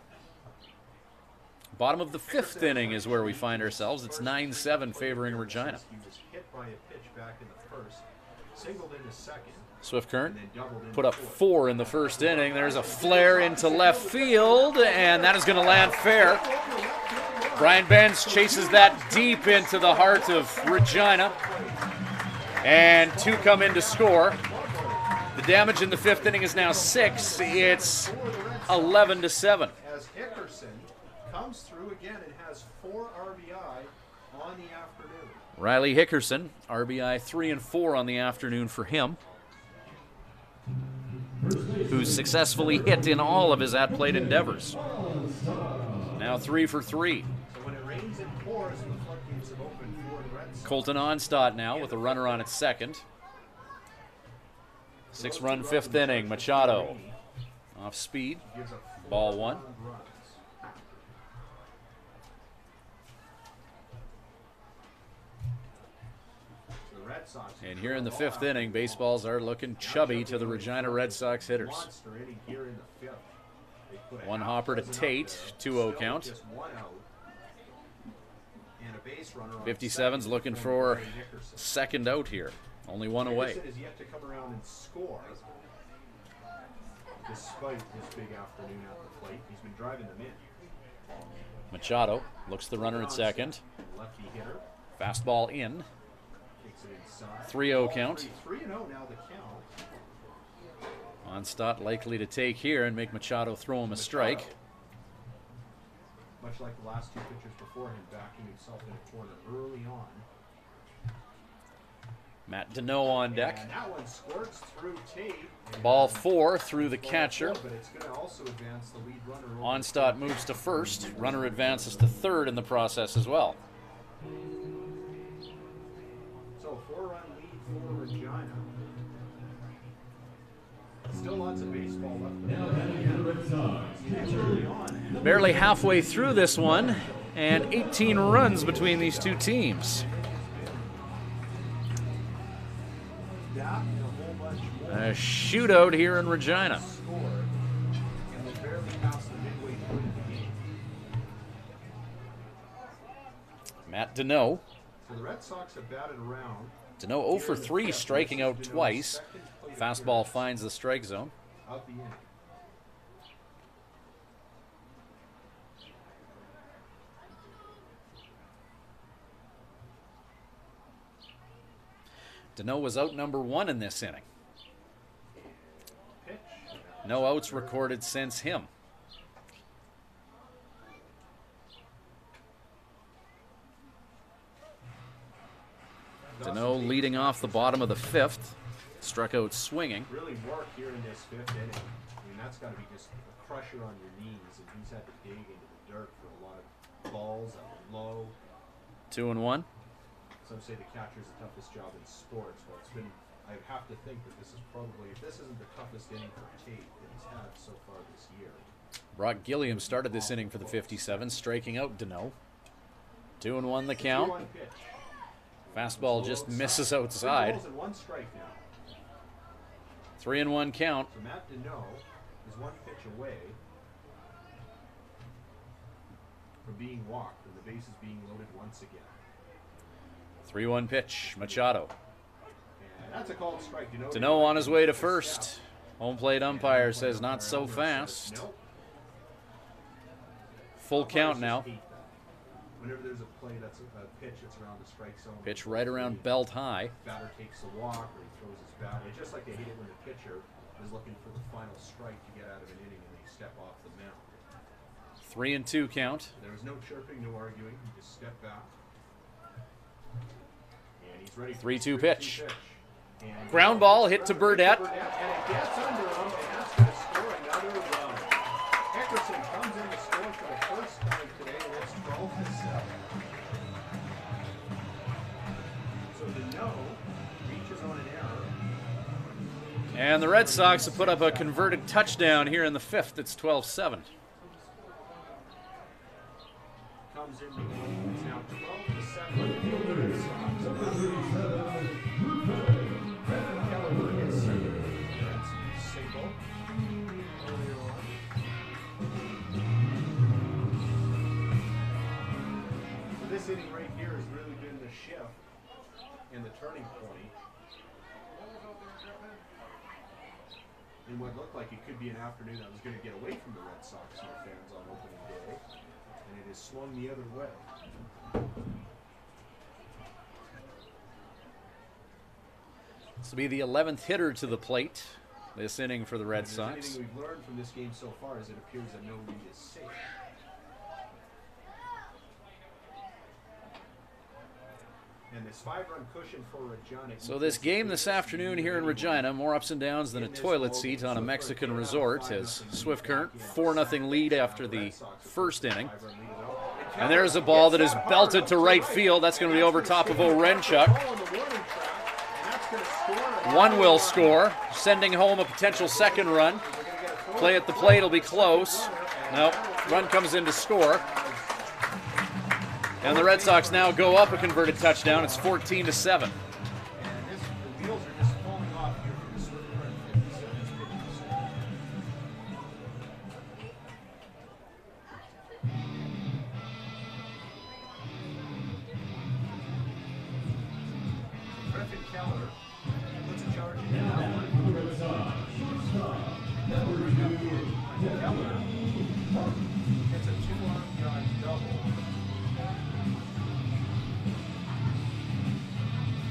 Bottom of the 5th inning is where we find ourselves. It's 9-7 favoring Regina. He was hit by a pitch back in the first, singled in the second. Swift Current put up 4 in the first inning. There's a flare into left field, and that is going to land fair. Brian Benz chases that deep into the heart of Regina, and 2 come in to score. The damage in the 5th inning is now 6. It's 11-7. As Hickerson comes through again and has 4 RBI on the afternoon. Riley Hickerson, RBI 3 and 4 on the afternoon for him, who's successfully hit in all of his at-plate endeavors. Now 3 for 3. So when it rains, it pours, and the floodgates have opened for the Red Sox. Colton Onstadt now with a runner on at second. 6-run 5th inning. Machado off speed. Ball 1. And here in the 5th inning, baseballs are looking chubby to the Regina Red Sox hitters. 1 hopper to Tate, 2-0 count. 57's looking for second out here. Only 1 away. Hickerson is yet to come around and score, despite this big afternoon at the plate. He's been driving them in. Machado looks the runner at second. Lefty hitter. Fastball in. Takes it inside. 3-0 count. 3-0 now the count. Onstadt likely to take here and make Machado throw him a strike. Much like the last 2 pitchers before him, backing himself in a corner early on. Matt Deneau on deck. And that one squirts through Tate. Ball 4 through the catcher. But it's going to also advance the lead runner over. Onstadt moves to first. Runner advances to third in the process as well. So 4-run lead for Regina. Still lots of baseball left. Now heading to the Red Sox. Early on. Barely halfway through this one, and 18 runs between these 2 teams. That and a whole bunch more. A shootout here in Regina. Scored, and they barely passed the midway point of the game. Matt Deneau. So the Red Sox have batted around. Deneau 0 for 3, striking out twice. Fastball finds the strike zone. Of the inning. Deneau was out number 1 in this inning. Pitch. No outs recorded since him. Deneau leading off the bottom of the 5th. Struck out swinging. Really work here in this 5th inning. I mean, that's got to be just a crusher on your knees, and he's had to dig into the dirt for a lot of balls that were low. 2-1. Some say the catcher's the toughest job in sports. Well, it's been, I have to think that this is probably, if this isn't the toughest inning for Tate that he's had so far this year. Brock Gilliam started this inning for the 57, striking out Deneau. 2-1 the count. 2-1 pitch. Fastball just misses outside. 3 balls and 1 strike now. 3-1 count. So Matt Deneau is 1 pitch away from being walked, and the base is being loaded once again. 3-1 pitch. Machado. And that's a called strike. Deneau on his way to first. Home plate umpire says not so fast. Nope. Full count now. Whenever there's a play that's a pitch that's around the strike zone. Pitch right around belt high. Batter takes a walk or he throws his bat. It's just like they hate it when the pitcher is looking for the final strike to get out of an inning and they step off the mound. 3-2 count. There was no chirping, no arguing. He just stepped back. And he's ready for 3-2 pitch. Ground ball hit to Burdette. And it gets under him, and that's going to score another run. Eckerson comes in to score for the first time today, and it's 12-7. So the no reaches on an error. And the Red Sox have put up a converted touchdown here in the fifth. It's 12-7. Comes in, it's now 12-7 for the Red Sox. Keller gets that's single earlier on. So this inning right here has really been the shift and the turning point. In what looked like it could be an afternoon that was going to get away from the Red Sox and their fans on opening day, and it has swung the other way. This will be the 11th hitter to the plate this inning for the Red Sox. Anything we've learned from this game so far is it appears that no lead is safe. And this 5-run cushion for Regina. So this game this afternoon here in Regina, more ups and downs than a toilet seat on a Mexican resort, as Swift Current 4-0 lead after the first inning. And there's a ball that is belted to right field. That's going to be over top of Orenchuk. One will score, sending home a potential second run. Play at the plate will be close. No, run comes in to score. And the Red Sox now go up a converted touchdown. It's 14-7. And the wheels are just falling off here for the Swift Current 57's pitching. Griffin Keller puts a charge in now. Keller gets a 2-run double.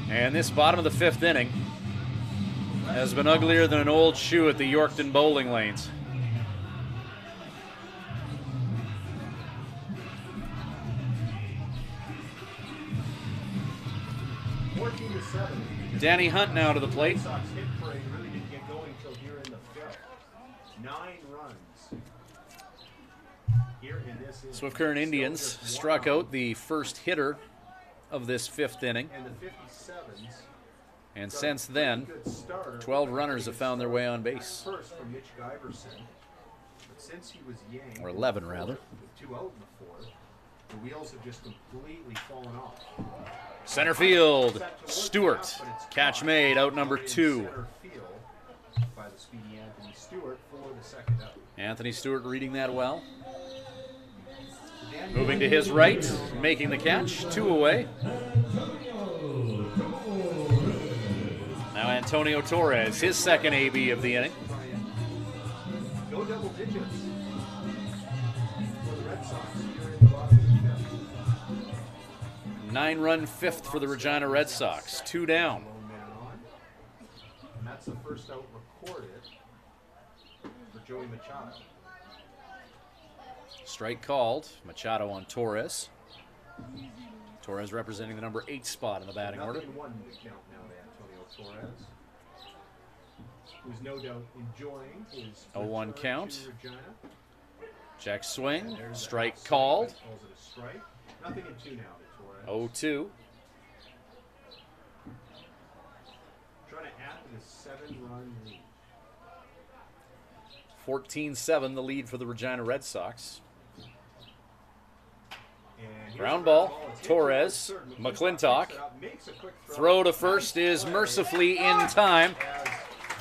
And this bottom of the fifth inning has been uglier than an old shoe at the Yorkton bowling lanes. Danny Hunt now to the plate. Red Sox hit parade really didn't get going until here in the fifth. 9 runs here in this inning. Swift Current Indians struck out the first hitter of this fifth inning. And the 57's. And since then, 12 runners have found their way on base. First from Mitch Giverson. But since he was yanked, Or 11 rather. with 2 out in the fourth, the wheels have just completely fallen off. Center field, Stewart. Catch made, out number 2. Center field by the speedy Anthony Stewart for the second out. Anthony Stewart reading that well. Moving to his right, making the catch, 2 away. Now Antonio Torres, his second AB of the inning. Go double digits for the Red Sox here in the bottom of the fifth. 9-run fifth for the Regina Red Sox, 2 down. And that's the first out recorded for Joey Machado. Strike called, Machado on Torres. Torres representing the number 8 spot in the batting order. 0-1 to count now to Antonio Torres, who's no doubt enjoying his 0-1 count. in Regina. Check swing, There's that strike swing. called. Calls it a strike. Nothing in 2 now to Torres. 0-2. Trying to add to the 7-run lead. 14-7 the lead for the Regina Red Sox. And here's Ground the ball, It's hit Torres, towards third. McClintock. Picks it up, makes a quick Throw to first is mercifully in time.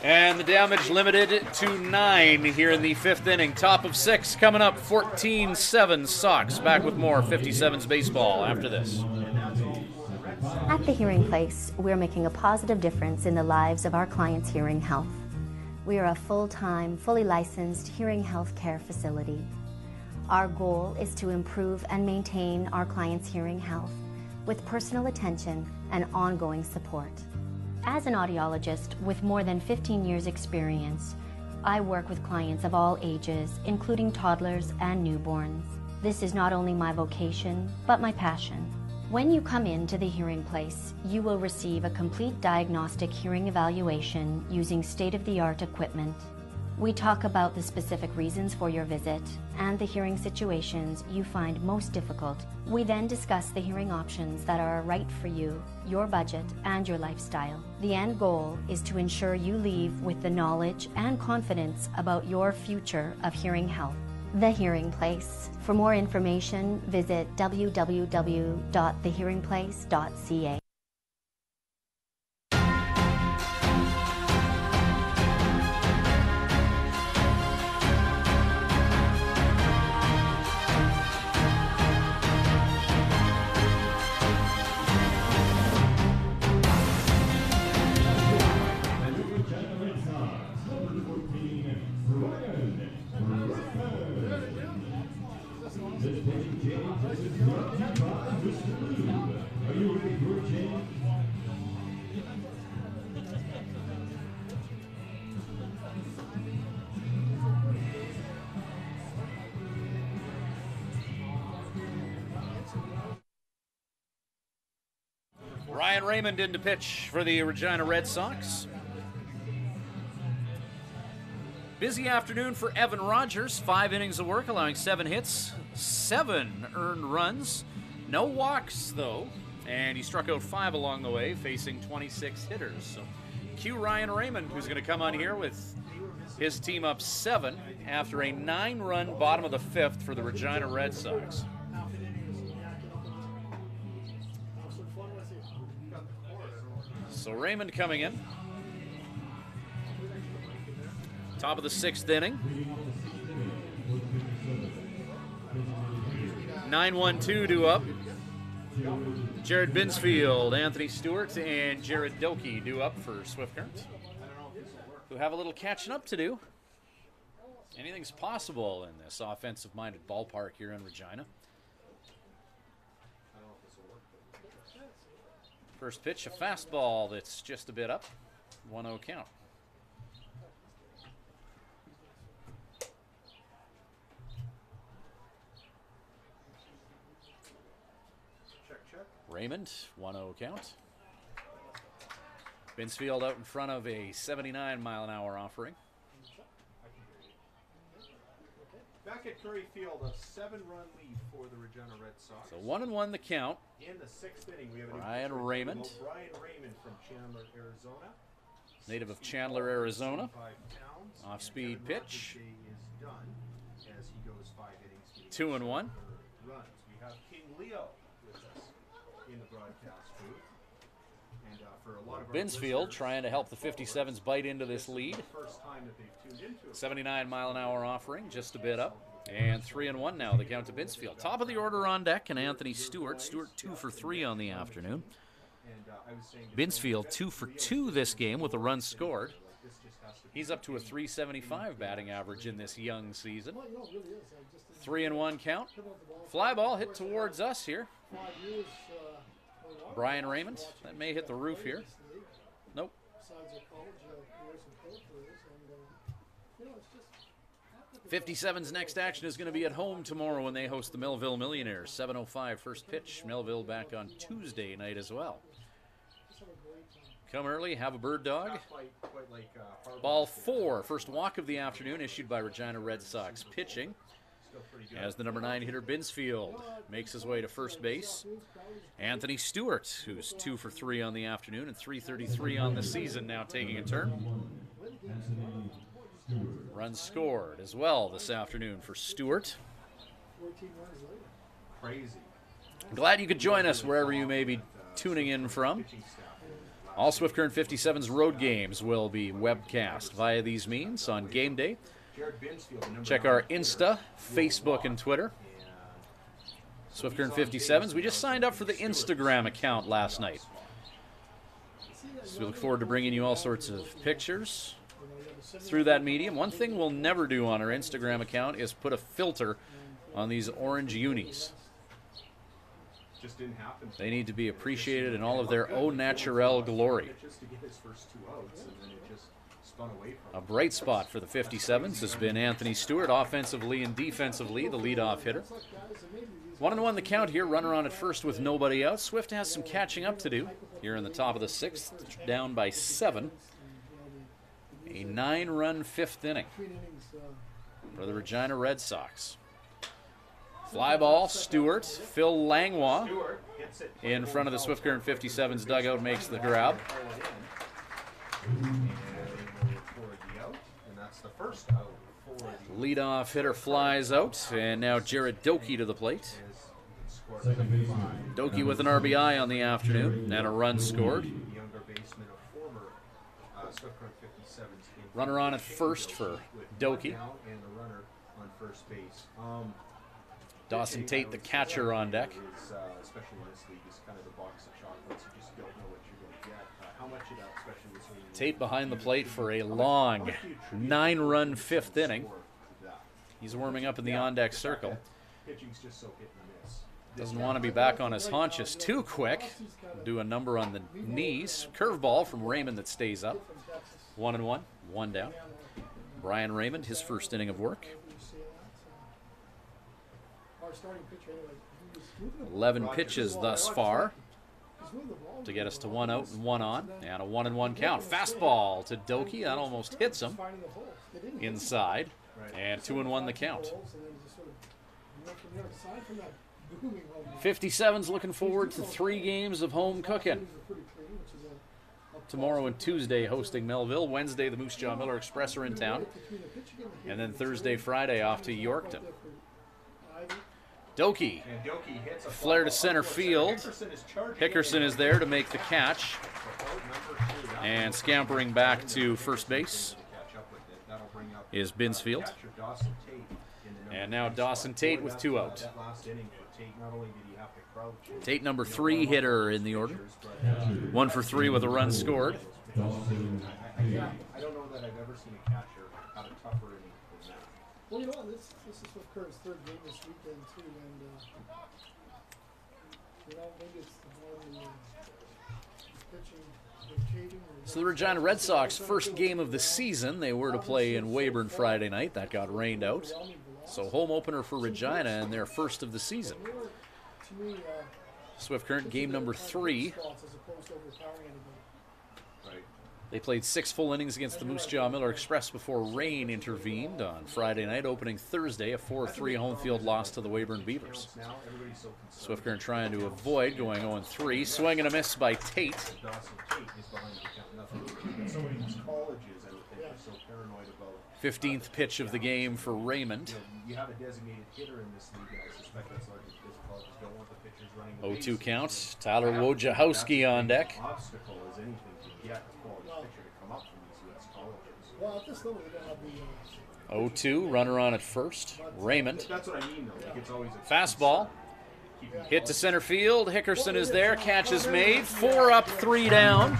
And the damage limited to 9 here in the fifth inning. Top of 6 coming up, 14-7 Sox. Back with more 57's baseball after this. At the Hearing Place, we're making a positive difference in the lives of our clients' hearing health. We are a full-time, fully licensed hearing health care facility. Our goal is to improve and maintain our clients' hearing health with personal attention and ongoing support. As an audiologist with more than 15 years' experience, I work with clients of all ages, including toddlers and newborns. This is not only my vocation, but my passion. When you come into the hearing place, you will receive a complete diagnostic hearing evaluation using state-of-the-art equipment. We talk about the specific reasons for your visit and the hearing situations you find most difficult. We then discuss the hearing options that are right for you, your budget, and your lifestyle. The end goal is to ensure you leave with the knowledge and confidence about your future of hearing health. The Hearing Place. For more information, visit www.thehearingplace.ca. Ryan Raymond in to pitch for the Regina Red Sox. Busy afternoon for Evan Rogers. 5 innings of work, allowing 7 hits, 7 earned runs. No walks, though, and he struck out 5 along the way, facing 26 hitters. So, cue Ryan Raymond, who's going to come on here with his team up 7 after a 9-run bottom of the 5th for the Regina Red Sox. So Raymond coming in. Top of the 6th inning. 9-1-2 due up. Jared Binsfield, Anthony Stewart, and Jared Doki due up for Swift Current, who have a little catching up to do. Anything's possible in this offensive-minded ballpark here in Regina. First pitch, a fastball that's just a bit up. 1-0 count. Raymond, 1-0 count. Binsfield out in front of a 79-mile-an-hour offering. Back at Curry Field, a 7-run lead for the Regina Red Sox. So 1-1 the count. In the 6th inning, we have a Ryan Raymond. Ryan Raymond from Chandler, Arizona. Native of Chandler, Arizona. 65 pounds. Off-speed pitch. Is done as he goes 5 innings. 2-1. Runs. We have King Leo with us in the broadcast booth. And for a lot of Binsfield trying to help the 57's bite into this lead. First time that they've tuned into it. 79-mile-an-hour offering, just a bit up. And 3-1 now, the count to Binsfield. Top of the order on deck, and Anthony Stewart. Stewart 2 for 3 on the afternoon. Binsfield 2 for 2 this game with a run scored. He's up to a .375 batting average in this young season. 3-1 count. Fly ball hit towards us here. Brian Raymond, that may hit the roof here. Nope. 57's next action is going to be at home tomorrow when they host the Millville Millionaires. 7:05 first pitch. Millville back on Tuesday night as well. Come early, have a bird dog. Ball 4, first walk of the afternoon issued by Regina Red Sox pitching. As the number 9 hitter Binsfield makes his way to first base. Anthony Stewart, who's 2 for 3 on the afternoon and .333 on the season, now taking a turn. Run scored as well this afternoon for Stewart. Crazy. Glad you could join us wherever you may be tuning in from. All Swift Current 57's road games will be webcast via these means on game day. Check our Insta, Facebook, and Twitter. Swift Current 57's. We just signed up for the Instagram account last night. So we look forward to bringing you all sorts of pictures through that medium. One thing we'll never do on our Instagram account is put a filter on these orange unis. Just didn't happen. They need to be appreciated in all of their au naturel glory. A bright spot for the 57's has been Anthony Stewart, offensively and defensively, the leadoff hitter. 1-1 the count here. Runner on at first with nobody out. Swift has some catching up to do here in the top of the 6th. Down by 7. A 9-run 5th inning for the Regina Red Sox. Fly ball, Stewart. Phil Langlois in front of the Swift Current 57's dugout makes the grab. Leadoff hitter flies out, and now Jared Doki to the plate. Doki with an RBI on the afternoon, and a run scored. Runner on at first for Doki. Dawson Tate, the catcher, on deck. Tate behind the plate for a long 9-run 5th inning. He's warming up in the on-deck circle. Doesn't want to be back on his haunches too quick. Do a number on the knees. Curveball from Raymond that stays up. 1-1, 1 down. Brian Raymond, his first inning of work. 11 pitches thus far to get us to 1 out and 1 on, and a 1-1 count. Fastball to Doki, that almost hits him inside, and 2-1 the count. 57's looking forward to 3 games of home cooking. Tomorrow and Tuesday hosting Melville. Wednesday the Moose Jaw Miller Express are in town, and then Thursday, Friday off to Yorkton. Doki, flare to center field. Hickerson is there to make the catch. And scampering back to first base is Binsfield. And now Dawson Tate with 2 out. Tate, number 3 hitter in the order. 1 for 3 with a run scored. I don't know that I've ever seen a catcher have a tougher inning than that. Well, you know what? This is Swift Current's 3rd game this weekend too, and maybe it's the pitching, rotating. So the Regina Red Sox first game of the season, they were to play in Weyburn Friday night. That got rained out. So home opener for Regina and their first of the season. Swift Current game number 3. They played 6 full innings against the Moose Jaw Miller Express before rain intervened on Friday night, opening Thursday, a 4-3 home field loss to the Weyburn Beavers. Swift Current trying to avoid going 0-3. Swing and a miss by Tate. 15th pitch of the game for Raymond. You have a designated hitter in this league, and I suspect that's largely because colleges don't want the pitchers running. 0-2 counts. Tyler Wojciechowski on deck. Obstacle is anything to get a quality pitcher to come up from these U.S. colleges. Well, at this level, they don't have the 0-2, runner on at first. Raymond. That's what I mean, though. Like, it's always a Fastball. Hit to center field. Hickerson is there. Catch is made. 4 up, 3 down.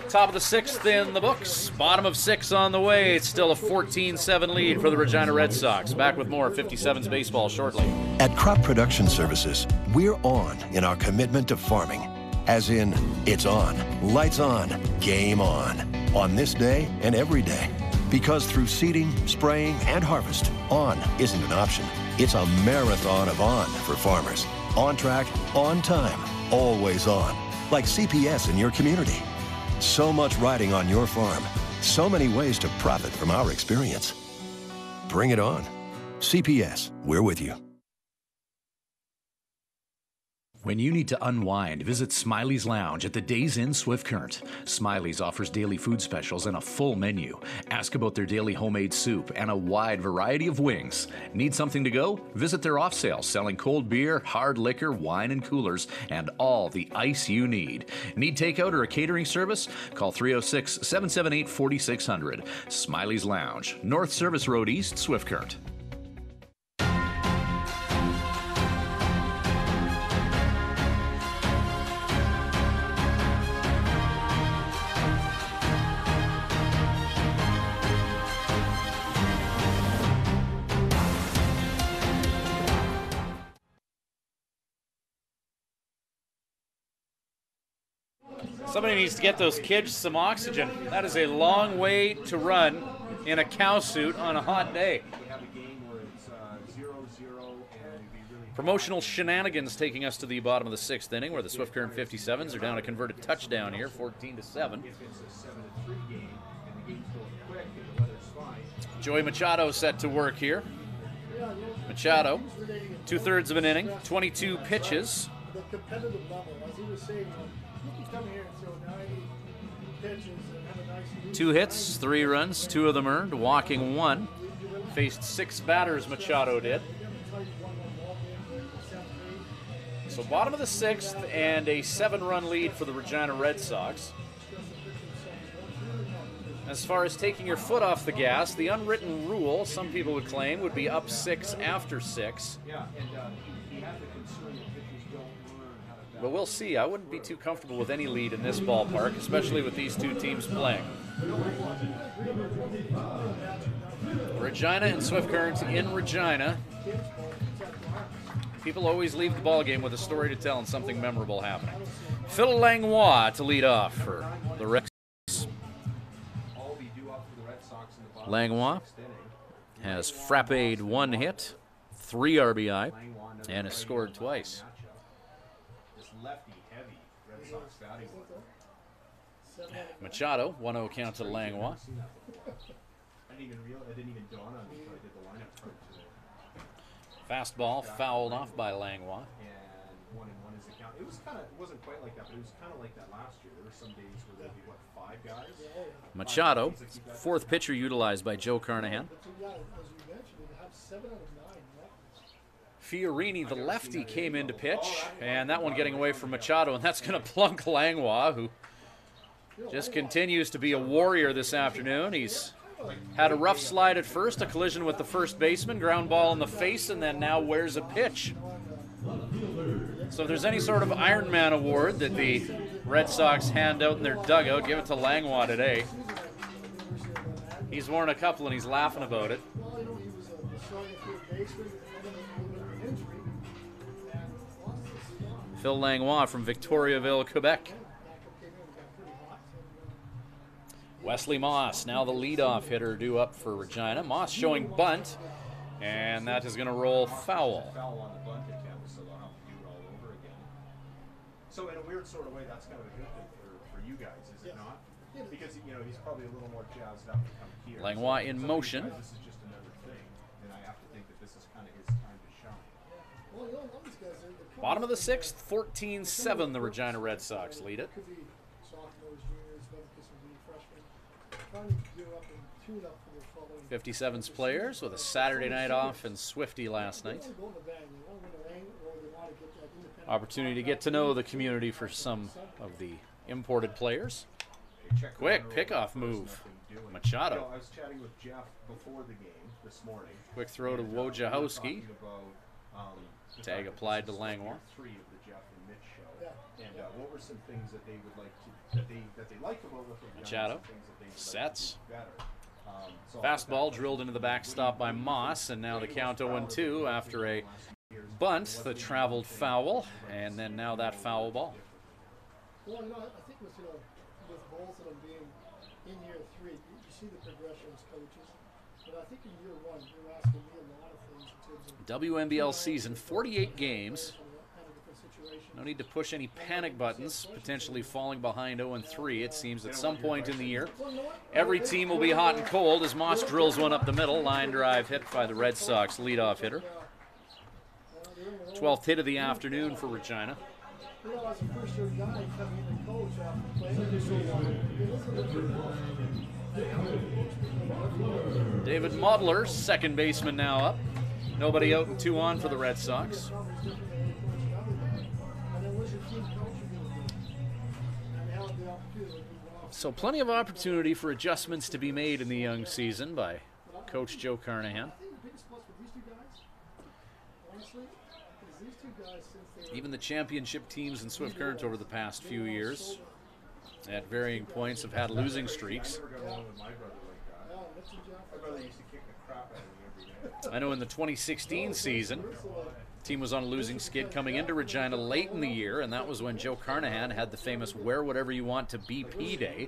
Top of the 6th in the books. Bottom of 6 on the way. It's still a 14-7 lead for the Regina Red Sox. Back with more 57's baseball shortly. At Crop Production Services, we're on in our commitment to farming. As in, it's on, lights on, game on this day and every day. Because through seeding, spraying, and harvest, on isn't an option. It's a marathon of on for farmers. On track, on time, always on. Like CPS in your community. So much riding on your farm. So many ways to profit from our experience. Bring it on. CPS, we're with you. When you need to unwind, visit Smiley's Lounge at the Days Inn Swift Current. Smiley's offers daily food specials and a full menu. Ask about their daily homemade soup and a wide variety of wings. Need something to go? Visit their off sale selling cold beer, hard liquor, wine and coolers, and all the ice you need. Need takeout or a catering service? Call 306-778-4600. Smiley's Lounge, North Service Road East, Swift Current. Somebody needs to get those kids some oxygen. That is a long way to run in a cow suit on a hot day. We have a game where it's 0-0, and it'd be really Promotional shenanigans taking us to the bottom of the 6th inning, where the Swift Current 57's are down a converted touchdown here, 14-7. if it's a 7-3 game and the game's going quick and the weather's fine. Joey Machado set to work here. Machado, 2/3 of an inning, 22 pitches. The competitive level, as he was saying, you can come here and throw 90 pitches and have a nice 2 hits, 3 runs, 2 of them earned, walking 1. Faced 6 batters, Machado did. So bottom of the 6th and a 7-run lead for the Regina Red Sox. As far as taking your foot off the gas, the unwritten rule, some people would claim, would be up 6 after 6. Yeah, and he had the concern that pitchers don't learn how to bat. But we'll see. I wouldn't be too comfortable with any lead in this ballpark, especially with these two teams playing. Regina and Swift Current in Regina. People always leave the ball game with a story to tell and something memorable happening. Phil Langlois to lead off for the Red Sox. Langlois has frappéd 1 hit, 3 RBI, and has scored twice. This lefty-heavy Red Sox batting order. Machado, 1-0 count to Langlois. I didn't even dawn on me until I did the lineup chart today. Fastball fouled off by Langlois. And 1-1 is the count. It wasn't quite like that, but it was kind of like that last year. There were some days where there'd be, 5 guys? Machado, 4th pitcher utilized by Joe Carnahan. Fiorini, the lefty, came in to pitch, and that one getting away from Machado, and that's going to plunk Langlois, who just continues to be a warrior this afternoon. He's had a rough slide at first, a collision with the first baseman, ground ball in the face, and then now wears a pitch. So if there's any sort of Iron Man award that the Red Sox hand out in their dugout, give it to Langlois today. He's worn a couple and he's laughing about it. Phil Langlois from Victoriaville, Quebec. Wesley Moss, now the leadoff hitter, due up for Regina. Moss showing bunt, and that is going to roll foul. Foul on the bunt attempt, so they'll have to do it all over again. So in a weird sort of way, that's kind of a good thing for you guys, is it not? Because he's probably a little more jazzed up to come here. Langlois in motion. This is just another thing, and I have to think that this is kind of his time to shine. Bottom of the 6th, 14-7, the Regina Red Sox lead it. 57's players with a Saturday night off and Swifty last night. Opportunity to get to know the community for some of the imported players. Quick pickoff move. Machado. I was chatting with Jeff before the game this morning. Quick throw to Wojciechowski. Tag applied to Langlois. 3 of the Jeff and Mitch show. And what were some things that they would like to that they like about what they've done? Machado sets. Fastball drilled into the backstop by Moss, and now the count 0-2 after a bunt that traveled foul, and then now that foul ball. Well, I think with both of them being in year 3, you see the progression as coaches. But I think in year 1, you're asking me a lot of things in terms of WNBL season, 48 games. No need to push any panic buttons, potentially falling behind 0-3. It seems at some point in the year, every team will be hot and cold as Moss drills one up the middle. Line drive hit by the Red Sox leadoff hitter. 12th hit of the afternoon for Regina. David Modler, second baseman, now up. Nobody out and 2 on for the Red Sox. So plenty of opportunity for adjustments to be made in the young season by Coach Joe Carnahan. Even the championship teams in Swift Current over the past few years, at varying points, have had losing streaks. I know in the 2016 season, the team was on a losing skid coming into Regina late in the year, and that was when Joe Carnahan had the famous Wear Whatever You Want to BP Day.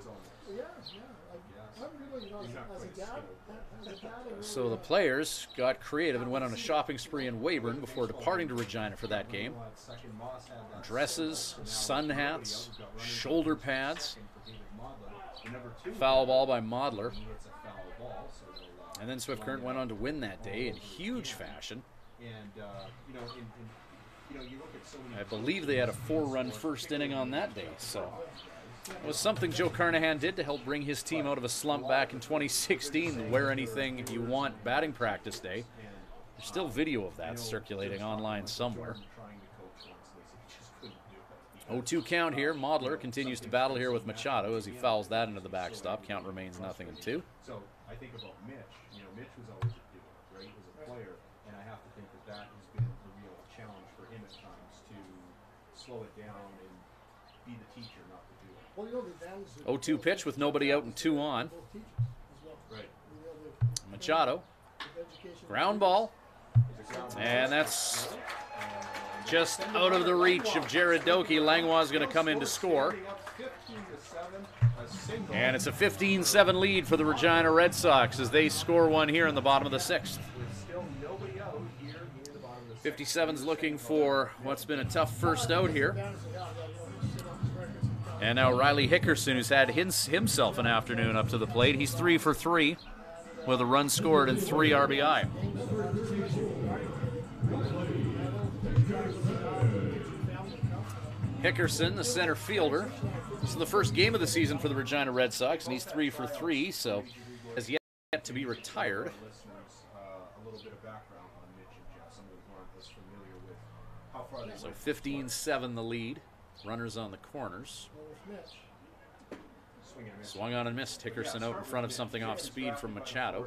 So the players got creative and went on a shopping spree in Weyburn before departing to Regina for that game. Dresses, sun hats, shoulder pads. Foul ball by Modler. And then Swift Current went on to win that day in huge fashion. I believe they had a 4-run first inning on that day. So it was something Joe Carnahan did to help bring his team out of a slump back in 2016, the Wear Anything You Want batting practice day. There's still video of that circulating online somewhere. 0-2 count here. Modler continues to battle here with Machado as he fouls that into the backstop. Count remains 0-2. So I think about Mitch. Mitch was always a doer, right, as a player, and I have to think that has been a real challenge for him at times to slow it down and be the teacher, not the doer. Well, 0-2 pitch with nobody out and 2 on. Right. Machado. Ground ball. And that's just out of the reach of Jared Doki. Langlois going to come in to score. And it's a 15-7 lead for the Regina Red Sox as they score one here in the bottom of the 6th. 57's looking for what's been a tough first out here. And now Riley Hickerson, who's had himself an afternoon up to the plate. He's 3 for 3 with a run scored and 3 RBI. Hickerson, the center fielder. This is the first game of the season for the Regina Red Sox, and he's 3 for 3, so has yet to be retired. So 15-7 the lead. Runners on the corners. Swung on and missed. Hickerson out in front of something off speed from Machado.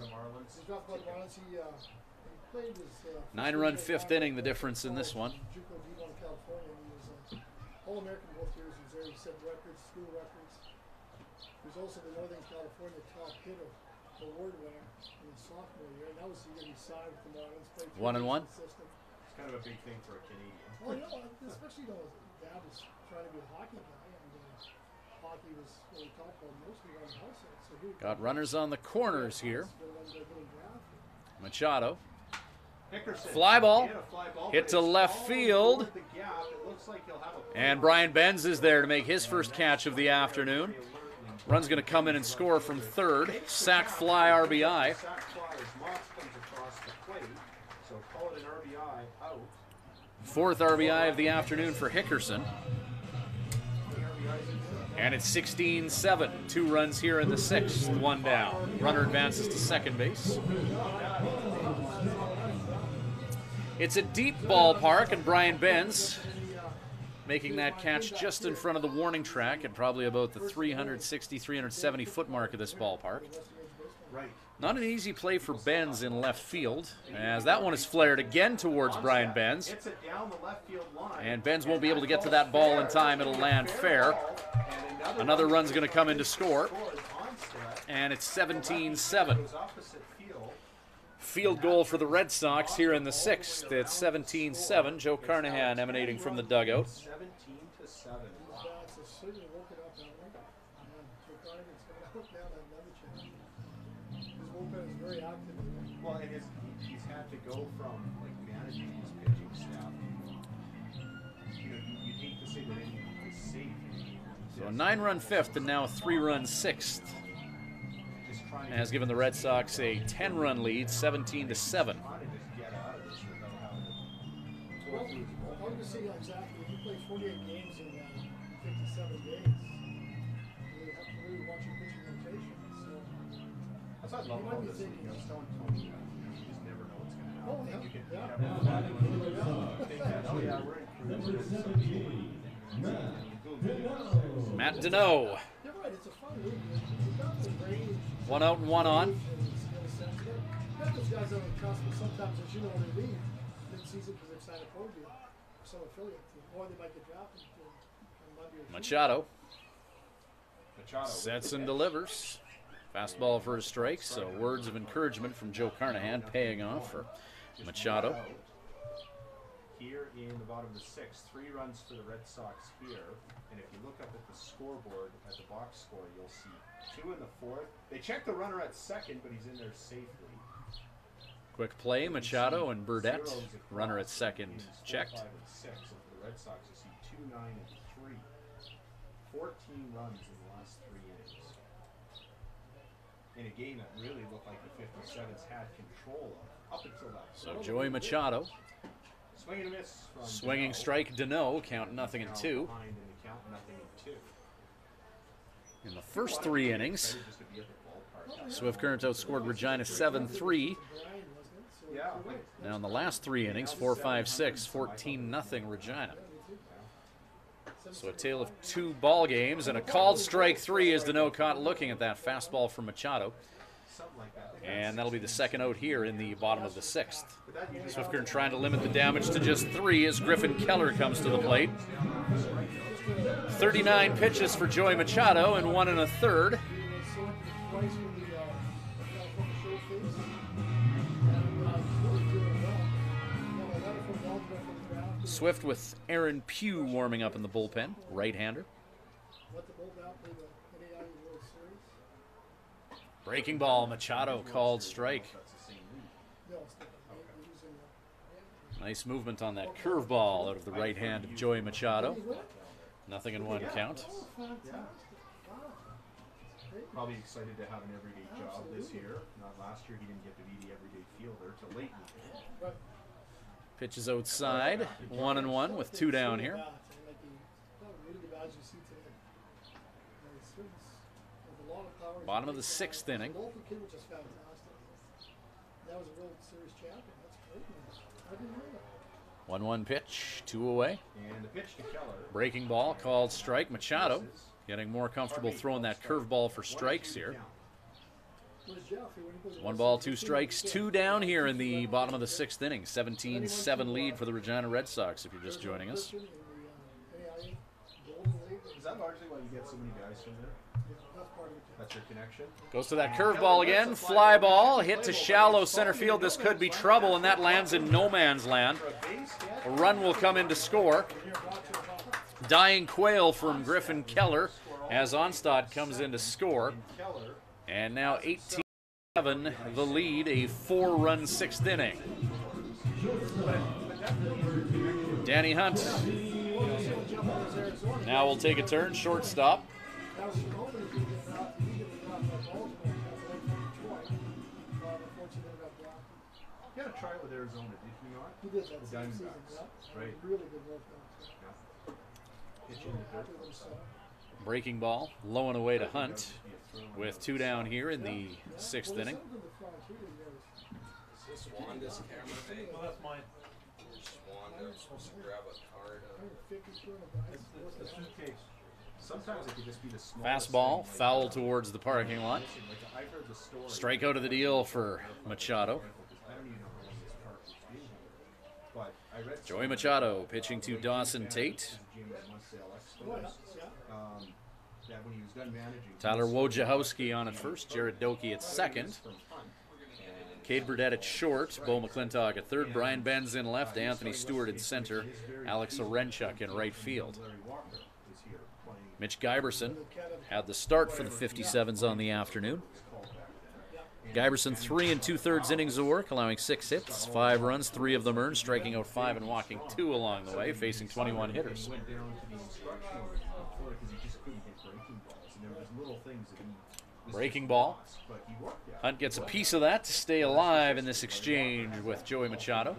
9-run 5th inning, the difference in this one. All-American both years. He's there. He set records, school records. He was also the Northern California top hitter award winner in his sophomore year. And that was the year he signed with the Marlins. 1-1. It's kind of a big thing for a Canadian. Well, especially his dad was trying to be a hockey guy, and hockey was what we talked about mostly around the house. So got runners on the corners here. Machado. Fly ball. Hit to left field. And Brian Benz is there to make his first catch of the afternoon. Run's going to come in and score from third. Sac fly RBI. Fourth RBI of the afternoon for Hickerson. And it's 16-7. 2 runs here in the 6th. 1 down. Runner advances to second base. It's a deep ballpark, and Brian Benz making that catch just in front of the warning track at probably about the 360, 370 foot mark of this ballpark. Not an easy play for Benz in left field, as that one is flared again towards Brian Benz. And Benz won't be able to get to that ball in time. It'll land fair. Another run's going to come in to score. And it's 17-7. Field goal for the Red Sox here in the 6th. It's 17-7. Joe Carnahan emanating from the dugout. 17-7. Well, and he's had to go from managing his pitching staff. You'd hate to say that anything is safe. So a 9-run 5th and now a 3-run 6th. Has given the Red Sox a 10-run lead, 17-7. Well, hard to see exactly. He plays 48 games in 57 days. You have to really watch your pitching rotation. So that's what I love about this. You just never know what's going to happen. Oh, yeah. You can Matt Deneau. You're right, it's a fun league. You've got the range. 1 out and 1 on. You got those guys on the cusp, but sometimes, as you know, they leave mid-season because they've signed a pro deal for some affiliate team, or they might get drafted on Monday or Machado sets and delivers. Fastball for a strike, so words of encouragement from Joe Carnahan paying off for Machado. Here in the bottom of the 6th, 3 runs for the Red Sox here. And if you look up at the scoreboard, at the box score, you'll see 2 in the 4th. They check the runner at second, but he's in there safely. Quick play, Machado and Burdette. Runner at second checked. 4, 5, and 6. And for the Red Sox, you see 2, 9, and 3. 14 runs in the last 3 innings. In a game that really looked like the 57's had control of up until that. So Joey Machado. Swing and a miss from Swinging strike, Deneau, count 0-2. behind in the count, 0-2. In the first 3 innings, Swift Current outscored Regina 7-3. Now in the last 3 innings, 4-5-6, 14-0 Regina. So a tale of 2 ball games and a called strike 3 as Deneau caught looking at that fastball from Machado. And that'll be the second out here in the bottom of the 6th. Swift Current trying to limit the damage to just 3 as Griffin Keller comes to the plate. 39 pitches for Joey Machado and 1 1/3. Swift with Aaron Pugh warming up in the bullpen, right-hander. Breaking ball, Machado called strike. Nice movement on that curveball out of the right hand of Joey Machado. 0-1 count. Probably excited to have an everyday job this year. Not last year, he didn't get to be the everyday fielder till late in the game. Pitches outside, 1-1 with 2 down here. Bottom of the 6th inning. 1-1 pitch, 2 away. And the pitch to Keller. Breaking ball, called strike. Machado getting more comfortable throwing that curveball for strikes here. 1 ball, 2 strikes, 2 down here in the bottom of the 6th inning. 17-7 lead for the Regina Red Sox if you're just joining us. Is that largely why you get so many guys from there? That's your connection? Goes to that curveball again. Fly ball, hit to shallow center field. This could be trouble, and that lands in no man's land. A run will come in to score. Dying quail from Griffin Keller as Onstad comes in to score. And now 18-7, the lead, a 4-run 6th inning. Danny Hunt now will take a turn, shortstop. He had a trial with Arizona, did he not? He did that same season, Right. Really good work though. Pitch in the dirt. Breaking ball, low and away to Hunt with 2 down here in the 6th inning. Is this Wanda's camera, Dave? Well, that's mine. Where's Wanda? I'm supposed to grab a card. Sometimes it could just be the smallest Fastball, thing, foul towards the parking lot. I've heard the story. Strikeout of the deal for Machado. I don't even know how long this park was being here. But I read Joey Machado pitching to Dawson Tate. That when he was done managing, Tyler Wojciechowski on at first, Jared Doki at second. Cade Burdette at short, Bo McClintock at third, Brian Benz in left, Anthony Stewart in center, Alex Orenchuk in right field. Mitch Giberson had the start for the 57's on the afternoon. Giberson 3 2/3 innings of work, allowing 6 hits, 5 runs, 3 of them earned, striking out 5 and walking 2 along the way, facing 21 hitters. Breaking ball. Hunt gets a piece of that to stay alive in this exchange with Joey Machado.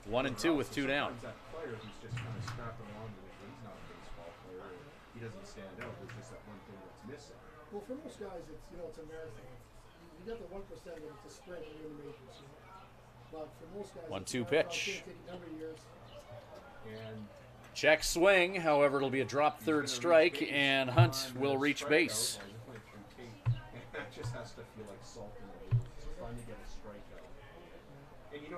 1-2 with 2 down. Well, for most guys, it's it's a marathon. You got the 1% that it's a sprint in the majors. But for most guys, 1-2 pitch. It's going to take a number of years. And Check swing, however, it'll be a drop third strike, and Hunt will reach base. That just has to feel like salt in the wound. It's fun to get a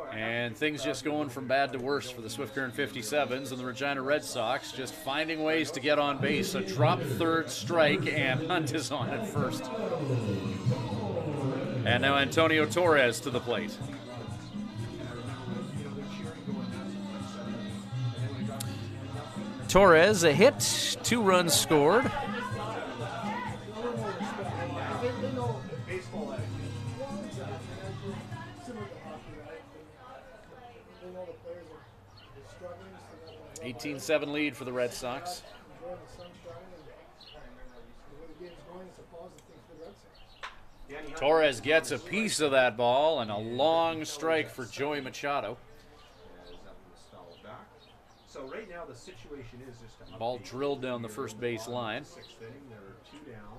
strikeout. And things just going from bad to worse for the Swift Current 57's and the Regina Red Sox, just finding ways to get on base. A drop third strike, and Hunt is on at first. And now Antonio Torres to the plate. Torres, a hit, 2 runs scored. similar to hockey, right? They know the players are struggling, so they 18-7 lead for the Red Sox. enjoying the sunshine and the way the game's going. It's a positive thing for the Red Sox. Torres gets a piece of that ball and a long strike for Joey Machado. So right now the situation is just to Ball drilled down the first base line. Sixth inning, there are 2 down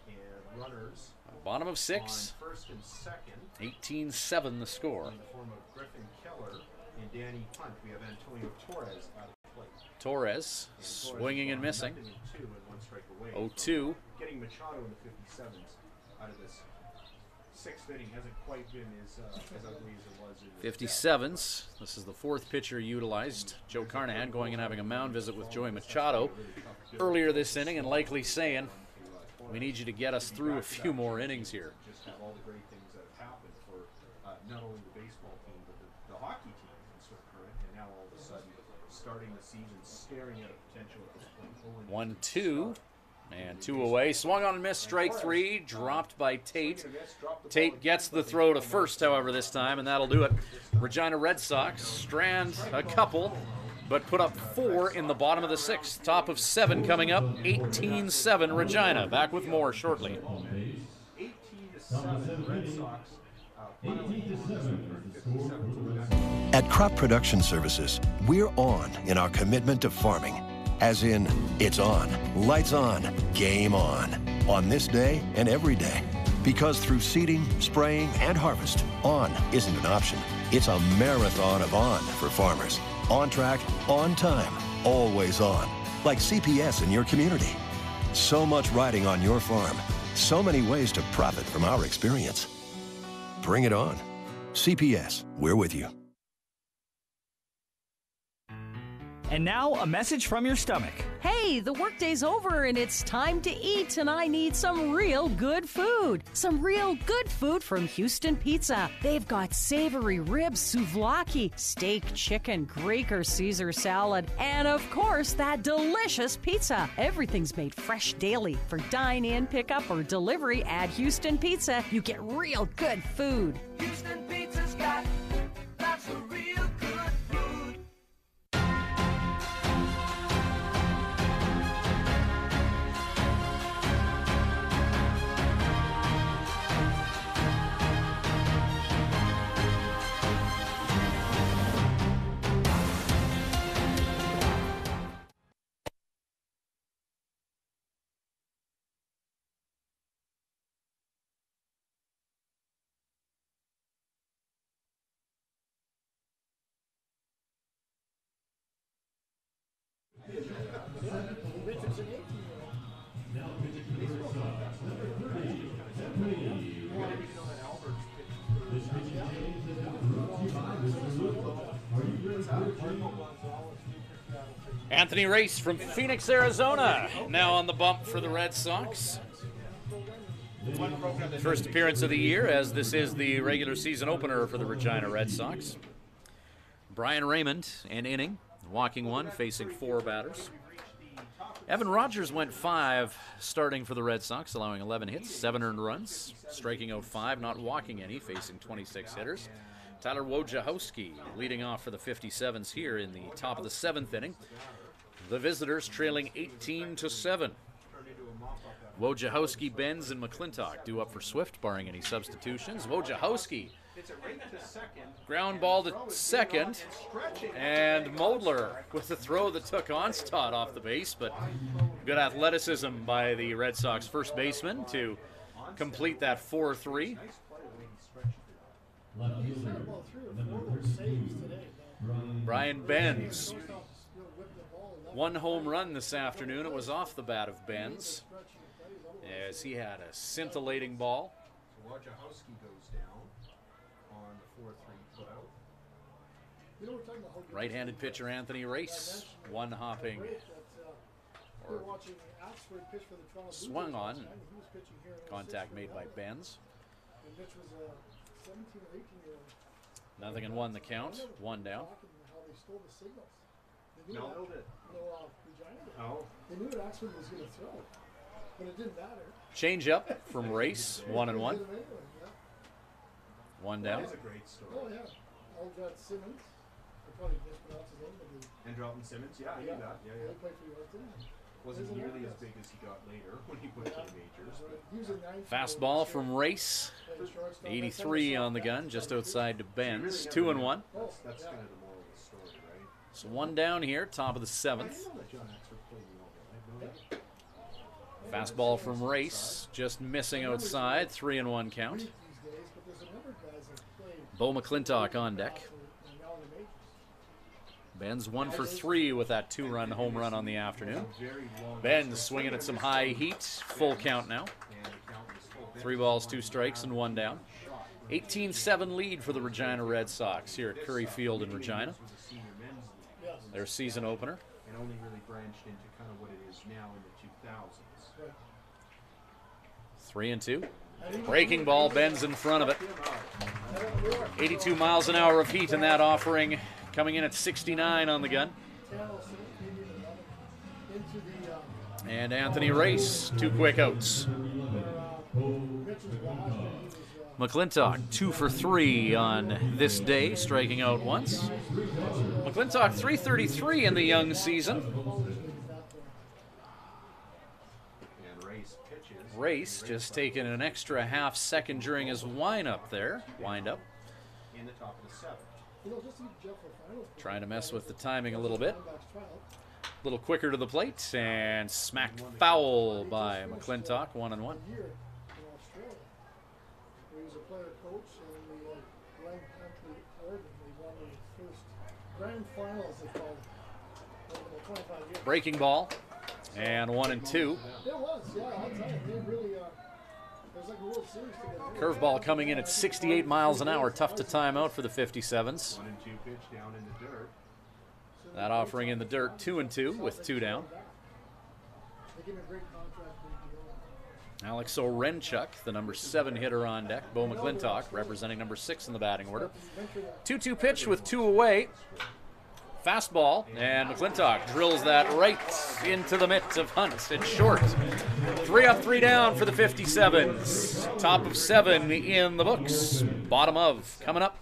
and runners. Bottom of 6. On first and second. 18-7 the score. In the form of Griffin Keller and Danny Hunt. We have Antonio Torres out of the plate. Torres swinging and missing. 2 and 1 strike away. 0-2. Getting Machado in the 57's out of this 6th inning hasn't quite been as ugly as it was in the 57's. This is the 4th pitcher utilized. Joe Carnahan going and having a mound visit with Joey Machado earlier this inning and likely saying, we need you to get us through a few more innings here. Just have all the great things that have happened for not only the baseball team, but the hockey team in Swift Current, and now all of a sudden starting the season staring at a potential at this point. 1-2. And 2 away. Swung on and missed. Strike 3. Dropped by Tate. Tate gets the throw to first, however, this time, and that'll do it. Regina Red Sox strand a couple, but put up 4 in the bottom of the 6th. Top of 7 coming up. 18-7 Regina. Back with more shortly. 18-7 Red Sox. At Crop Production Services, we're on in our commitment to farming. As in, it's on, lights on, game on this day and every day. Because through seeding, spraying, and harvest, on isn't an option. It's a marathon of on for farmers. On track, on time, always on. Like CPS in your community. So much riding on your farm. So many ways to profit from our experience. Bring it on. CPS, we're with you. And now, a message from your stomach. Hey, the workday's over and it's time to eat, and I need some real good food. Some real good food from Houston Pizza. They've got savory ribs, souvlaki, steak, chicken, Greek or Caesar salad, and of course, that delicious pizza. Everything's made fresh daily. For dine-in, pickup, or delivery at Houston Pizza, you get real good food. Houston Pizza's got lots of real good food. Anthony Race from Phoenix, Arizona, now on the bump for the Red Sox. First appearance of the year, as this is the regular season opener for the Regina Red Sox. Brian Raymond, an inning, walking 1, facing 4 batters. Evan Rogers went 5, starting for the Red Sox, allowing 11 hits, 7 earned runs, striking out 5, not walking any, facing 26 hitters. Tyler Wojciechowski leading off for the 57's here in the top of the 7th inning. The visitors trailing 18-7. Wojciechowski, Benz, and McClintock due up for Swift, barring any substitutions. Wojciechowski, ground ball to second, and Modler with the throw that took Onstad off the base, but good athleticism by the Red Sox first baseman to complete that 4-3. Brian Benz, 1 home run this afternoon. It was off the bat of Benz, as he had a scintillating ball. Wojciechowski goes down on the 4-3 putout. Right-handed pitcher Anthony Race, 1 hopping, or swung on, contact made by Benz. Nothing and 1 the count, 1 down. Nailed it. Oh. They knew what Axford was going to throw, but it didn't matter. Change up from Race, 1-1. One down. That is a great story. Oh, yeah. Eldred Simmons. I probably mispronounced his name, but he... Andrelton Simmons? Yeah, I knew that. Yeah, He yeah. played for York, didn't he? Wasn't nearly as big as he got later when he went to the majors. But He was in ninth. Fastball from Race. 83 on the gun, just outside to Benz. 2-1. That's kind of the moral of the story, right? So one down here, top of the I 7th. didn't know that John Axford played in all that. I had no idea. Fastball from Race, just missing outside. 3-1 count. These days, but there's a number of guys that played Bo McClintock on deck. now in the majors. Ben's 1 for 3 with that 2-run home run on the afternoon. Ben's swinging at some high heat. Full count now. 3 balls, 2 strikes, and 1 down. 18-7 lead for the Regina Red Sox here at Curry Field in Regina. Their season opener. And only really branched into kind of what it is now in the 2000s. 3-2. Breaking ball, Ben's in front of it. 82 miles an hour of heat in that offering. Coming in at 69 on the gun. And Anthony Race, 2 quick outs. McClintock, 2 for 3 on this day, striking out once. McClintock, 333 in the young season. Race just taking an extra half second during his wind-up there. Wind-up. In the top of the 7th. Trying to mess with the timing a little bit. A little quicker to the plate and smacked foul by McClintock, 1-1. He was a player coach in the Grand Country, Oregon. They won the first grand finals, they called it, in about 25 years. Breaking ball and 1-2. It was, yeah, I'll tell you, they really, it was like a World Series together. Curveball coming in at 68 miles an hour. Tough to time out for the 57's. 1-2 pitch down in the dirt. That offering in the dirt, 2-2 with 2 down. They gave him a great contract, big deal. Alex Orenchuk, the number 7 hitter on deck. Bo McClintock representing number 6 in the batting order. 2-2 pitch with 2 away. Fastball, and McClintock drills that right into the mitt of Hunt. It's short. 3 up, 3 down for the 57's. Top of 7 in the books. Bottom of coming up.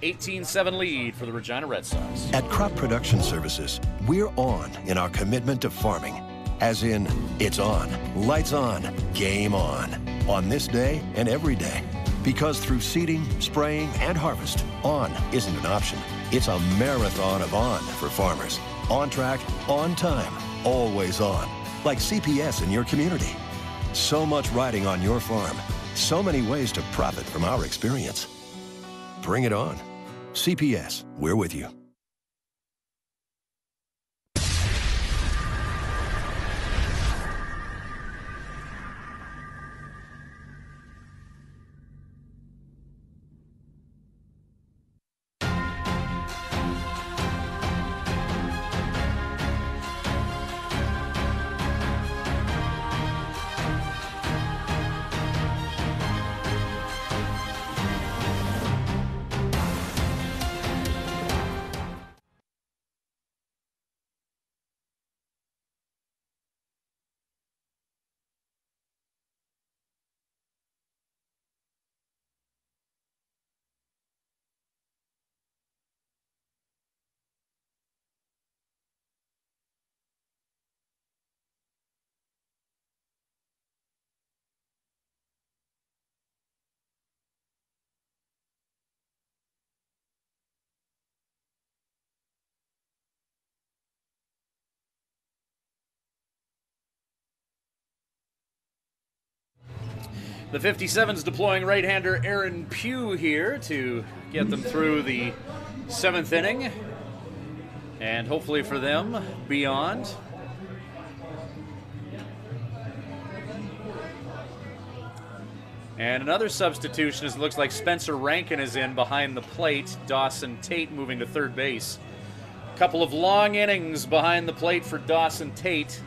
18-7 lead for the Regina Red Sox. At Crop Production Services, we're on in our commitment to farming. As in, it's on, lights on, game on this day and every day. Because through seeding, spraying, and harvest, on isn't an option. It's a marathon of on for farmers. On track, on time, always on. Like CPS in your community. So much riding on your farm. So many ways to profit from our experience. Bring it on. CPS, we're with you. The 57's deploying right-hander Aaron Pugh here to get them through the 7th inning. And hopefully for them, beyond. And another substitution is it looks like Spencer Rankin is in behind the plate. Dawson Tate moving to third base. A couple of long innings behind the plate for Dawson Tate.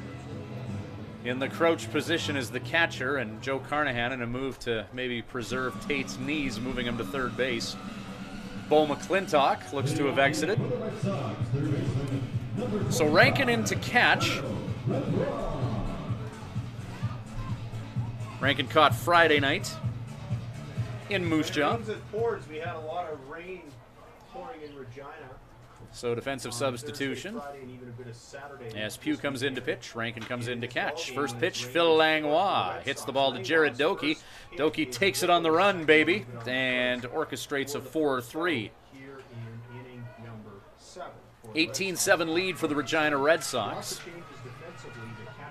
In the crouch position is the catcher, and Joe Carnahan in a move to maybe preserve Tate's knees, moving him to third base. Bo McClintock looks to have exited. So Rankin in to catch. Rankin caught Friday night. in Moose Jaw. As it pours, we had a lot of rain pouring in Regina. So defensive substitution. Thursday, Friday, and even a bit of Saturday. As Pugh comes in to pitch, Rankin comes in to catch. First pitch, Phil Langlois hits the ball to Jared Doki. Doki takes it on the run, baby, and orchestrates a 4-3. 18-7 lead for the Regina Red Sox.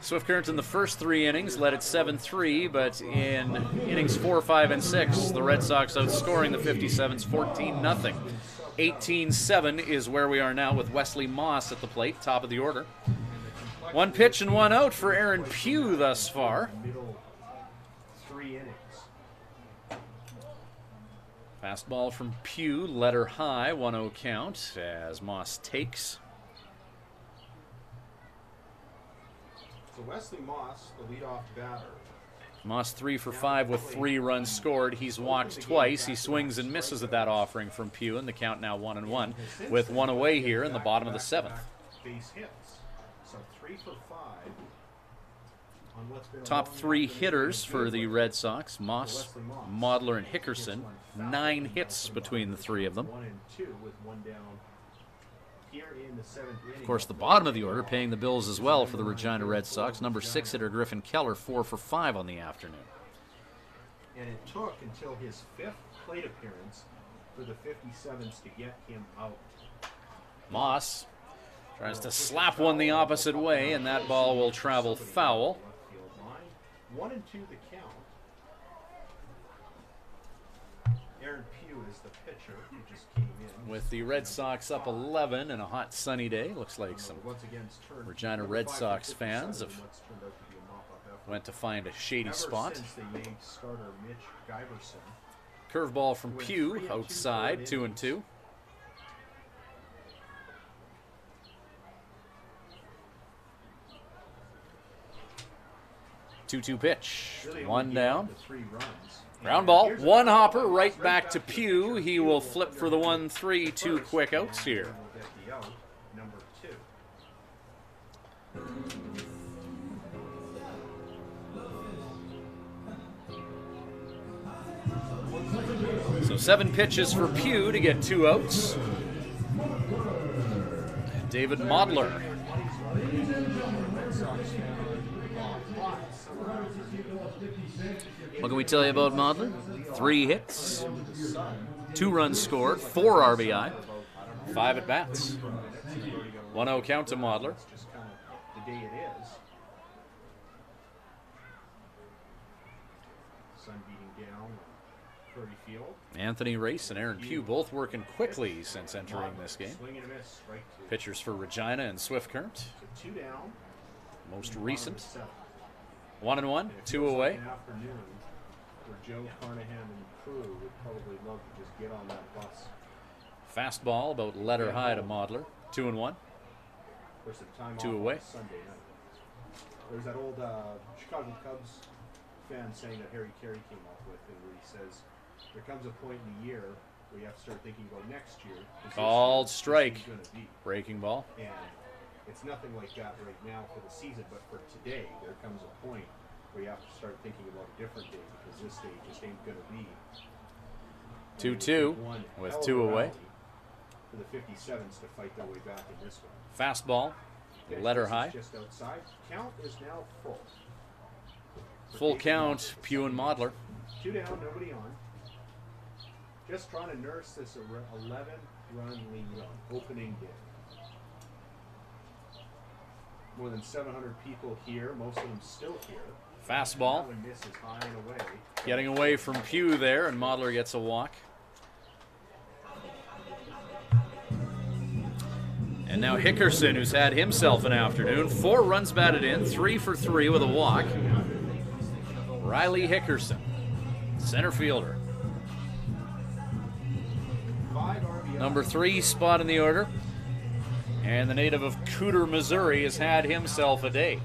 Swift Current in the first 3 innings led at 7-3, but in innings 4, 5, and 6, the Red Sox outscoring the 57's 14-0. 18-7 is where we are now with Wesley Moss at the plate, top of the order. 1 pitch and 1 out for Aaron Pugh thus far. Fastball from Pugh, letter high, 1-0 count as Moss takes. So Wesley Moss, the leadoff batter. Moss 3 for 5 with 3 runs scored. He's walked twice. He swings and misses at that offering from Pugh, and the count now 1-1 with 1 away here in the bottom of the 7th. Base hits. So 3 for 5. On what's been Top 3 hitters for the Red Sox, Moss, Modler, and Hickerson. 9 hits between the 3 of them. 1 and 2 with 1 down. Here in the 7th inning. Of course, the bottom of the order paying the bills as well for the Regina Red Sox. Number 6 hitter Griffin Keller, 4 for 5 on the afternoon. And it took until his 5th plate appearance for the 57's to get him out. Moss tries to slap one the opposite way, and that ball will travel foul. 1 and 2 the count. Aaron Pugh is the pitcher who just came in. With the Red Sox up 11 and a hot sunny day, looks like some Regina Red Sox fans have went to find a shady spot. Since they named starter Mitch Giverson. Curveball from Pugh outside, 2-2. Two pitch, 1 down. Ground ball, 1 hopper, right back to Pugh. He will flip for the 1-3, 2 quick outs here. So 7 pitches for Pugh to get 2 outs. David Modler. What can we tell you about Modler? 3 hits, 2 runs scored, 4 RBI, 5 at bats. 1-0 count to Modler. The day it is. Sun beating down Prairie Field. Anthony Race and Aaron Pugh both working quickly since entering this game. Pitchers for Regina and Swift Current. 2 down. Most recent. 1-1, 2 away. Afternoon where Joe Carnahan and crew would probably love to just get on that bus. Fastball about letter high to Modler. 2-1. 2 away. Sunday night. There's that old Chicago Cubs fan saying that Harry Carey came up with, and where he says there comes a point in the year where you have to start thinking about next year. Called strike. Breaking ball. And it's nothing like that right now for the season, but for today, there comes a point where you have to start thinking about a different day, because this day just ain't going to be. 2-2 with 2 away. For the 57's to fight their way back in this one. Fastball, letter high. Just outside. Count is now full. Full count, Pugh and Modler. 2 down, nobody on. Just trying to nurse this 11-run lead on opening day. More than 700 people here, most of them still here. Fastball. Misses high and away. Getting away from Pugh there, and Modler gets a walk. And now Hickerson, who's had himself an afternoon. 4 runs batted in, 3 for 3 with a walk. Riley Hickerson, center fielder. Number 3 spot in the order. And the native of Cooter, Missouri, has had himself a day.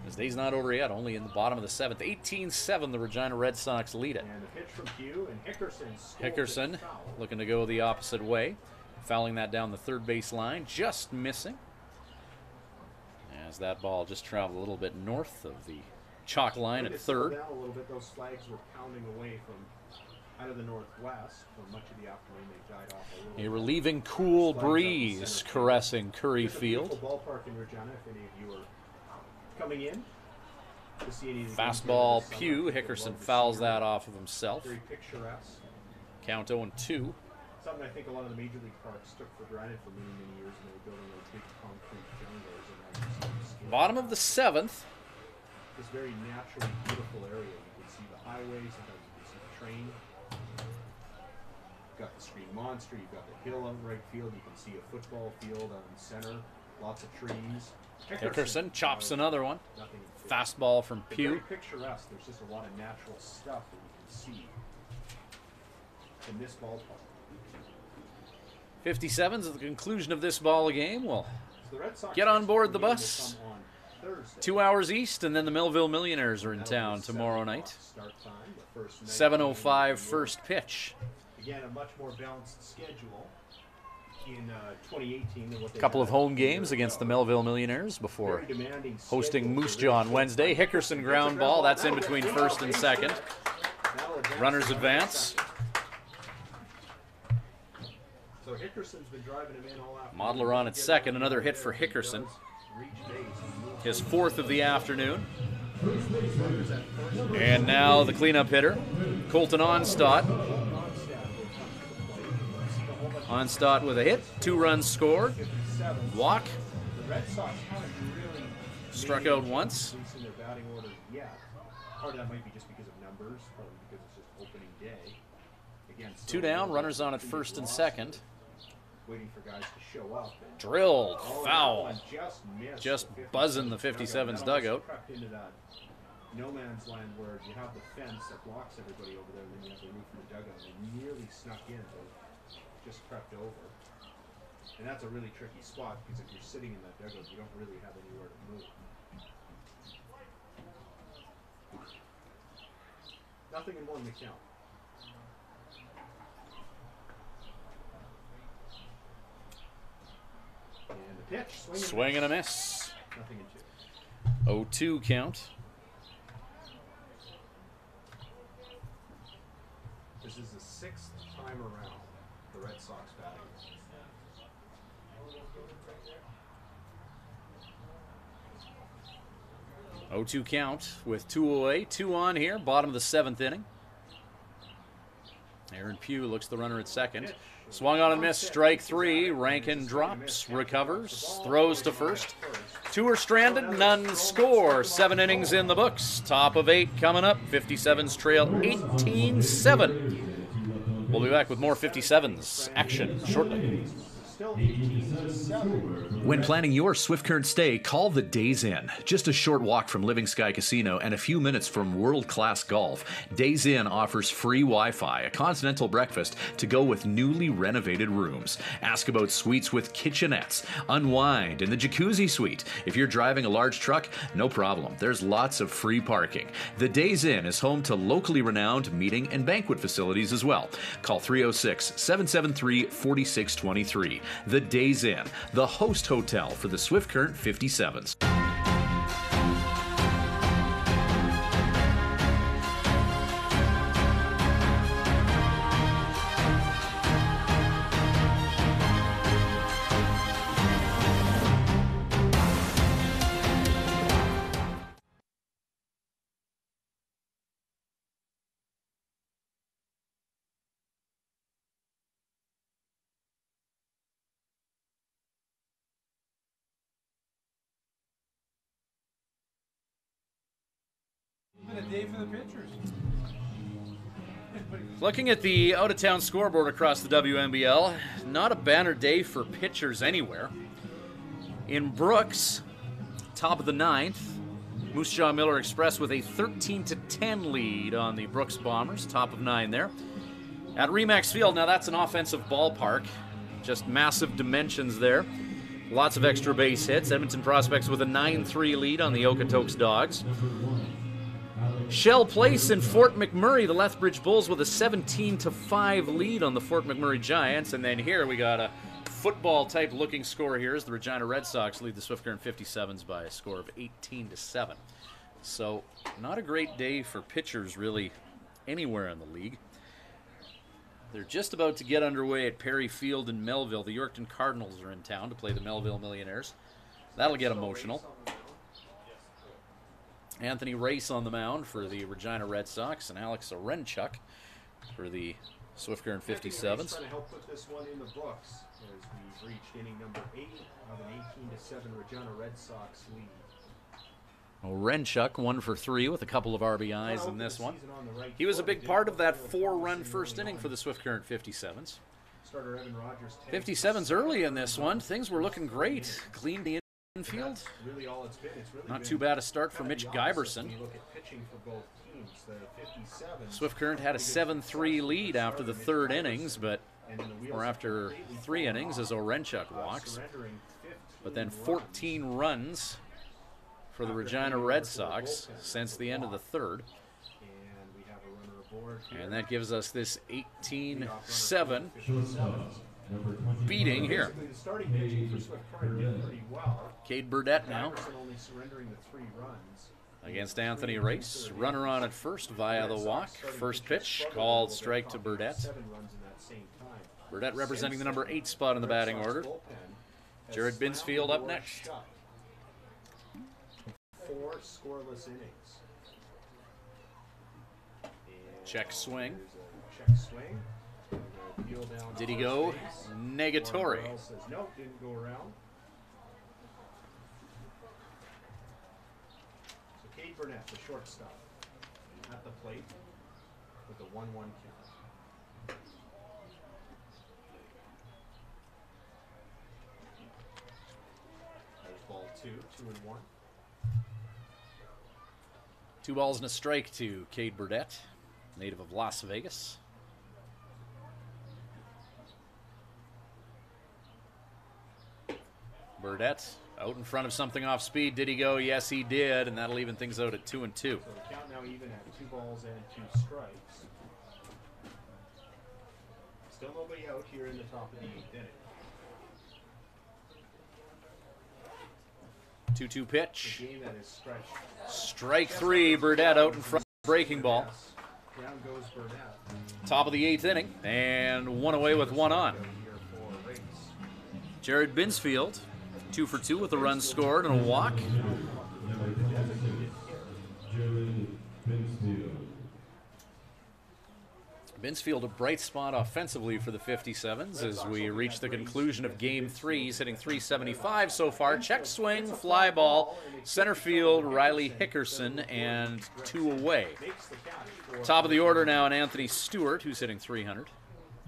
His day's not over yet, only in the bottom of the 7th. 18-7, the Regina Red Sox lead it. And the pitch from Pugh, and Hickerson looking to go the opposite way. Fouling that down the third base line, just missing. As that ball just traveled a little bit north of the chalk line at third. Down a little bit, those flags were pounding away from out of the northwest for much of the afternoon. They died off a little. A relieving cool breeze caressing Curry It's a Field. beautiful ballpark in Regina. If any of you are coming in to see any of the games Fastball here this Pugh. summer, Hickerson love to fouls see that off of himself. Very picturesque. Count 0-2. Something I think a lot of the major league parks took for granted for many, many years, and they were building those big concrete jungles. And now you see the skin. Bottom of the 7th. This very naturally beautiful area. You can see the highway, sometimes you can see the train. You've got the Screen Monster, you've got the hill out in right field, you can see a football field on center, lots of trees. Hickerson chops another one. Nothing Fastball from They're Pugh. very picturesque. There's just a lot of natural stuff that you can see in this ballpark. 57's at the conclusion of this ball game. Well, So the Red Sox get on board the game will bus. come on Thursday. 2 hours east, and then the Millville Millionaires are in That'll town be tomorrow 7 night. o'clock start time, the first night 7:05 of the first pitch. year. Again, a much more balanced schedule in 2018 than what they Couple had of home a year games against the ago. Millville Millionaires before Very demanding hosting schedule Moose for Jaw Red on Sox. Wednesday. Hickerson ground ball. That's in between first and second. That'll advance Runners to advance. So Hickerson's been driving him in all afternoon. Modler on at second. Another hit for Hickerson. His 4th of the afternoon. And now the cleanup hitter, Colton Onstadt. Onstadt with a hit, 2 runs scored, walk, The Red Sox haven't really struck made out any once. increase in their batting order yet. Part of that might be just because of numbers, probably because it's just opening day. Again, 2 down, runners on at first and second. Waiting for guys to show up. And Drilled, that foul. one just missed Just the 57's buzzing the 57's That almost dugout. crept into that no man's land where you have the fence that blocks everybody over there, and then you have the roof of the dugout. They nearly snuck in, but just crept over. And that's a really tricky spot because if you're sitting in that dugout, you don't really have anywhere to move. Nothing in one to count. And the pitch, Swing and a miss. Nothing in 2. 0-2 count. This is the 6th time around the Red Sox batting. Oh, 0-2 count with 2 away, 2 on here, bottom of the 7th inning. Aaron Pugh looks the runner at second. Swung on and missed, strike 3. Rankin drops, recovers, throws to first. 2 are stranded, none score. 7 innings in the books. Top of 8 coming up. 57's trail 18-7. We'll be back with more 57's action shortly. Still 18-7. When planning your Swift Current stay, call the Days Inn. Just a short walk from Living Sky Casino and a few minutes from world-class golf, Days Inn offers free Wi-Fi, a continental breakfast to go with newly renovated rooms. Ask about suites with kitchenettes, unwind in the jacuzzi suite. If you're driving a large truck, no problem. There's lots of free parking. The Days Inn is home to locally renowned meeting and banquet facilities as well. Call 306-773-4623. The Days Inn, the host hotel for the Swift Current 57's. Been a day for the pitchers. Looking at the out-of-town scoreboard across the WNBL, not a banner day for pitchers anywhere. In Brooks, top of the 9th, Moose Jaw Miller Express with a 13-10 lead on the Brooks Bombers, top of 9 there. At Remax Field, now that's an offensive ballpark, just massive dimensions there. Lots of extra base hits. Edmonton Prospects with a 9-3 lead on the Okotoks Dogs. Shell Place in Fort McMurray, the Lethbridge Bulls with a 17-5 lead on the Fort McMurray Giants. And then here we got a football-type looking score here as the Regina Red Sox lead the Swift Current 57's by a score of 18-7. So not a great day for pitchers really anywhere in the league. They're just about to get underway at Perry Field in Melville. The Yorkton Cardinals are in town to play the Melville Millionaires. That'll get emotional. Anthony Race on the mound for the Regina Red Sox, and Alex Orenchuk for the Swift Current 57's. Trying to help put this one in the books as we've reached inning number 8 of an 18-7 Regina Red Sox lead. Orenchuk 1 for 3 with a couple of RBIs in this one. He was a big part of that 4-run first inning for the Swift Current 57's. 57's early in this one. Things were looking great. Cleaned the infield. Not too bad a start for Mitch Giberson. Swift Current had a 7-3 lead after the third innings, or after 3 innings as Orenchuk walks. But then 14 runs for the Regina Red Sox since the end of the third. And that gives us this 18-7 beating here. Cade Burdett now against Anthony Race. Runner on at first via the walk. First pitch called strike to Burdett. Burdett representing the number 8 spot in the batting order. Jared Binsfield up next. 4 scoreless innings. Check swing. Check swing. Did he go? Negatory. Says nope, didn't go around. So Cade Burnett, the shortstop, at the plate with a 1-1 count. There's ball 2, 2-1. 2 balls and a strike to Cade Burdett, native of Las Vegas. Burdett out in front of something off speed. Did he go? Yes, he did, and that'll even things out at 2-2. So the count now even at 2 balls and 2 strikes. Still nobody out here in the top of the 8th inning. 2-2 pitch. A game that is stretched. Strike 3. Burdett out in front. Breaking ball. Down goes Burnett. Top of the 8th inning, and 1 away with 1 on. Jared Binsfield, 2 for 2 with a run scored and a walk. Binsfield a bright spot offensively for the 57's as we reach the conclusion of Game 3. He's hitting .375 so far. Check swing, fly ball, center field, Riley Hickerson, and 2 away. Top of the order now, and Anthony Stewart, who's hitting .300.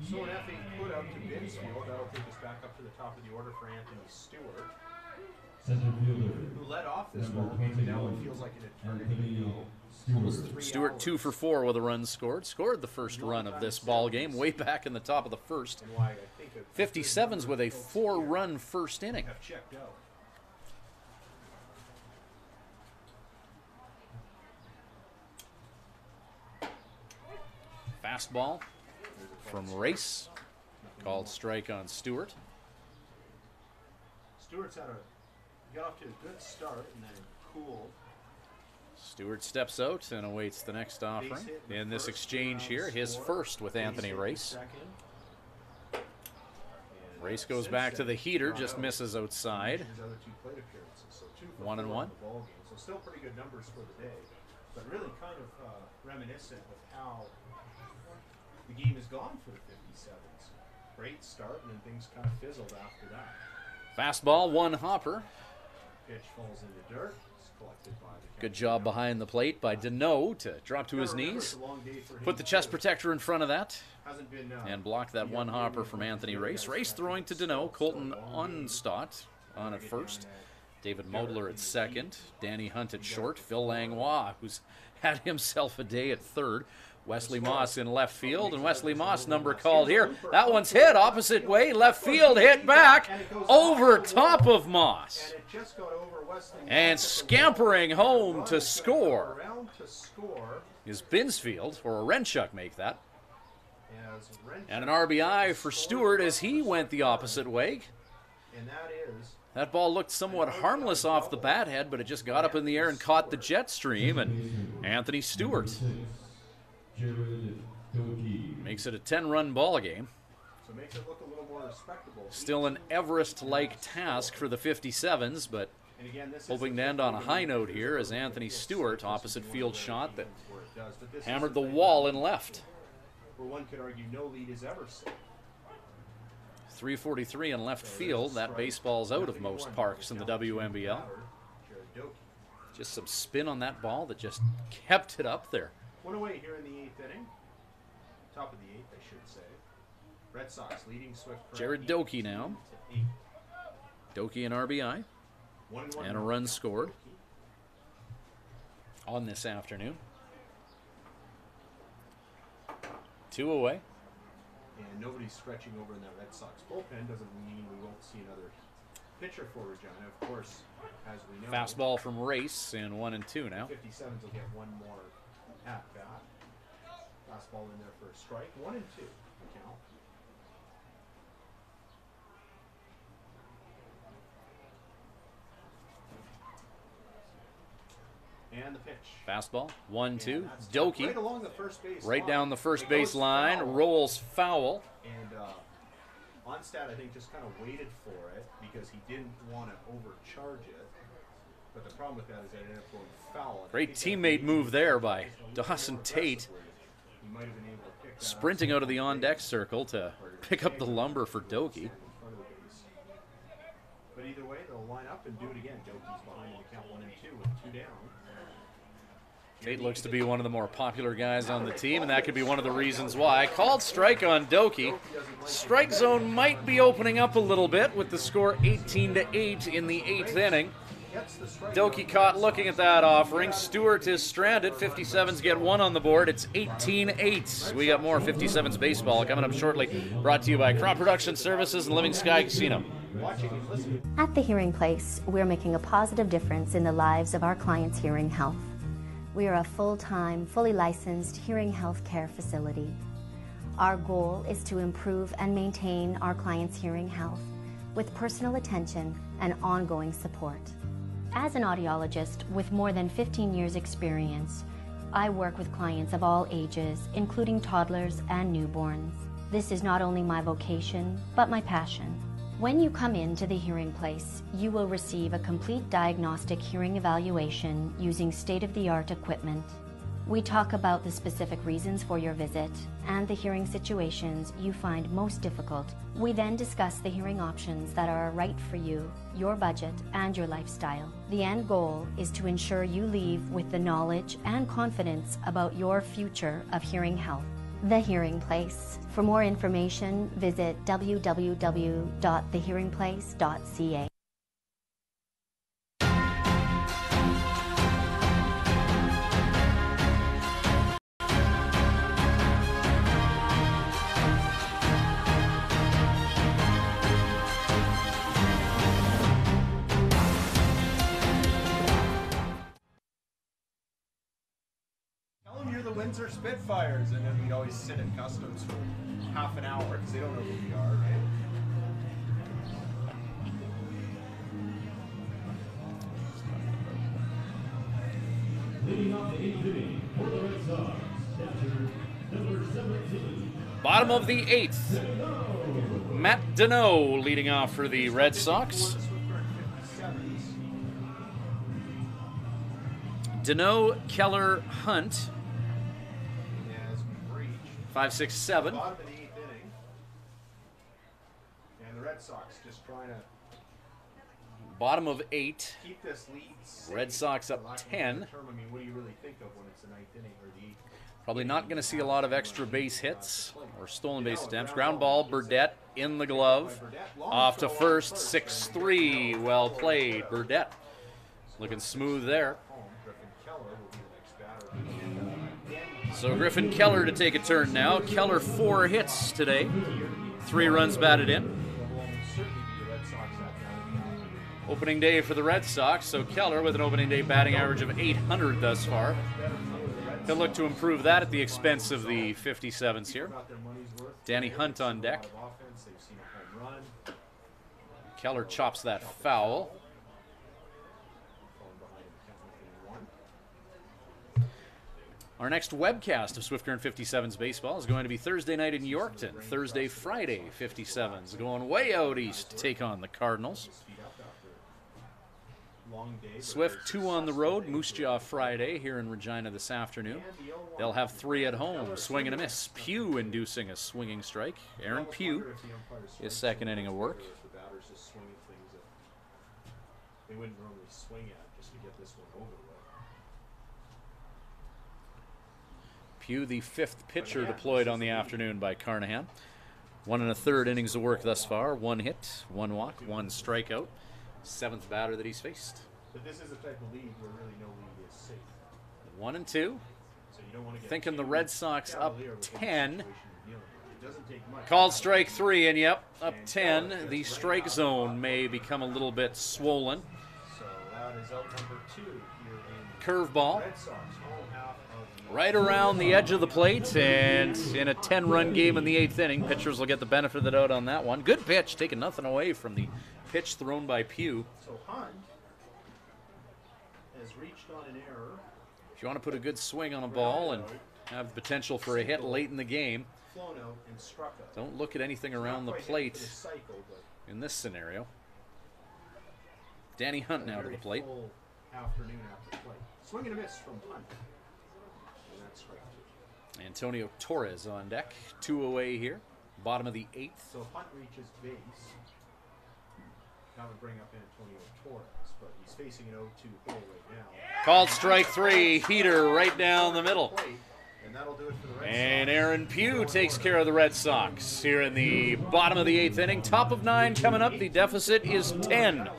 So an FA put out to Binsfield. That'll take us back up to the top of the order for Anthony Stewart, who led off this ball game, and now it feels like an eternity ago. Stewart 2 for 4 with a run scored. Scored the first run of this ball game way back in the top of the first. 57's with a 4-run first inning. Fastball from Race. Called strike on Stewart. Stewart's got off to a good start and then cooled. Stewart steps out and awaits the next offering. In this exchange here, his first with Anthony Race. Race goes back to the heater, just misses outside. 1-1. So still pretty good numbers for the day, but really kind of reminiscent of how the game has gone for the 57's. Great start, and then things kind of fizzled after that. Fastball, 1 hopper. Pitch falls in the dirt. It's collected by the Good job behind the plate by Deneau to drop to his knees. Put the chest protector in front of that. And block that 1 hopper from Anthony Race. Race throwing to Deneau. Colton Unstott on at first. David Modler at second. Danny Hunt at short. Phil Langlois, who's had himself a day at third. Wesley Moss in left field, and Wesley Moss number called here. That one's hit opposite way, left field, hit back, over top of Moss. And scampering home to score is Binsfield, or Orenchuk make that. And an RBI for Stewart as he went the opposite way. That ball looked somewhat harmless off the bat head, but it just got up in the air and caught the jet stream, and Anthony Stewart Doki. Makes it a 10-run ball game. So it makes it look a little more respectable. Still an Everest-like task for the 57's, but And again, this is hoping to end on a high note here as Anthony Stewart, opposite field shot that hammered the wall in left. Where one could argue no lead is ever safe. 343 in left field. That baseball's out of most parks in the WNBL. Just some spin on that ball that just kept it up there. One away here in the 8th inning. Top of the 8th, I should say. Red Sox leading Swift Current. Jared Doki now. Doki an RBI. And a run scored on this afternoon. 2 away. And nobody's stretching over in that Red Sox bullpen doesn't mean we won't see another pitcher for Regina. Of course, as we know. Fastball from Race in 1-2 now. 57's will get one more at bat. Fastball in there for a strike. 1-2 count. And the pitch. Fastball, 1-2. Doki, right along the first base right line. down the first base goes line, foul. rolls foul. And Onstad, I think, just kind of waited for it because he didn't want to overcharge it. But the problem with that is that it ended up going foul. And Great teammate move there by Dawson Tate. He might have been able to pick that Sprinting out of the on-deck circle to pick up the lumber for Doki. But either way, they'll line up and do it again. Doki's behind in the count 1-2 with 2 down. Tate looks to be one of the more popular guys on the team, and that could be one of the reasons why. Called strike on Doki. Strike zone might be opening up a little bit with the score 18-8 in the 8th inning. Doki caught looking at that offering. Stewart is stranded. 57's get 1 on the board. It's 18-8. We got more 57's baseball coming up shortly. Brought to you by Crop Production Services and Living Sky Casino. At the Hearing Place, we're making a positive difference in the lives of our clients' hearing health. We are a full-time, fully licensed hearing health care facility. Our goal is to improve and maintain our clients' hearing health with personal attention and ongoing support. As an audiologist with more than 15 years' experience, I work with clients of all ages, including toddlers and newborns. This is not only my vocation, but my passion. When you come into the Hearing Place, you will receive a complete diagnostic hearing evaluation using state-of-the-art equipment. We talk about the specific reasons for your visit and the hearing situations you find most difficult. We then discuss the hearing options that are right for you, your budget, and your lifestyle. The end goal is to ensure you leave with the knowledge and confidence about your future of hearing health. The Hearing Place. For more information, visit www.thehearingplace.ca. Tell them you're the Windsor Spitfires, and then we'd always sit at customs for half an hour because they don't know who we are, right? Leading off the 8th inning for the Red Sox, catcher number 17. Bottom of the 8th. Matt Deneau leading off for the Red Sox. Deneau, Keller, Hunt. 5, 6, 7. Bottom of the 8th inning. And the Red Sox just trying to Bottom of 8. keep this lead safe. Red Sox up For lack of a 10. better term. I mean, what do you really think of when it's the 9th inning or the 8th? Probably not going to see a lot of extra base hits or stolen base attempts. Ground ball, Burdette in the glove. Off to first, 6-3. Well played, Burdette. Looking smooth there. So Griffin Keller to take a turn now. Keller 4 hits today. 3 runs batted in. Opening day for the Red Sox, so Keller with an opening day batting average of 800 thus far. He'll look to improve that at the expense of the 57's here. Danny Hunt on deck. Keller chops that foul. Our next webcast of Swift Current 57's baseball is going to be Thursday night in Yorkton. Thursday, Friday, 57's going way out east to take on the Cardinals. Swift 2 on the road, Moose Jaw Friday here in Regina this afternoon. They'll have 3 at home, swing and a miss. Pugh inducing a swinging strike. Aaron Pugh, his second inning of work. They wouldn't normally swing at just to get this one over with. Pugh, the 5th pitcher deployed on the afternoon by Carnahan. 1 1/3 innings of work thus far. 1 hit, 1 walk, 1 strikeout. 7th batter that he's faced. But this is a type of league where really no league is safe. 1 and 2. So you don't want to get Thinking the Red Sox up 10. It doesn't take much. Called strike 3, and yep, up 10. The strike zone may become a little bit swollen. So that is out number 2 here in Curveball. Red Sox home half of the Right around the edge of the plate, and in a 10-run game in the 8th inning, pitchers will get the benefit of the doubt on that one. Good pitch, taking nothing away from the pitch thrown by Pugh. So Hunt has reached on an error. If you want to put a good swing on a ball and have the potential for a hit late in the game, Flown out and struck out. don't look at anything around the plate Cycle, but in this scenario. Danny Hunt now to the plate. full afternoon after play. Swing and a miss from Hunt. And that's strike 2. Antonio Torres on deck. 2 away here. Bottom of the 8th. So Hunt reaches base. That would bring up Antonio Torres, but he's facing an 0-2 hole right now. Called strike 3. Heater right down the middle. And that'll do it for the Red And Sox. Aaron Pugh takes care of the Red Sox here in the bottom of the 8th inning. Top of 9 coming up. The deficit is 10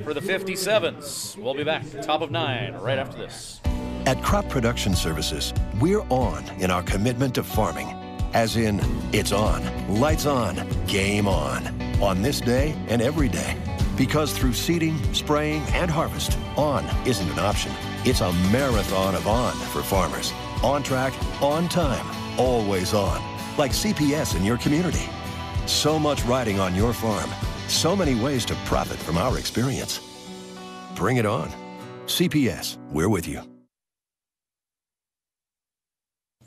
for the 57's. We'll be back. Top of 9 right after this. At Crop Production Services, we're on in our commitment to farming. As in, it's on, lights on, game on this day and every day. Because through seeding, spraying, and harvest, on isn't an option. It's a marathon of on for farmers. On track, on time, always on. Like CPS in your community. So much riding on your farm. So many ways to profit from our experience. Bring it on. CPS, we're with you.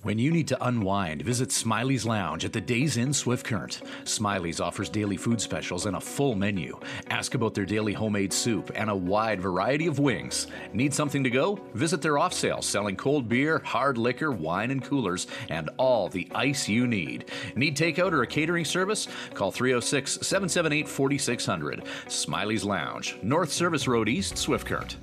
When you need to unwind, visit Smiley's Lounge at the Days Inn Swift Current. Smiley's offers daily food specials and a full menu. Ask about their daily homemade soup and a wide variety of wings. Need something to go? Visit their off sale selling cold beer, hard liquor, wine and coolers, and all the ice you need. Need takeout or a catering service? Call 306-778-4600. Smiley's Lounge, North Service Road East, Swift Current.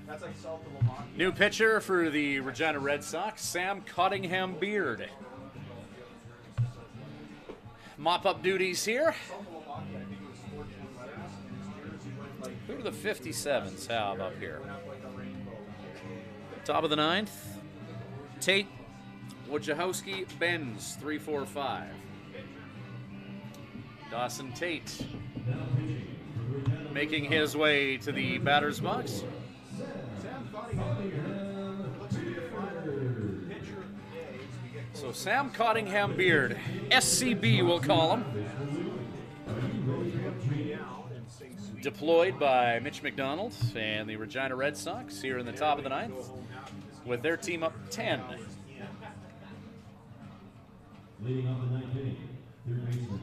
That's like Salt of Lamont. New pitcher for the Regina Red Sox, Sam Cottingham Beard. Mop-up duties here. Who do the 57's have up here? Top of the 9th. Tate, Wojciechowski, Benz, 3-4-5. Dawson Tate making his way to the batter's box. So Sam Cottingham Beard, SCB we'll call him. Deployed by Mitch McDonald and the Regina Red Sox here in the top of the 9th with their team up 10. Leading off the 9th inning, third baseman,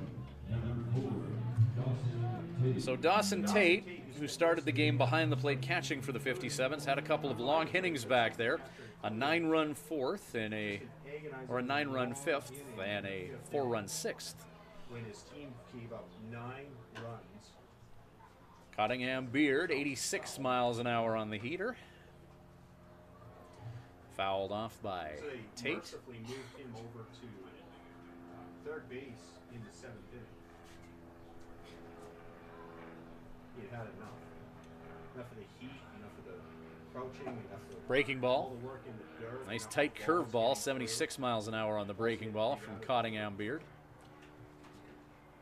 number 4, Dawson Tate. So Dawson Tate, who started the game behind the plate catching for the 57's, had a couple of long innings back there. A 9-run 4th and a 9-run 5th and a 4-run 6th. When his team gave up 9 runs. Cottingham Beard, 86 miles an hour on the heater. Fouled off by So they Tate. mercifully moved him over to third base in the 7th inning. He had enough. Enough of the heat, enough of the crouching. We have to Breaking all ball. the work in the dirt. Nice Enough tight balls curve ball, getting 76 through. miles an hour on the breaking ball from Cottingham Beard.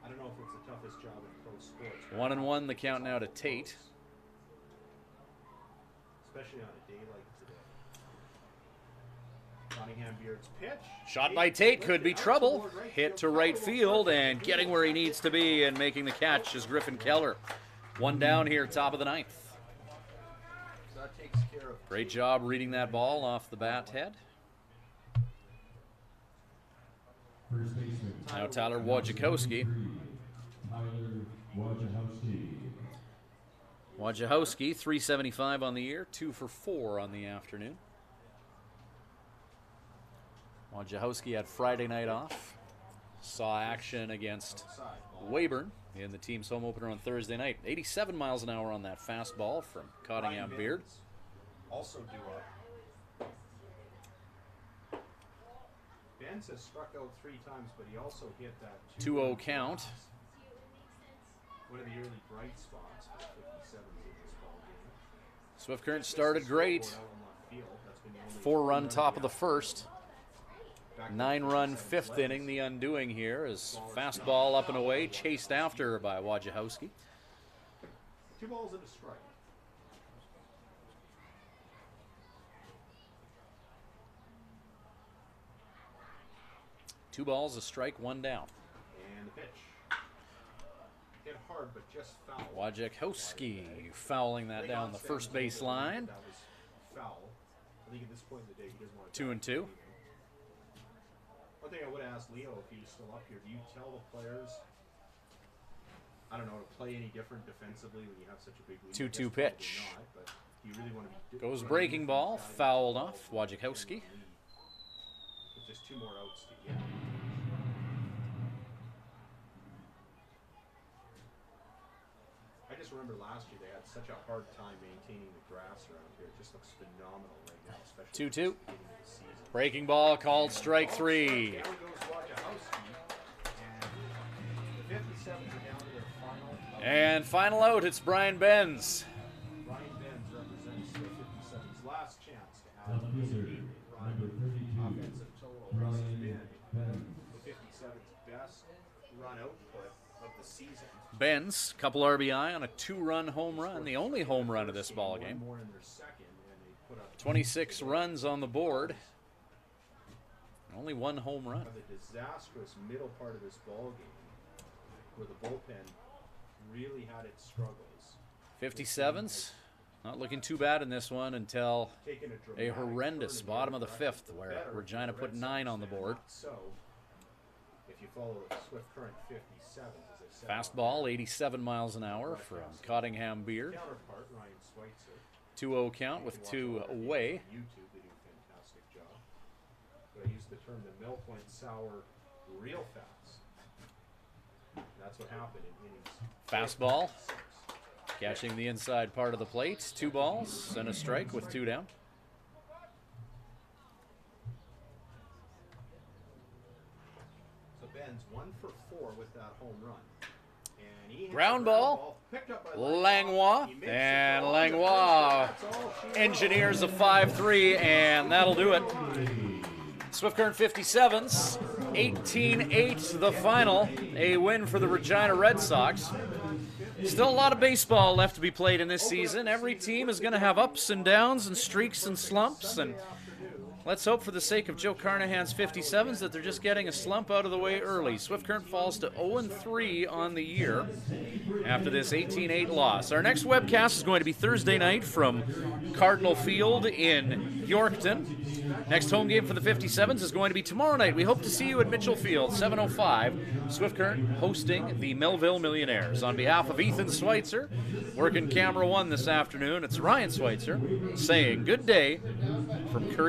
I don't know if it's the toughest job in pro sports. 1-1 the count now to Tate. Especially on a day like today. Cottingham Beard's pitch. Shot by Tate could be trouble. Hit to right field and getting where he needs to be and making the catch is Griffin Keller. One down here, top of the ninth. So that takes care of Great job reading that ball off the bat head. First baseman. Now Tyler Wojciechowski. Tyler Wojciechowski. Wojciechowski, 375 on the year, 2 for 4 on the afternoon. Wojciechowski had Friday night off. Saw action against Weyburn in the team's home opener on Thursday night. 87 miles an hour on that fastball from Cottingham Beard. Also due up. Benz has struck out 3 times, but he also hit that 2-0 count. One of the early bright spots for the 57's in this ball game. Swift Current started great. Out in left field. That's been the only 4-run top of the first. 9-run 5th inning, the undoing here is fastball up and away, chased after by Wojciechowski. 2 balls and a strike. Two balls, a strike, 1 down. And the pitch. Hit hard, but just foul. Wojciechowski fouling that down the first base line. That was foul. I think at this point in the day, he doesn't want to. 2-2. One thing I would ask Leo, if he was still up here, do you tell the players, I don't know, to play any different defensively when you have such a big lead? 2-2 pitch. Not, but do you really want to be Goes breaking ball, fouled off, Wojciechowski. With just 2 more outs to get. I just remember last year they had such a hard time maintaining the grass around here. It just looks phenomenal right now, especially 2-2. at the beginning of the season. Breaking ball called strike 3. Down goes Wojciechowski, and the 57's are down to their final. And final out, it's Brian Benz. Brian Benz represents the 57's last chance to have a Outfielder, big run. number 32, Offensive total has Brian been Benz. the 57's best run output of the season. Benz, couple RBI on a 2-run home run, the only home run of this ball game. One more in their second, and they put up 26 runs on the board. Only 1 home run. The disastrous middle part of this ball game, where the bullpen really had its struggles. 57's not looking too bad in this one until Taking a dramatic horrendous turn in bottom of the direction 5th for where better Regina for the put Red 9 Sox on the fan. board. So, if you follow the Swift Current 57, as I said, Fastball, 87 miles an hour from Cottingham Beard. counterpart Ryan Schweitzer. 2-0 count with 2 away. YouTube, they do a fantastic job. But I use the term the milk went sour real fast. That's what happened in innings. Fastball, catching the inside part of the plate. 2 balls and a strike with 2 down. So Ben's 1 for 4 with that home run. And he hits Ground the ball, picked up by Langlois, He makes and the throw. Langlois That's all she engineers a 5-3, and that'll do it. Swift Current 57's, 18-8 the final, a win for the Regina Red Sox. Still a lot of baseball left to be played in this season. Every team is going to have ups and downs and streaks and slumps, and let's hope for the sake of Joe Carnahan's 57's that they're just getting a slump out of the way early. Swift Current falls to 0-3 on the year after this 18-8 loss. Our next webcast is going to be Thursday night from Cardinal Field in Yorkton. Next home game for the 57's is going to be tomorrow night. We hope to see you at Mitchell Field, 7:05. Swift Current hosting the Melville Millionaires. On behalf of Ethan Schweitzer, working camera 1 this afternoon, it's Ryan Schweitzer saying good day from Curry.